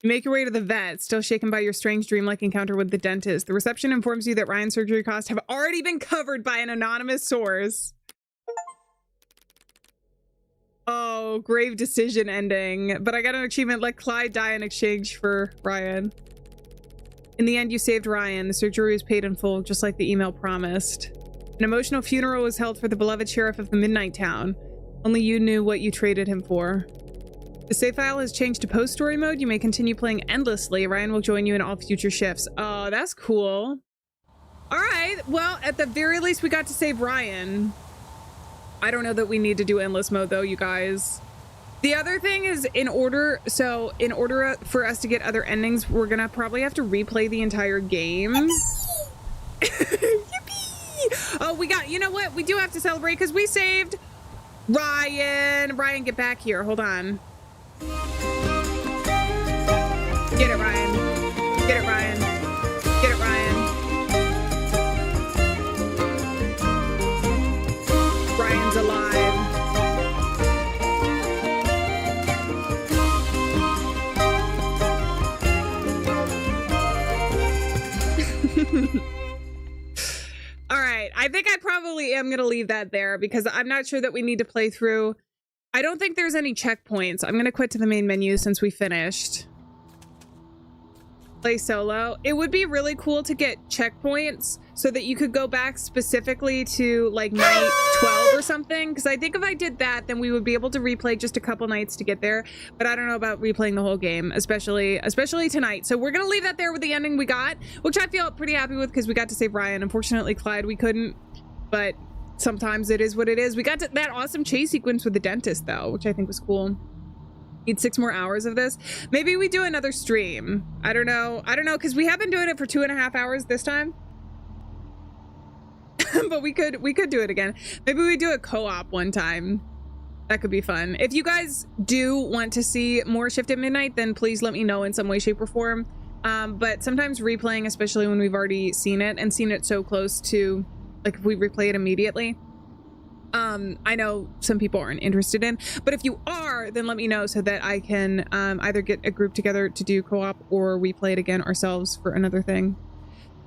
S1: make your way to the vet, still shaken by your strange dreamlike encounter with the dentist. The reception informs you that Ryan's surgery costs have already been covered by an anonymous source. Oh, grave decision ending. But I got an achievement. Let Clyde die in exchange for Ryan. In the end, you saved Ryan. The surgery was paid in full, just like the email promised. An emotional funeral was held for the beloved sheriff of the Midnight Town. Only you knew what you traded him for. The save file has changed to post-story mode. You may continue playing endlessly. Ryan will join you in all future shifts. Oh, that's cool. All right. Well, at the very least, we got to save Ryan. I don't know that we need to do endless mode, though, you guys. The other thing is, in order for us to get other endings, we're going to probably have to replay the entire game. Yippee! Oh, you know what? We do have to celebrate because we saved Ryan. Ryan, get back here. Hold on. Get it, Ryan. Get it, Ryan. Get it, Ryan. Ryan's alive. All right. I think I probably am going to leave that there because I'm not sure that we need to play through. I don't think there's any checkpoints. I'm going to quit to the main menu since we finished. Play solo. It would be really cool to get checkpoints so that you could go back specifically to like night 12 or something. Because I think if I did that, then we would be able to replay just a couple nights to get there. But I don't know about replaying the whole game, especially tonight. So we're going to leave that there with the ending we got, which I feel pretty happy with because we got to save Ryan. Unfortunately, Clyde, we couldn't. But sometimes it is what it is. We got to that awesome chase sequence with the dentist, though, which I think was cool. Need 6 more hours of this. Maybe we do another stream. I don't know, because we have been doing it for 2.5 hours this time. But we could do it again. Maybe we do a co-op one time. That could be fun. If you guys do want to see more Shift at Midnight, then please let me know in some way, shape, or form. But sometimes replaying, especially when we've already seen it and seen it so close to, like, if we replay it immediately, I know some people aren't interested in, but if you are, then let me know so that I can either get a group together to do co-op or we play it again ourselves for another thing.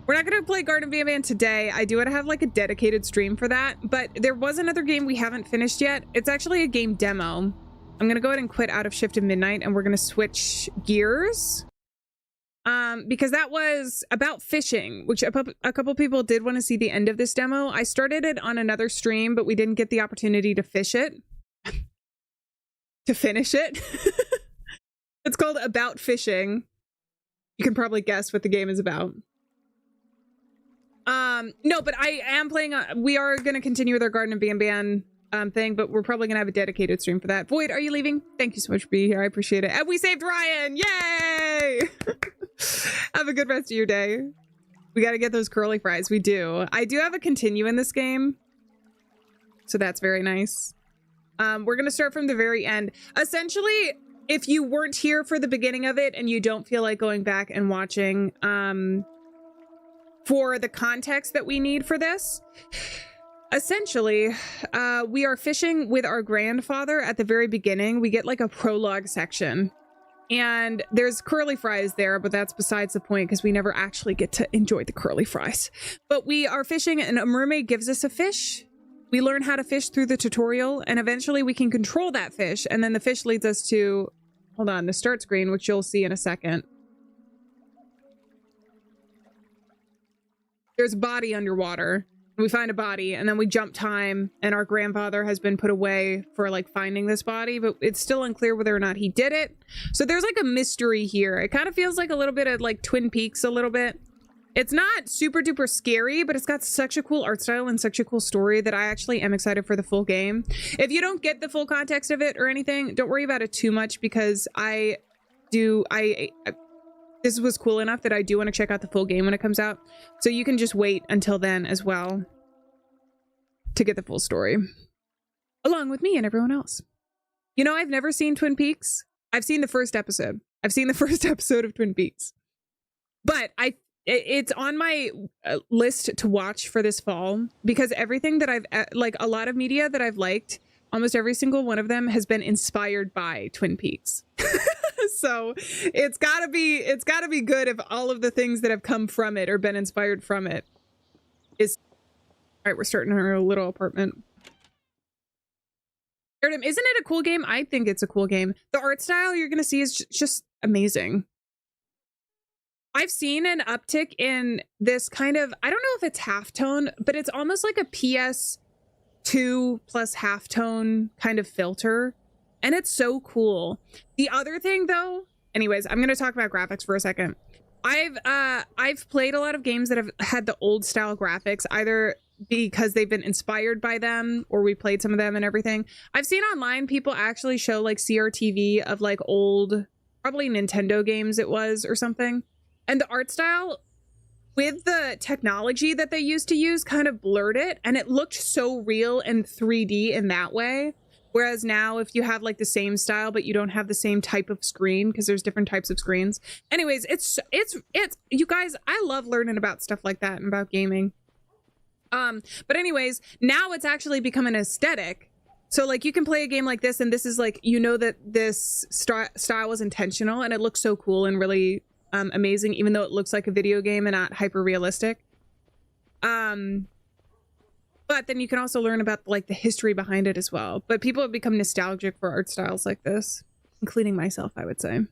S1: We're not going to play Garden of Van today. I do want to have like a dedicated stream for that, but there was another game we haven't finished yet. It's actually a game demo. I'm going to go ahead and quit out of Shift at Midnight and we're going to switch gears. Because that was about fishing, which a couple people did want to see the end of this demo. I started it on another stream, but we didn't get the opportunity to fish it. To finish it. It's called About Fishing. You can probably guess what the game is about. No, but I am playing, we are going to continue with our Garden of Ban thing, but we're probably gonna have a dedicated stream for that. Void, are you leaving? Thank you so much for being here. I appreciate it. And we saved Ryan! Yay! Have a good rest of your day. We gotta get those curly fries. We do. I do have a continue in this game, so that's very nice. We're gonna start from the very end. Essentially, if you weren't here for the beginning of it and you don't feel like going back and watching, for the context that we need for this, essentially, we are fishing with our grandfather at the very beginning. We get like a prologue section. And there's curly fries there, but that's besides the point because we never actually get to enjoy the curly fries. But we are fishing and a mermaid gives us a fish. We learn how to fish through the tutorial and eventually we can control that fish. And then the fish leads us to, hold on, the start screen, which you'll see in a second. There's a body underwater. We find a body and then we jump time and our grandfather has been put away for like finding this body, but it's still unclear whether or not he did it. So there's like a mystery here. It kind of feels like a little bit of like Twin Peaks a little bit. It's not super duper scary, but it's got such a cool art style and such a cool story that I actually am excited for the full game. If you don't get the full context of it or anything, don't worry about it too much because this was cool enough that I do want to check out the full game when it comes out. So you can just wait until then as well to get the full story. Along with me and everyone else. You know, I've never seen Twin Peaks. I've seen the first episode. I've seen the first episode of Twin Peaks. But it's on my list to watch for this fall because everything that I've, like a lot of media that I've liked, almost every single one of them has been inspired by Twin Peaks. So it's gotta be good if all of the things that have come from it or been inspired from it is. All right, we're starting our little apartment. Isn't it a cool game? I think it's a cool game. The art style you're gonna see is just amazing. I've seen an uptick in this kind of, I don't know if it's halftone, but it's almost like a PS2 plus halftone kind of filter. And it's so cool. The other thing though, anyways, I'm going to talk about graphics for a second. I've played a lot of games that have had the old style graphics, either because they've been inspired by them or we played some of them and everything. I've seen online people actually show like CRTV of like old, probably Nintendo games it was or something. And the art style with the technology that they used to use kind of blurred it. And it looked so real and 3D in that way. Whereas now if you have like the same style, but you don't have the same type of screen because there's different types of screens. Anyways, it's you guys, I love learning about stuff like that and about gaming. But anyways, now it's actually become an aesthetic. So like you can play a game like this and this is like, you know that this style was intentional and it looks so cool and really amazing, even though it looks like a video game and not hyper realistic. But then you can also learn about like the history behind it as well. But people have become nostalgic for art styles like this, including myself, I would say. I'm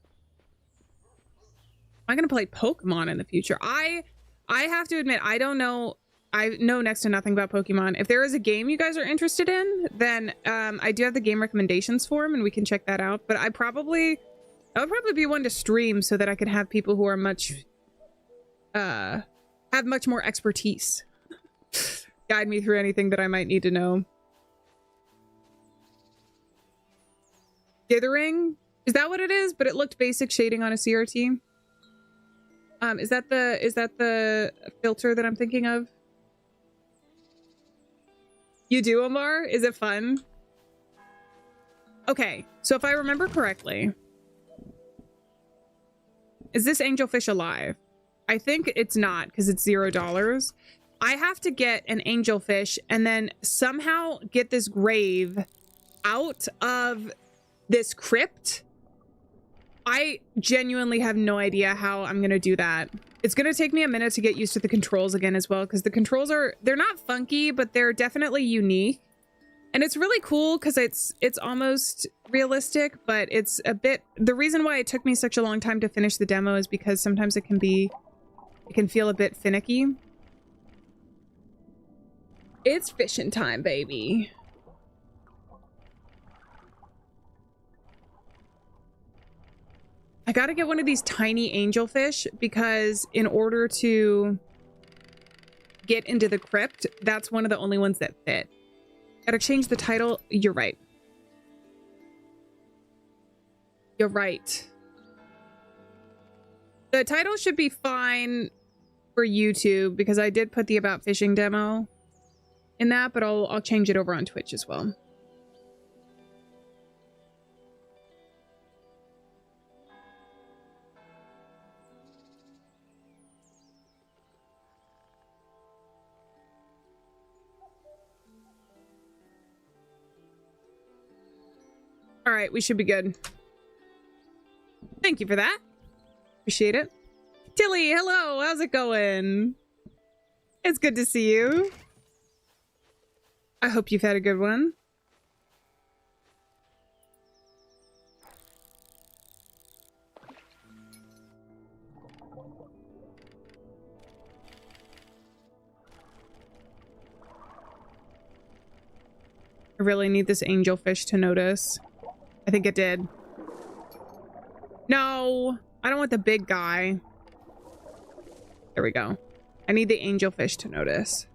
S1: going to play Pokemon in the future. I have to admit, I know next to nothing about Pokemon. If there is a game you guys are interested in, then I do have the game recommendations form and we can check that out. But I would probably be one to stream so that I could have people who are have much more expertise. Guide me through anything that I might need to know. Dithering? Is that what it is? But it looked basic shading on a CRT. Is that the filter that I'm thinking of? You do, Omar? Is it fun? Okay, so if I remember correctly, is this angelfish alive? I think it's not because it's $0. I have to get an angelfish and then somehow get this grave out of this crypt. I genuinely have no idea how I'm going to do that. It's going to take me a minute to get used to the controls again as well, because the controls they're not funky, but they're definitely unique. And it's really cool because it's almost realistic, but it's a bit, the reason why it took me such a long time to finish the demo is because sometimes it can feel a bit finicky. It's fishing time, baby. I gotta get one of these tiny angelfish because in order to get into the crypt, that's one of the only ones that fit. Gotta change the title. You're right. You're right. The title should be fine for YouTube because I did put the About Fishing demo in that, but I'll change it over on Twitch as well. All right, we should be good. Thank you for that. Appreciate it. Tilly, hello. How's it going? It's good to see you. I hope you've had a good one. I really need this angelfish to notice. I think it did. No, I don't want the big guy. There we go. I need the angelfish to notice.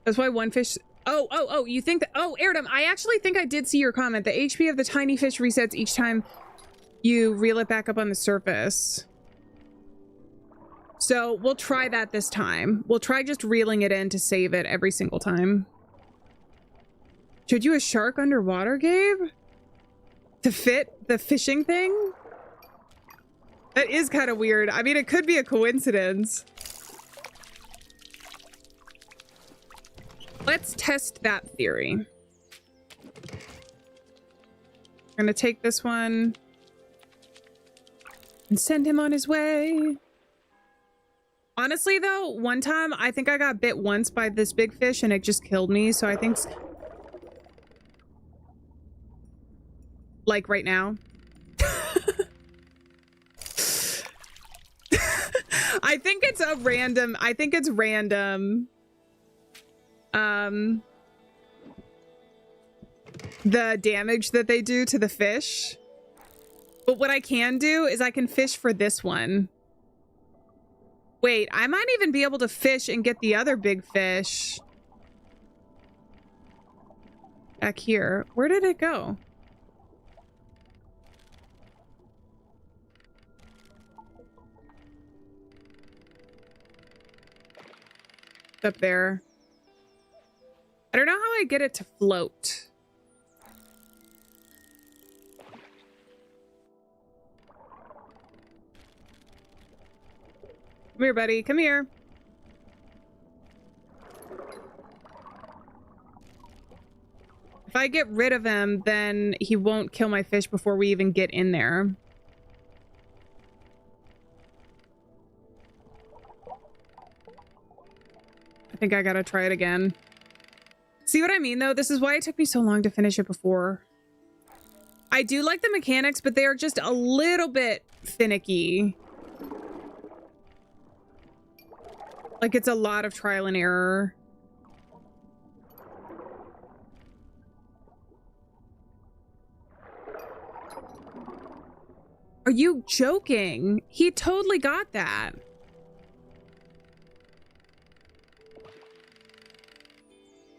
S1: That's why one fish... Oh, you think that... Oh, Airdom, I actually think I did see your comment. The HP of the tiny fish resets each time you reel it back up on the surface. So we'll try that this time. We'll try just reeling it in to save it every single time. Showed you a shark underwater, Gabe? To fit the fishing thing? That is kind of weird. I mean, it could be a coincidence. Let's test that theory. I'm gonna take this one and send him on his way. Honestly, though, one time I think I got bit once by this big fish and it just killed me. So I think... Like right now. I think it's a random... I think it's random. The damage that they do to the fish. But what I can do is I can fish for this one. Wait, I might even be able to fish and get the other big fish. Back here. Where did it go? It's up there. I don't know how I get it to float. Come here, buddy. Come here. If I get rid of him, then he won't kill my fish before we even get in there. I think I gotta try it again. See what I mean, though? This is why it took me so long to finish it before. I do like the mechanics, but they are just a little bit finicky. Like, it's a lot of trial and error. Are you joking? He totally got that.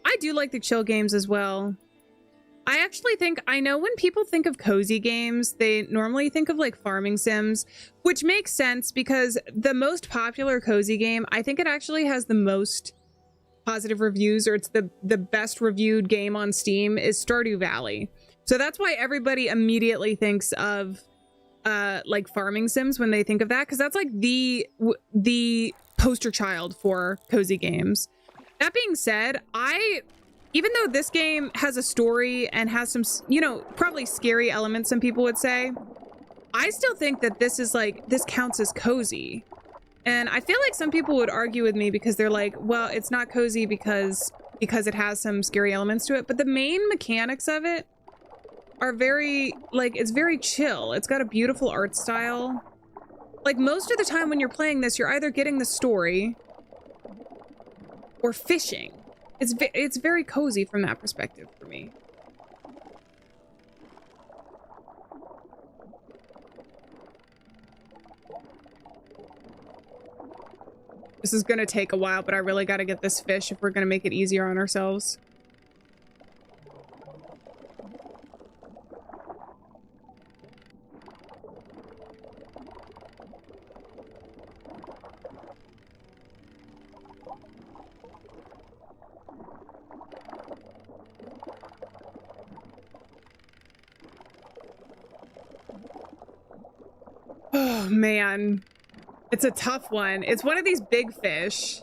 S1: I do like the chill games as well. I actually think, I know when people think of cozy games, they normally think of like farming sims, which makes sense because the most popular cozy game, I think it actually has the most positive reviews, or it's the best reviewed game on Steam, is Stardew Valley. So that's why everybody immediately thinks of like farming sims when they think of that, because that's like the poster child for cozy games. That being said, even though this game has a story and has some, you know, probably scary elements, some people would say, I still think that this is like, this counts as cozy. And I feel like some people would argue with me because they're like, well, it's not cozy because it has some scary elements to it. But the main mechanics of it are very, like, it's very chill. It's got a beautiful art style. Like, most of the time when you're playing this, you're either getting the story or fishing. It's very cozy from that perspective for me. This is gonna take a while, but I really gotta get this fish if we're gonna make it easier on ourselves. Oh, man. It's a tough one. It's one of these big fish.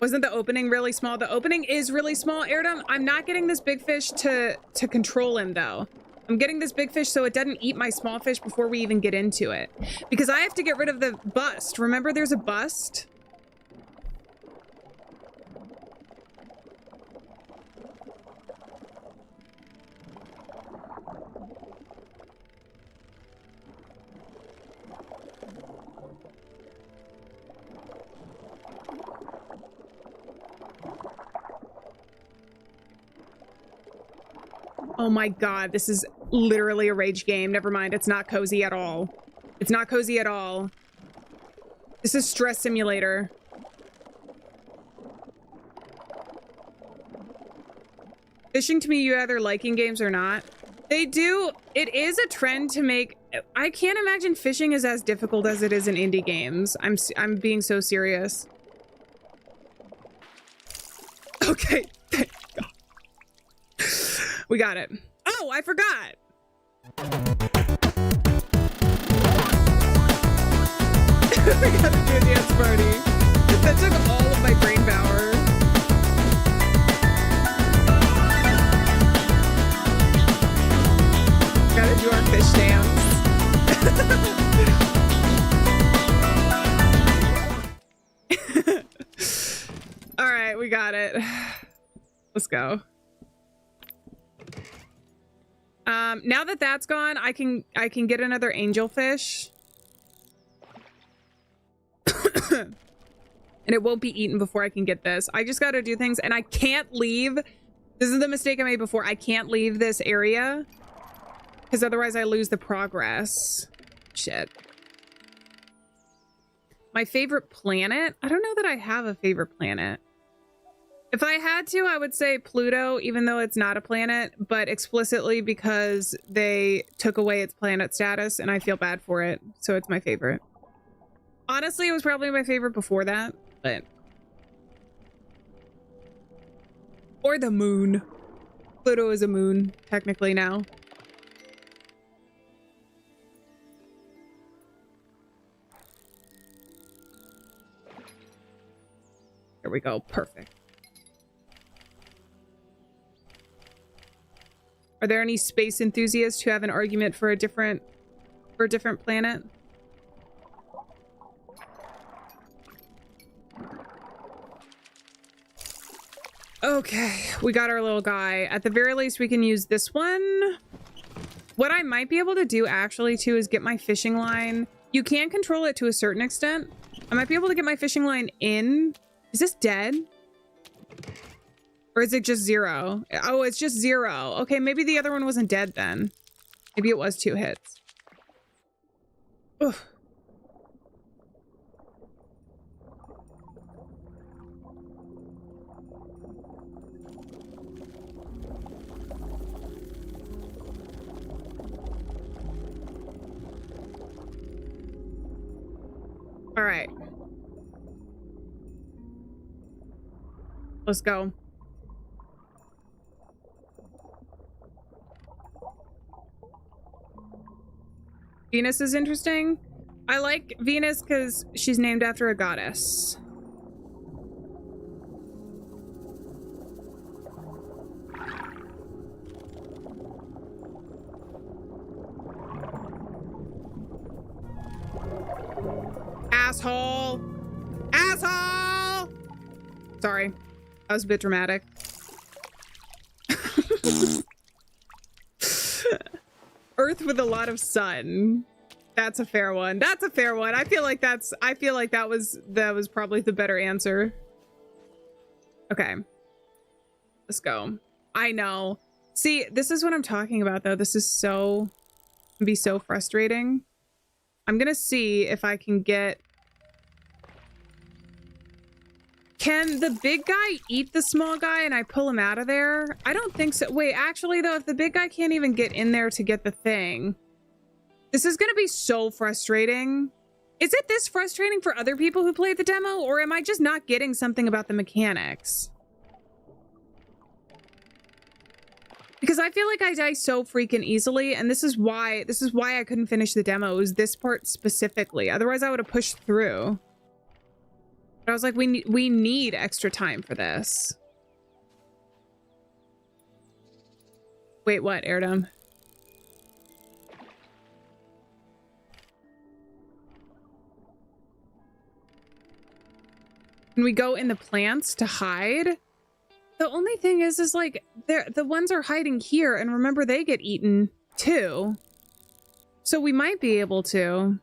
S1: Wasn't the opening really small? The opening is really small, Airdom. I'm not getting this big fish to control him, though. I'm getting this big fish so it doesn't eat my small fish before we even get into it. Because I have to get rid of the bust. Remember, there's a bust? Oh my god, this is literally a rage game. Never mind, it's not cozy at all. It's not cozy at all. This is stress simulator. Fishing, to me, you either liking games or not. They do. It is a trend to make. I can't imagine fishing is as difficult as it is in indie games. I'm being so serious. Okay. Thank God. We got it. Oh, I forgot. We gotta do a dance party. That took all of my brain power. Gotta do our fish dance. All right, we got it. Let's go. Now that that's gone, I can get another angelfish. And it won't be eaten before I can get this. I just got to do things, and I can't leave. This is the mistake I made before. I can't leave this area because otherwise I lose the progress. Shit. My favorite planet? I don't know that I have a favorite planet. If I had to, I would say Pluto, even though it's not a planet, but explicitly because they took away its planet status and I feel bad for it. So it's my favorite. Honestly, it was probably my favorite before that, but... Or the moon. Pluto is a moon, technically now. There we go. Perfect. Are there any space enthusiasts who have an argument for a different planet? Okay, we got our little guy. At the very least, we can use this one. What I might be able to do actually too is get my fishing line. You can control it to a certain extent. I might be able to get my fishing line in. Is this dead? Or is it just 0? Oh, it's just 0. Okay, maybe the other one wasn't dead then. Maybe it was 2 hits. Ugh. All right. Let's go. Venus is interesting. I like Venus because she's named after a goddess. Asshole! Asshole! Sorry. That was a bit dramatic. Earth with a lot of sun. That's a fair one. That's a fair one. I feel like that was probably the better answer. Okay. Let's go. I know. See, this is what I'm talking about though. This is so can be so frustrating. I'm gonna see if I can get... Can the big guy eat the small guy and I pull him out of there? I don't think so. Wait, actually though, if the big guy can't even get in there to get the thing, this is gonna be so frustrating. Is it this frustrating for other people who played the demo, or am I just not getting something about the mechanics? Because I feel like I die so freaking easily, and this is why I couldn't finish the demo, is this part specifically. Otherwise I would have pushed through. But I was like, we need extra time for this. Wait, what, Erdem? Can we go in the plants to hide? The only thing is like, the ones are hiding here, and remember, they get eaten too. So we might be able to.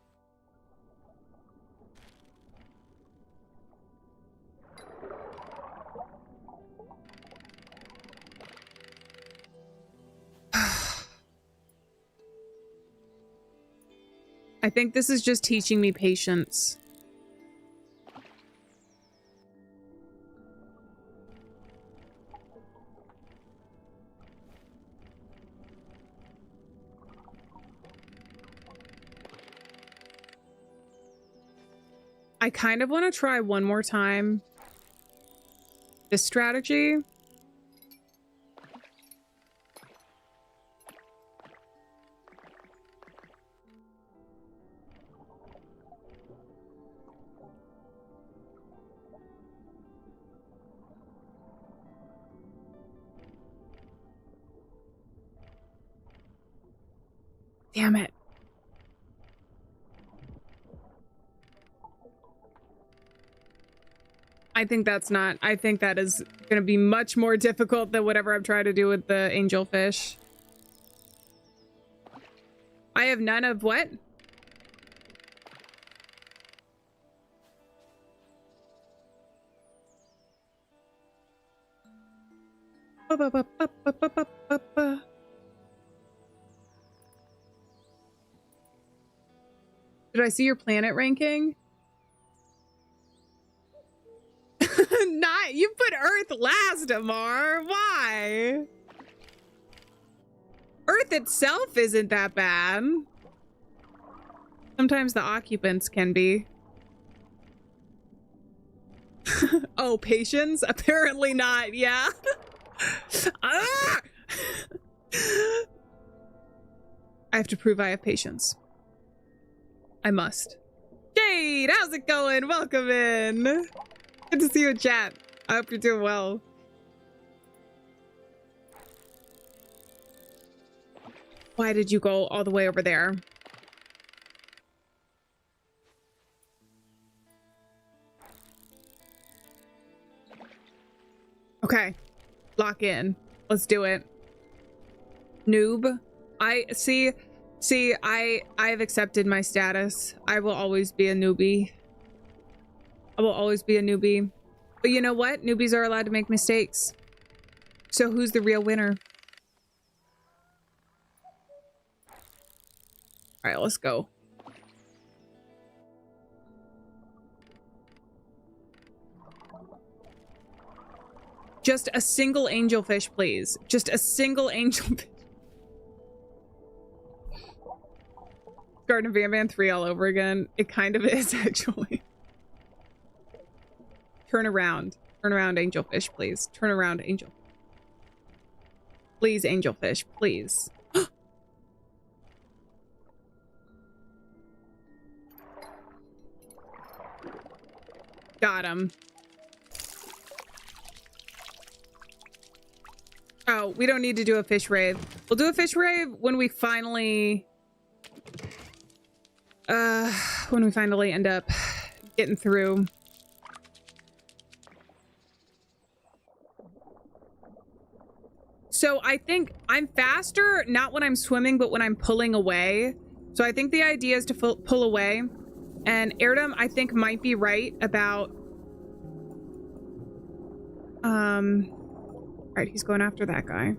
S1: I think this is just teaching me patience. I kind of want to try one more time this strategy. Damn it. I think that is going to be much more difficult than whatever I'm trying to do with the angelfish. I have none of what? Did I see your planet ranking? Not, you put Earth last, Amar. Why? Earth itself isn't that bad. Sometimes the occupants can be. Oh, patience? Apparently not, yeah. Ah! I have to prove I have patience. I must. Jade, how's it going? Welcome in. Good to see you in chat. I hope you're doing well. Why did you go all the way over there? Okay. Lock in. Let's do it. Noob. I've accepted my status. I will always be a newbie. I will always be a newbie. But you know what? Newbies are allowed to make mistakes. So who's the real winner? All right, let's go. Just a single angelfish, please. Just a single angelfish. Garden of Van 3 all over again. It kind of is, actually. Turn around. Turn around, angelfish, please. Turn around, angel. Please, angelfish, please. Got him. Oh, we don't need to do a fish rave. We'll do a fish rave when we finally... end up getting through. So I think I'm faster, not when I'm swimming, but when I'm pulling away. So I think the idea is to pull away. And Erdem, I think, might be right about... Alright, he's going after that guy.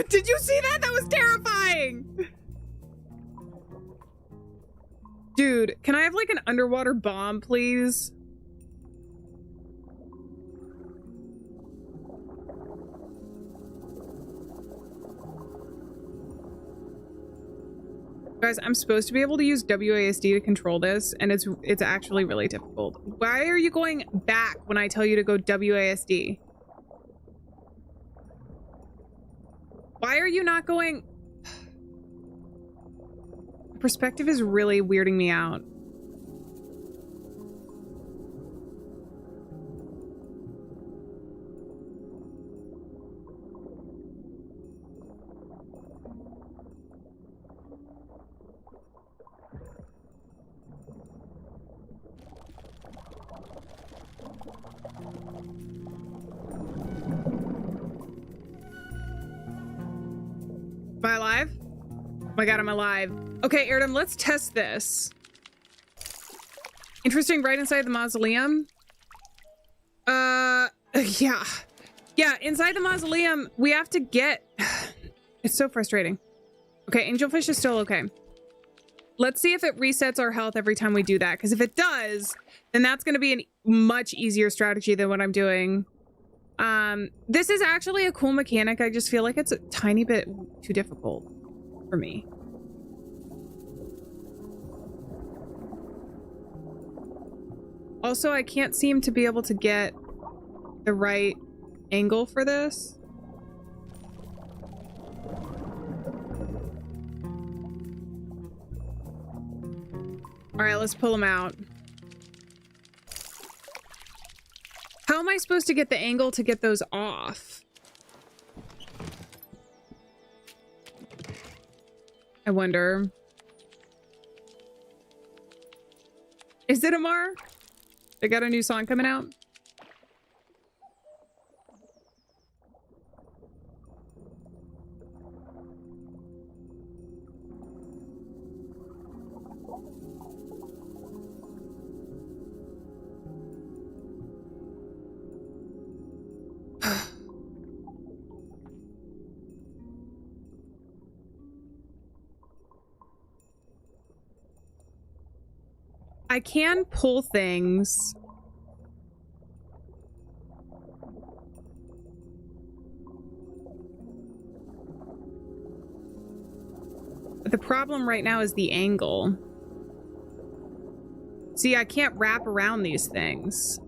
S1: Did you see that? That was terrifying. Dude, can I have like an underwater bomb, please? Guys, I'm supposed to be able to use WASD to control this, and it's actually really difficult. Why are you going back when I tell you to go WASD? Why are you not going? Perspective is really weirding me out. Am I alive? Oh my god, I'm alive. Okay, Erdem, let's test this. Interesting, right inside the mausoleum? Yeah. Yeah, inside the mausoleum, we have to get... It's so frustrating. Okay, angelfish is still okay. Let's see if it resets our health every time we do that, because if it does, then that's going to be a much easier strategy than what I'm doing. This is actually a cool mechanic. I just feel like it's a tiny bit too difficult for me. Also, I can't seem to be able to get the right angle for this. All right, let's pull him out. How am I supposed to get the angle to get those off? I wonder. Is it Amar? They got a new song coming out? I can pull things. But the problem right now is the angle. See, I can't wrap around these things.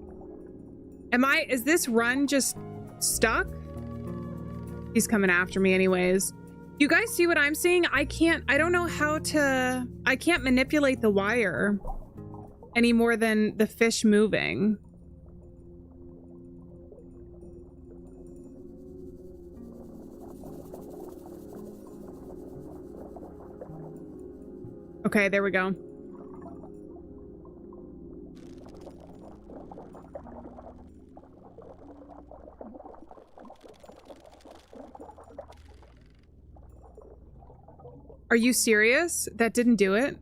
S1: Is this run just stuck? He's coming after me anyways. You guys see what I'm seeing? I don't know how to, I can't manipulate the wire any more than the fish moving. Okay, there we go. Are you serious? That didn't do it?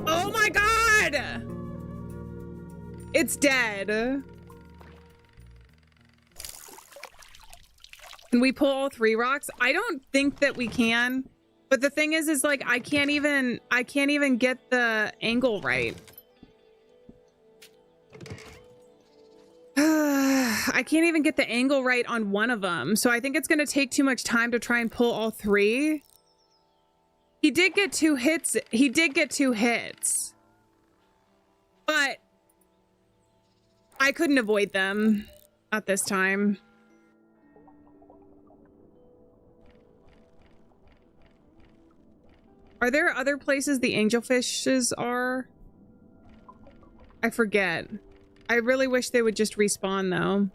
S1: Oh my god! It's dead. Can we pull all 3 rocks? I don't think that we can. But the thing is like I can't even get the angle right. I can't even get the angle right on one of them. So I think it's going to take too much time to try and pull all 3. He did get 2 hits. He did get 2 hits. But I couldn't avoid them at this time. Are there other places the angelfishes are? I forget. I really wish they would just respawn though.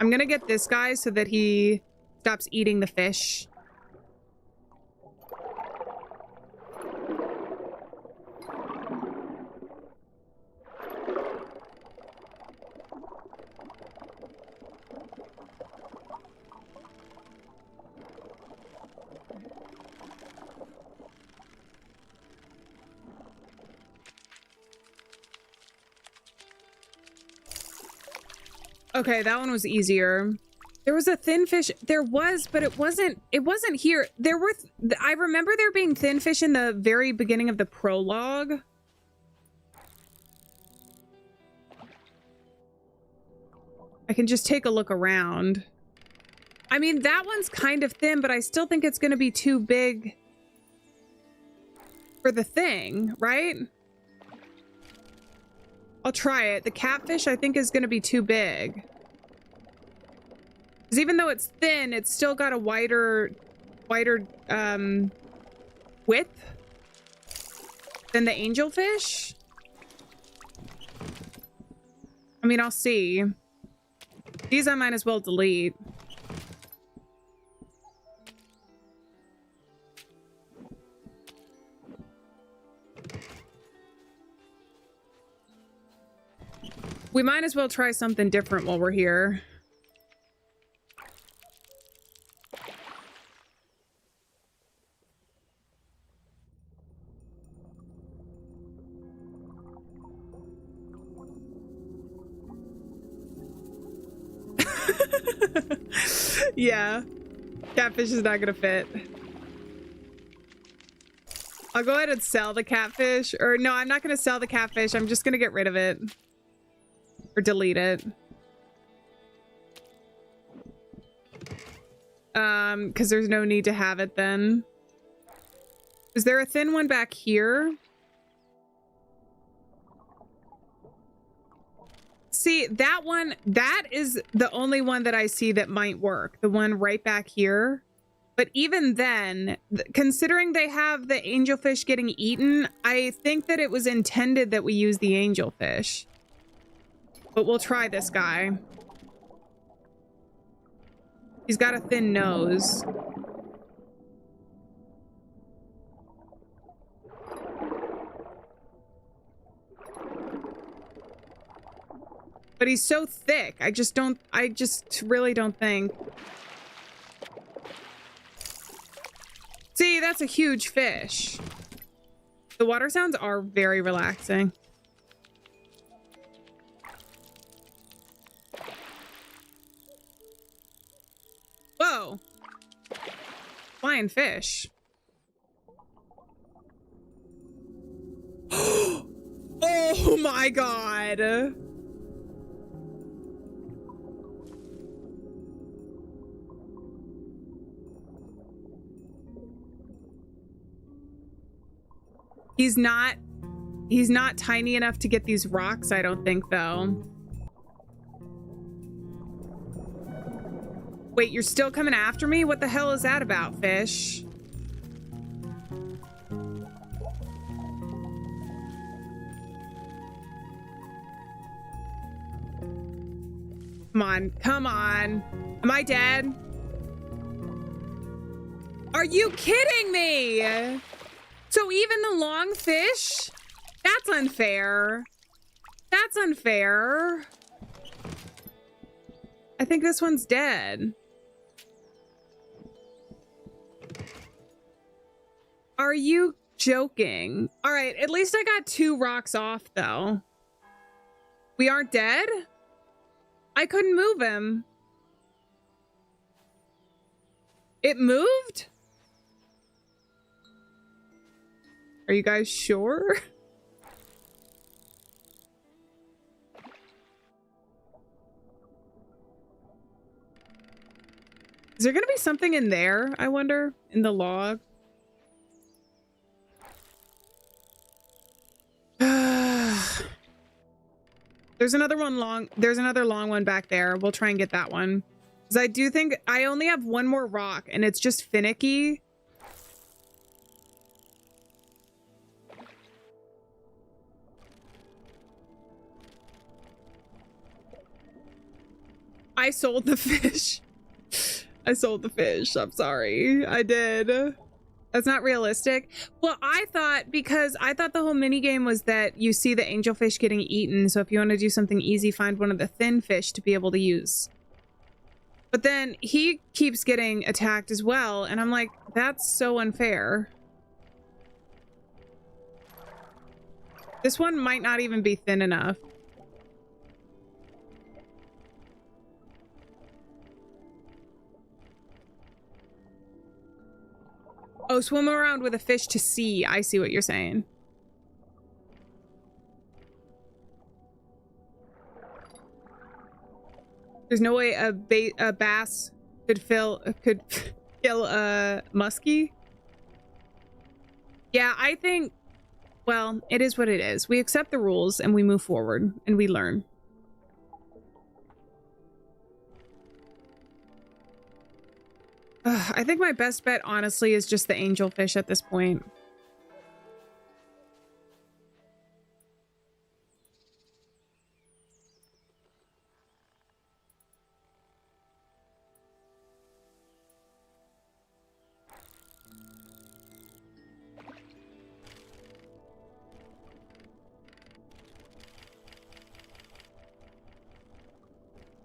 S1: I'm gonna get this guy so that he stops eating the fish. Okay, that one was easier. There was a thin fish. There was, but it wasn't here. There were, I remember there being thin fish in the very beginning of the prologue. I can just take a look around. I mean, that one's kind of thin, but I still think it's going to be too big for the thing, right? I'll try it. The catfish, I think, is going to be too big. Because even though it's thin, it's still got a wider width than the angelfish. I mean, I'll see. These I might as well delete. We might as well try something different while we're here. Yeah, catfish is not gonna fit. I'll go ahead and sell the catfish. Or no, I'm not gonna sell the catfish. I'm just gonna get rid of it. Or delete it. Because there's no need to have it then. Is there a thin one back here? See, that one, that is the only one that I see that might work. The one right back here. But even then, considering they have the angelfish getting eaten, I think that it was intended that we use the angelfish. But we'll try this guy. He's got a thin nose. But he's so thick. I just really don't think. See, that's a huge fish. The water sounds are very relaxing. Whoa. Flying fish. Oh my god. He's not tiny enough to get these rocks, I don't think, though. Wait, you're still coming after me? What the hell is that about, fish? Come on, come on. Am I dead? Are you kidding me? So even the long fish? That's unfair. That's unfair. I think this one's dead. Are you joking? All right, at least I got 2 rocks off, though. We aren't dead? I couldn't move him. It moved? Are you guys sure? Is there gonna be something in there, I wonder? In the log? There's another long one back there. We'll try and get that one. Because I do think I only have 1 more rock and it's just finicky. I sold the fish. I sold the fish. I'm sorry. I did. That's not realistic. Well, I thought the whole mini game was that you see the angelfish getting eaten. So if you want to do something easy, find one of the thin fish to be able to use. But then he keeps getting attacked as well. And I'm like, that's so unfair. This one might not even be thin enough. Oh, swim around with a fish to see. I see what you're saying. There's no way a bass could kill a muskie. Yeah, I think, well, it is what it is. We accept the rules and we move forward and we learn. I think my best bet, honestly, is just the angelfish at this point.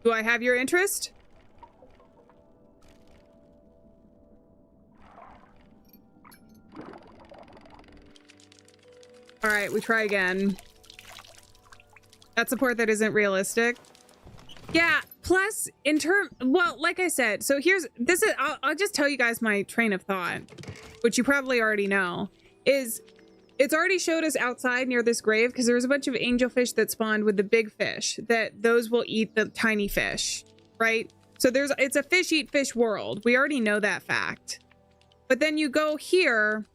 S1: Do I have your interest? All right, we try again. That's a part that isn't realistic. Yeah, plus well, like I said, so I'll just tell you guys my train of thought, which you probably already know, is it's already showed us outside near this grave because there was a bunch of angelfish that spawned with the big fish, that those will eat the tiny fish, right? So it's a fish eat fish world. We already know that fact. But then you go here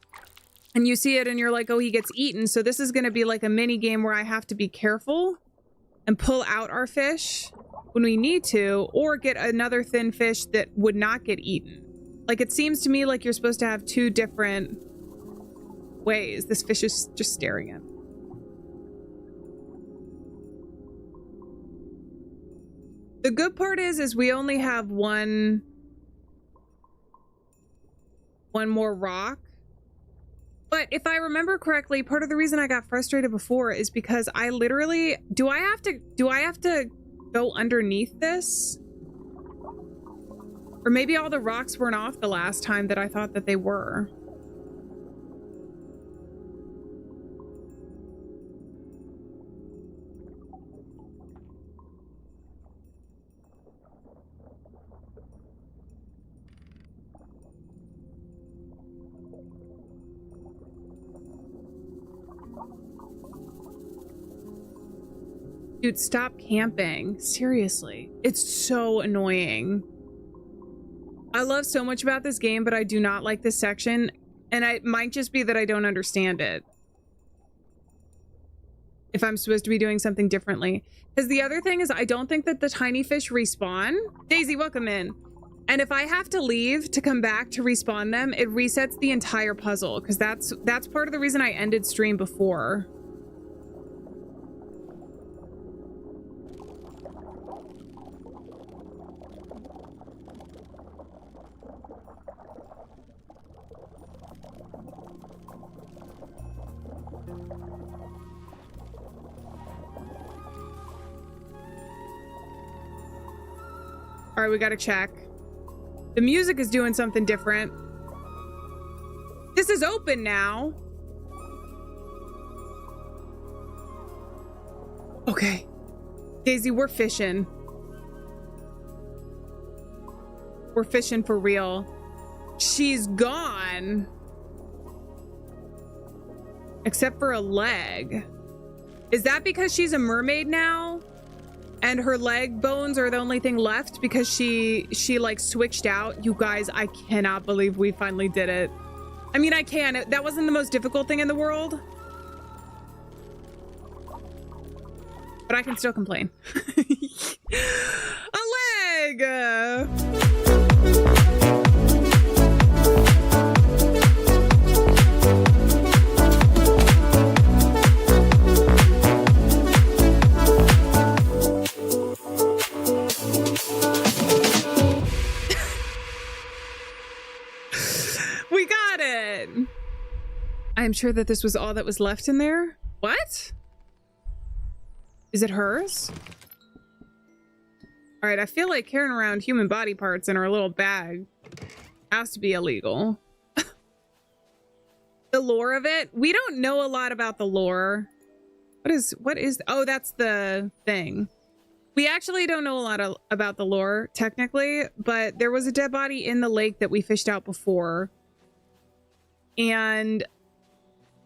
S1: and you see it and you're like, oh, he gets eaten. So this is going to be like a mini game where I have to be careful and pull out our fish when we need to, or get another thin fish that would not get eaten. Like, it seems to me like you're supposed to have two different ways. This fish is just staring at me. The good part is we only have one more rock. But if I remember correctly, part of the reason I got frustrated before is because I literally, do I have to go underneath this? Or maybe all the rocks weren't off the last time that I thought that they were. Dude, stop camping. Seriously. It's so annoying. I love so much about this game, but I do not like this section. And it might just be that I don't understand it. If I'm supposed to be doing something differently. Because the other thing is, I don't think that the tiny fish respawn. Daisy, welcome in. And if I have to leave to come back to respawn them, it resets the entire puzzle. Because that's part of the reason I ended stream before. All right, we gotta check. The music is doing something different. This is open now. Okay. Daisy, we're fishing. We're fishing for real. She's gone. Except for a leg. Is that because she's a mermaid now? And her leg bones are the only thing left because she like switched out. You guys, I cannot believe we finally did it. I mean, I can. That wasn't the most difficult thing in the world. But I can still complain. A leg! We got it. I'm sure that this was all that was left in there. What? Is it hers? All right, I feel like carrying around human body parts in our little bag has to be illegal. The lore of it? We don't know a lot about the lore. What is, oh, that's the thing. We actually don't know a lot about the lore, technically, but there was a dead body in the lake that we fished out before. and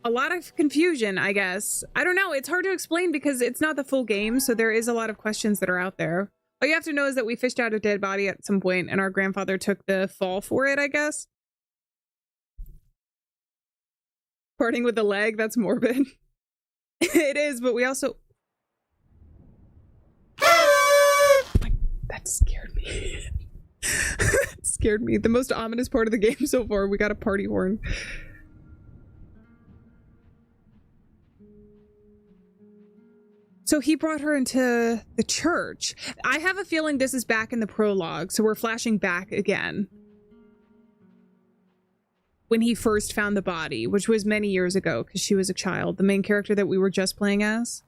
S1: a lot of confusion, I guess. I don't know. It's hard to explain because it's not the full game, so there is a lot of questions that are out there. All you have to know is that we fished out a dead body at some point, and our grandfather took the fall for it, I guess. Parting with the leg, that's morbid. It is, but we also... That scared me. That scared me. The most ominous part of the game so far. We got a party horn. So he brought her into the church. I have a feeling this is back in the prologue, so we're flashing back again. When he first found the body, which was many years ago, because she was a child, the main character that we were just playing as.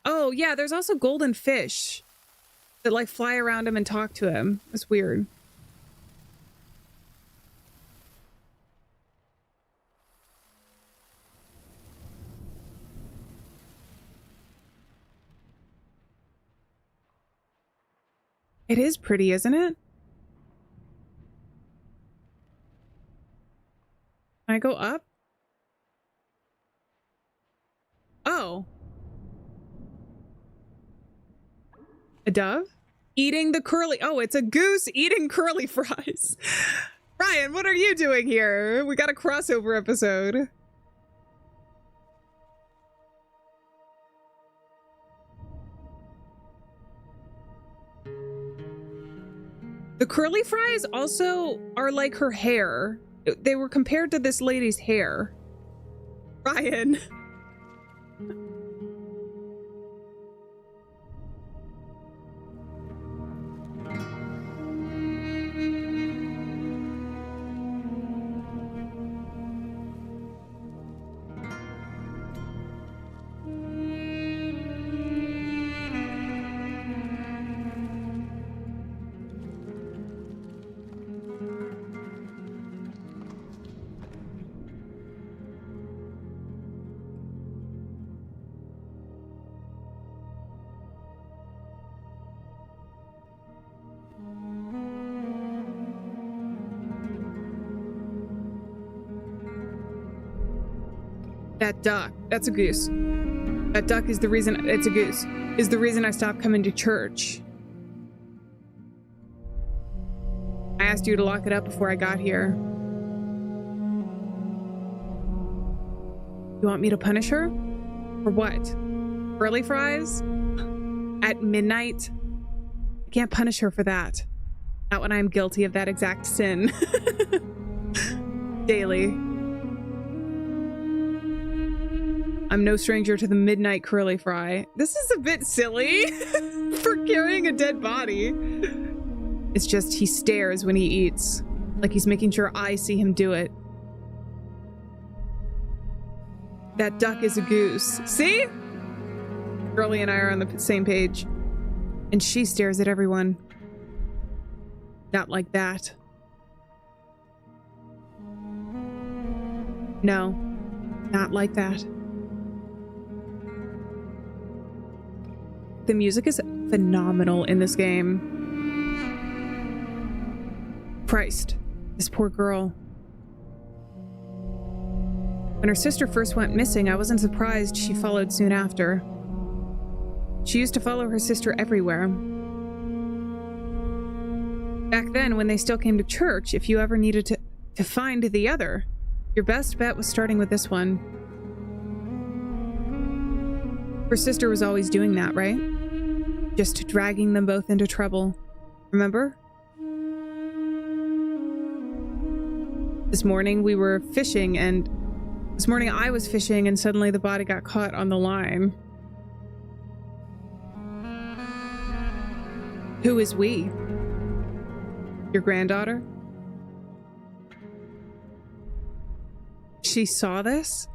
S1: Oh, yeah, there's also golden fish that, like, fly around him and talk to him. That's weird. It is pretty, isn't it? Can I go up? Oh. A dove? Eating the curly... Oh, it's a goose eating curly fries. Ryan, what are you doing here? We got a crossover episode. The curly fries also are like her hair. They were compared to this lady's hair. Ryan. That duck, that's a goose. That duck is the reason, it's a goose, is the reason I stopped coming to church. I asked you to lock it up before I got here. You want me to punish her? For what? Curly fries? At midnight? I can't punish her for that. Not when I'm guilty of that exact sin. Daily. I'm no stranger to the midnight curly fry. This is a bit silly for carrying a dead body. It's just he stares when he eats, like he's making sure I see him do it. That duck is a goose. See? Girlie and I are on the same page. And she stares at everyone. Not like that. No, not like that. The music is phenomenal in this game. Christ, this poor girl. When her sister first went missing, I wasn't surprised she followed soon after. She used to follow her sister everywhere. Back then, when they still came to church, if you ever needed to find the other, your best bet was starting with this one. Her sister was always doing that, right? Just dragging them both into trouble. Remember? This morning we were fishing and... This morning I was fishing and suddenly the body got caught on the line. Who is we? Your granddaughter? She saw this?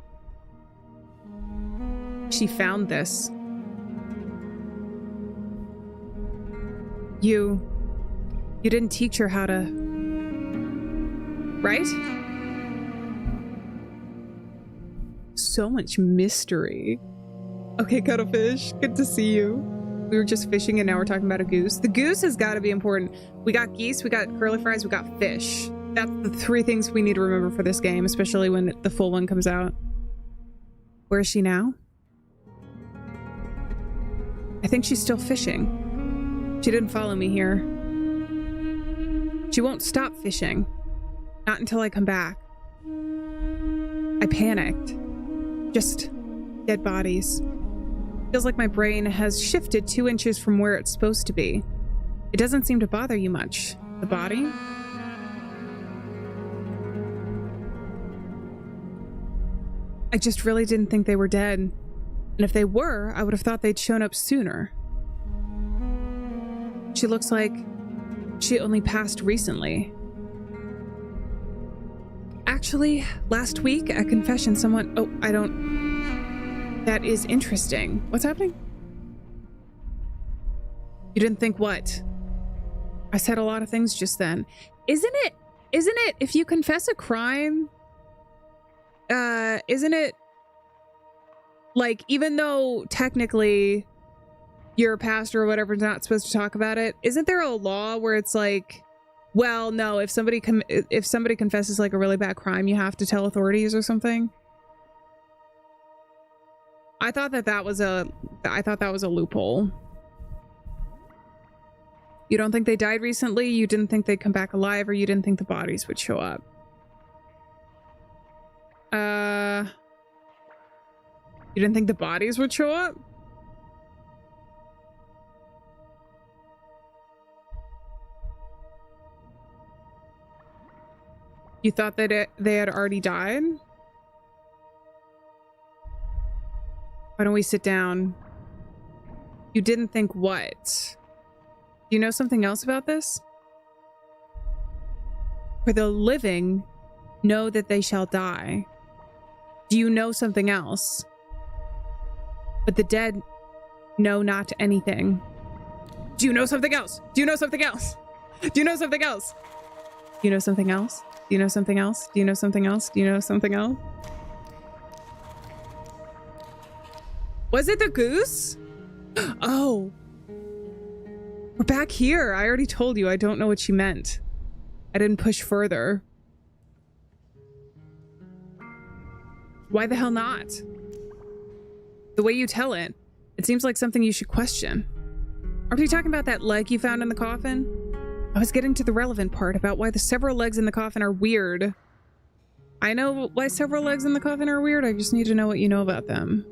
S1: She found this. You didn't teach her how to... Right? So much mystery. Okay, Cuttlefish, good to see you. We were just fishing and now we're talking about a goose. The goose has got to be important. We got geese, we got curly fries, we got fish. That's the 3 things we need to remember for this game, especially when the full one comes out. Where is she now? I think she's still fishing. She didn't follow me here. She won't stop fishing. Not until I come back. I panicked. Just dead bodies. Feels like my brain has shifted 2 inches from where it's supposed to be. It doesn't seem to bother you much. The body? I just really didn't think they were dead. And if they were, I would have thought they'd shown up sooner. She looks like she only passed recently. Actually, last week at confession, someone... Oh, I don't... That is interesting. What's happening? You didn't think what? I said a lot of things just then. Isn't it if you confess a crime... isn't it like, even though technically your pastor or whatever is not supposed to talk about it, isn't there a law where it's like, well, no, if somebody confesses like a really bad crime, you have to tell authorities or something? I thought that was a loophole. You don't think they died recently? You didn't think they'd come back alive, or you didn't think the bodies would show up? You didn't think the bodies would show up? You thought that they had already died? Why don't we sit down? You didn't think what? Do you know something else about this? For the living know that they shall die. Do you know something else? But the dead know not anything. Do you know something else? Do you know something else? Do you know something else? Do you know something else? Do you know something else? Do you know something else? Do you know something else? Was it the goose? Oh. We're back here. I already told you I don't know what she meant. I didn't push further. Why the hell not? The way you tell it, it seems like something you should question. Aren't we talking about that leg you found in the coffin? I was getting to the relevant part about why the several legs in the coffin are weird. I know why several legs in the coffin are weird. I just need to know what you know about them.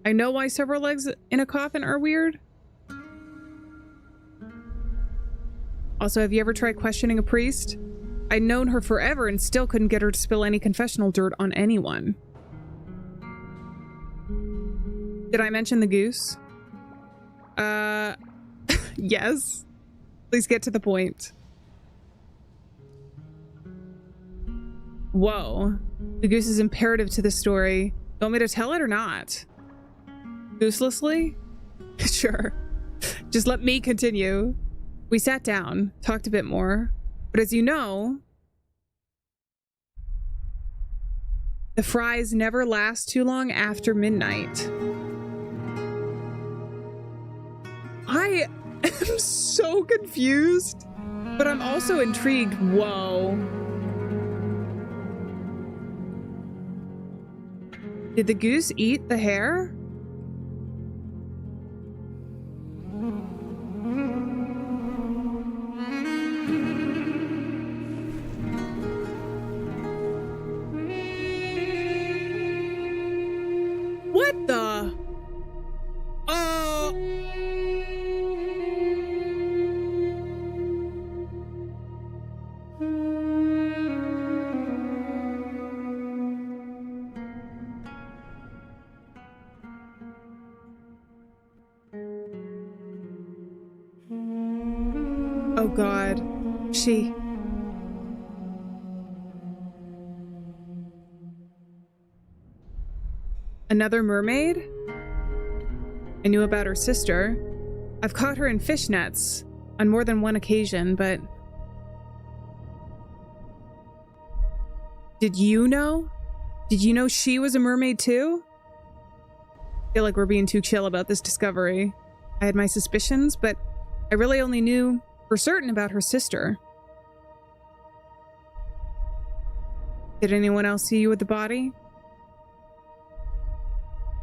S1: I know why several legs in a coffin are weird. Also, have you ever tried questioning a priest? I'd known her forever and still couldn't get her to spill any confessional dirt on anyone. Did I mention the goose? Yes. Please get to the point. Whoa. The goose is imperative to the story. You want me to tell it or not? Gooselessly? Sure. Just let me continue. We sat down, talked a bit more, but as you know, the fries never last too long after midnight. I am so confused, but I'm also intrigued. Whoa. Did the goose eat the hare? What the? Oh God, she... Another mermaid? I knew about her sister. I've caught her in fishnets on more than one occasion, but... Did you know? Did you know she was a mermaid too? I feel like we're being too chill about this discovery. I had my suspicions, but I really only knew for certain about her sister. Did anyone else see you with the body?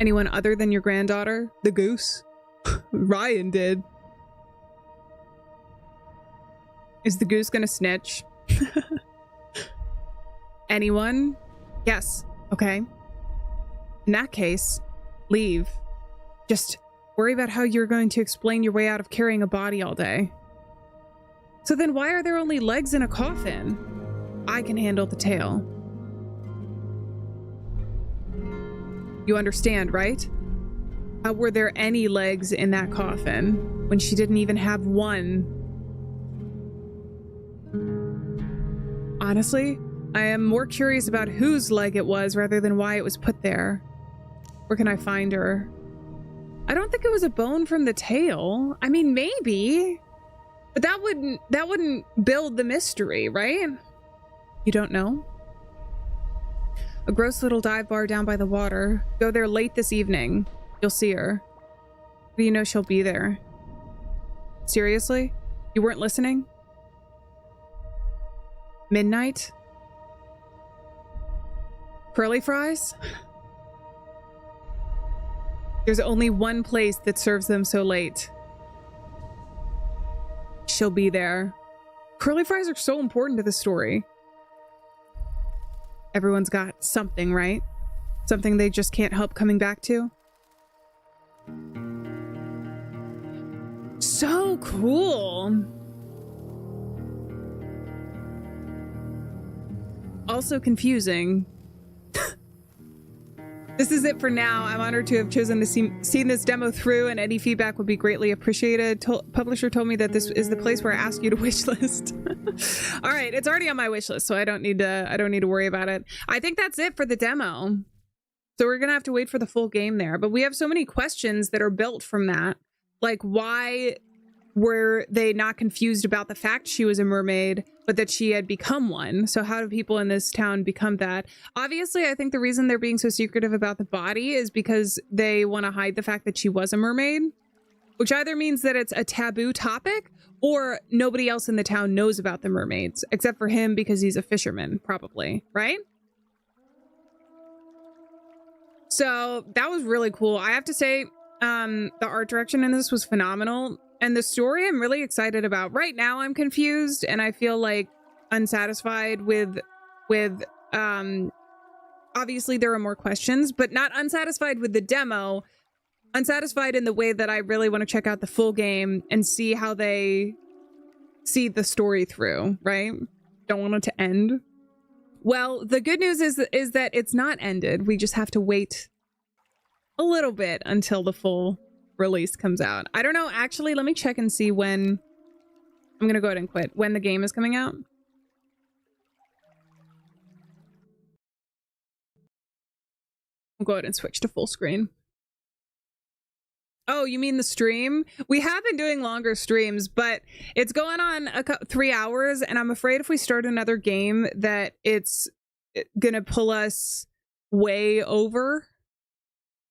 S1: Anyone other than your granddaughter? The goose? Ryan did. Is the goose gonna snitch? Anyone? Yes. Okay. In that case, leave. Just worry about how you're going to explain your way out of carrying a body all day. So then why are there only legs in a coffin? I can handle the tail. You understand, right? How were there any legs in that coffin when she didn't even have one? Honestly, I am more curious about whose leg it was rather than why it was put there. Where can I find her? I don't think it was a bone from the tail. I mean, maybe, but that wouldn't build the mystery, right? You don't know? A gross little dive bar down by the water. Go there late this evening. You'll see her. How do you know she'll be there? Seriously? You weren't listening? Midnight? Curly fries? There's only one place that serves them so late. She'll be there. Curly fries are so important to the story. Everyone's got something, right? Something they just can't help coming back to. So cool. Also confusing. This is it for now. I'm honored to have chosen to seen this demo through, and any feedback would be greatly appreciated. Publisher told me that this is the place where I ask you to wishlist. All right, it's already on my wish list, so I don't need to worry about it. I think that's it for the demo. So we're gonna have to wait for the full game there. But we have so many questions that are built from that. Like, why were they not confused about the fact she was a mermaid, but that she had become one? So how do people in this town become that? Obviously, I think the reason they're being so secretive about the body is because they want to hide the fact that she was a mermaid, which either means that it's a taboo topic or nobody else in the town knows about the mermaids, except for him because he's a fisherman, probably, right? So that was really cool. I have to say, the art direction in this was phenomenal. And the story I'm really excited about. Right now I'm confused and I feel like unsatisfied with obviously there are more questions, but not unsatisfied with the demo. Unsatisfied in the way that I really want to check out the full game and see how they see the story through, right? Don't want it to end. Well, the good news is that it's not ended. We just have to wait a little bit until the full release comes out. I don't know. Actually, let me check and see when. I'm gonna go ahead and quit. When the game is coming out. I'll go ahead and switch to full screen. Oh, you mean the stream? We have been doing longer streams, but it's going on 3 hours, and I'm afraid if we start another game that it's gonna pull us way over.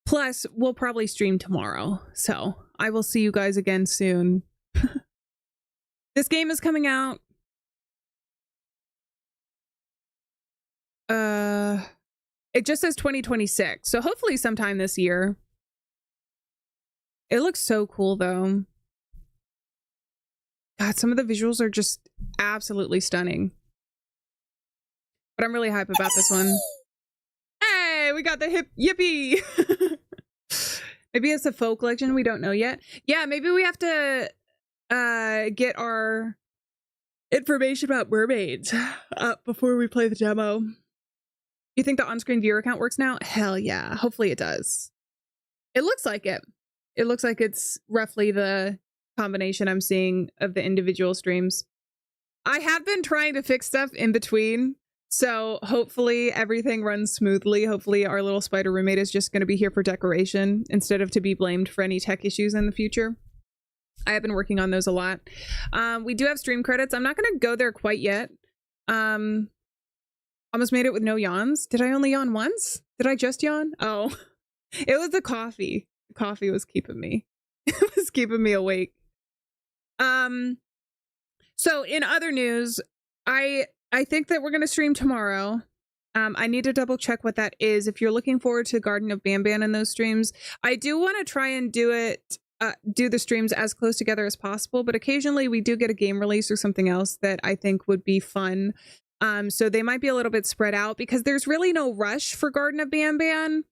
S1: Plus, we'll probably stream tomorrow, so I will see you guys again soon. This game is coming out. It just says 2026, so hopefully sometime this year. It looks so cool, though. God, some of the visuals are just absolutely stunning. But I'm really hype about this one. Hey, we got the hip yippee. Maybe it's a folk legend, we don't know yet. Yeah, maybe we have to get our information about mermaids up before we play the demo. You think the on-screen viewer account works now? Hell yeah, hopefully it does. It looks like it. It looks like it's roughly the combination I'm seeing of the individual streams. I have been trying to fix stuff in between, so hopefully everything runs smoothly. Hopefully our little spider roommate is just going to be here for decoration instead of to be blamed for any tech issues in the future. I have been working on those a lot. We do have stream credits. I'm not going to go there quite yet. Almost made it with no yawns. Did I only yawn once? Did I just yawn? Oh, it was the coffee. The coffee was keeping me. It was keeping me awake. So in other news, I think that we're going to stream tomorrow. I need to double check what that is. If you're looking forward to Garden of Banban in those streams, I do want to try and do the streams as close together as possible, but occasionally we do get a game release or something else that I think would be fun. So they might be a little bit spread out because there's really no rush for Garden of Banban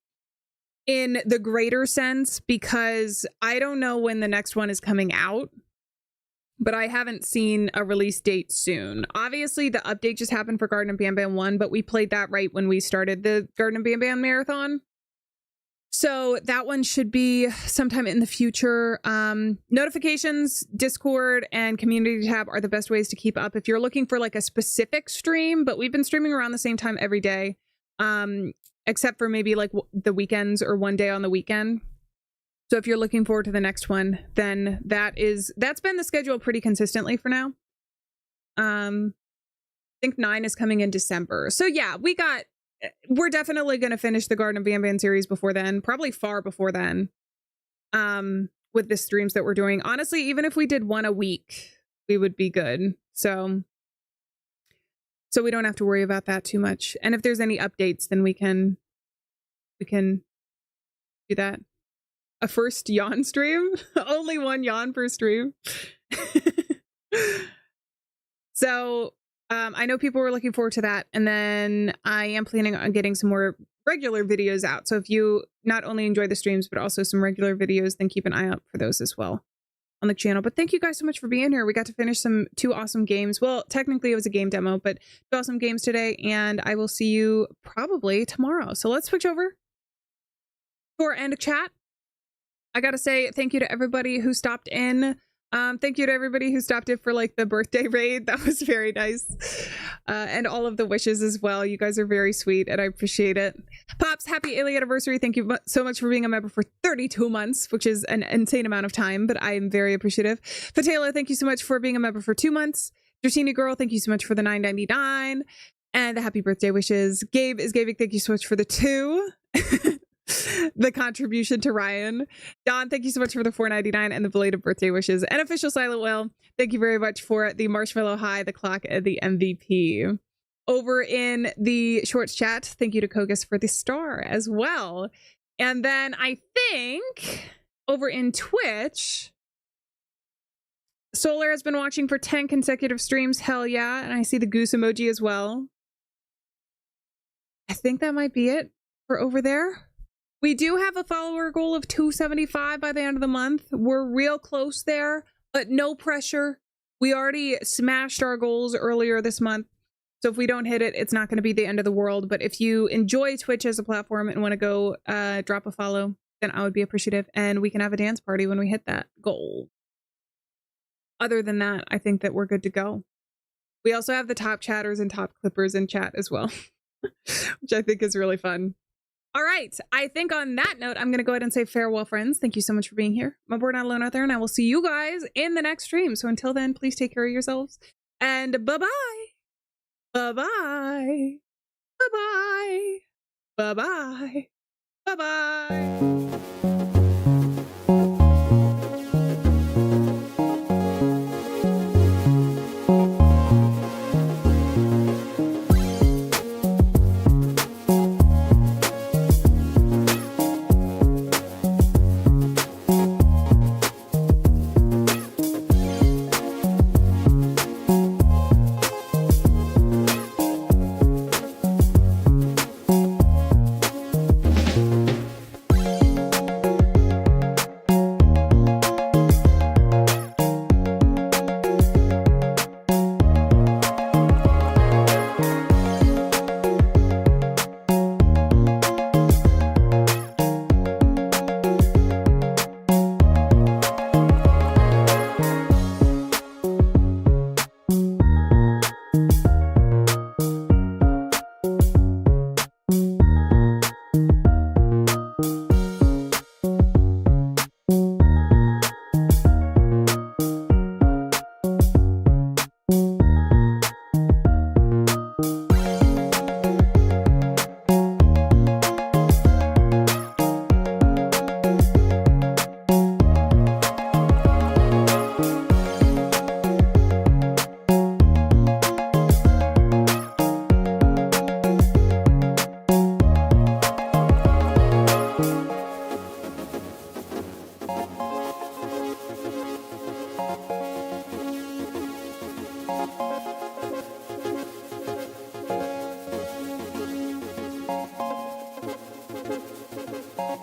S1: in the greater sense, because I don't know when the next one is coming out, but I haven't seen a release date soon. Obviously, the update just happened for Garden of Banban 1, but we played that right when we started the Garden of Banban marathon. So that one should be sometime in the future. Notifications, Discord, and community tab are the best ways to keep up if you're looking for like a specific stream, but we've been streaming around the same time every day, except for maybe like the weekends or one day on the weekend. So if you're looking forward to the next one, then that's been the schedule pretty consistently for now. I think 9 is coming in December. So yeah, we're definitely going to finish the Garden of Banban series before then, probably far before then, with the streams that we're doing. Honestly, even if we did one a week, we would be good. So we don't have to worry about that too much. And if there's any updates, then we can do that. A first yawn stream? Only one yawn per stream. So I know people were looking forward to that. And then I am planning on getting some more regular videos out. So if you not only enjoy the streams, but also some regular videos, then keep an eye out for those as well on the channel. But thank you guys so much for being here. We got to finish 2 awesome games. Well, technically it was a game demo, but 2 awesome games today. And I will see you probably tomorrow. So let's switch over to our end chat. I gotta say thank you to everybody who stopped in. Thank you to everybody who stopped in for like the birthday raid. That was very nice. And all of the wishes as well. You guys are very sweet and I appreciate it. Pops, happy Alien anniversary. Thank you so much for being a member for 32 months, which is an insane amount of time, but I am very appreciative. Fatela, thank you so much for being a member for 2 months. Dratini Girl, thank you so much for the $9.99 and the happy birthday wishes. Gabe is giving, thank you so much for the 2. The contribution to Ryan. Don, thank you so much for the $4.99 and the belated birthday wishes. And official Silent Whale, thank you very much for the marshmallow high, the clock, and the MVP. Over in the shorts chat, thank you to Kogus for the star as well. And then I think over in Twitch, Solar has been watching for 10 consecutive streams. Hell yeah. And I see the goose emoji as well. I think that might be it for over there. We do have a follower goal of 275 by the end of the month. We're real close there, but no pressure. We already smashed our goals earlier this month. So if we don't hit it, it's not going to be the end of the world. But if you enjoy Twitch as a platform and want to go drop a follow, then I would be appreciative. And we can have a dance party when we hit that goal. Other than that, I think that we're good to go. We also have the top chatters and top clippers in chat as well, which I think is really fun. All right, I think on that note, I'm going to go ahead and say farewell, friends. Thank you so much for being here. I'm bored not alone out there, and I will see you guys in the next stream. So until then, please take care of yourselves, and bye-bye. Bye-bye. Bye-bye. Bye-bye. Bye-bye.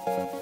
S1: Bye.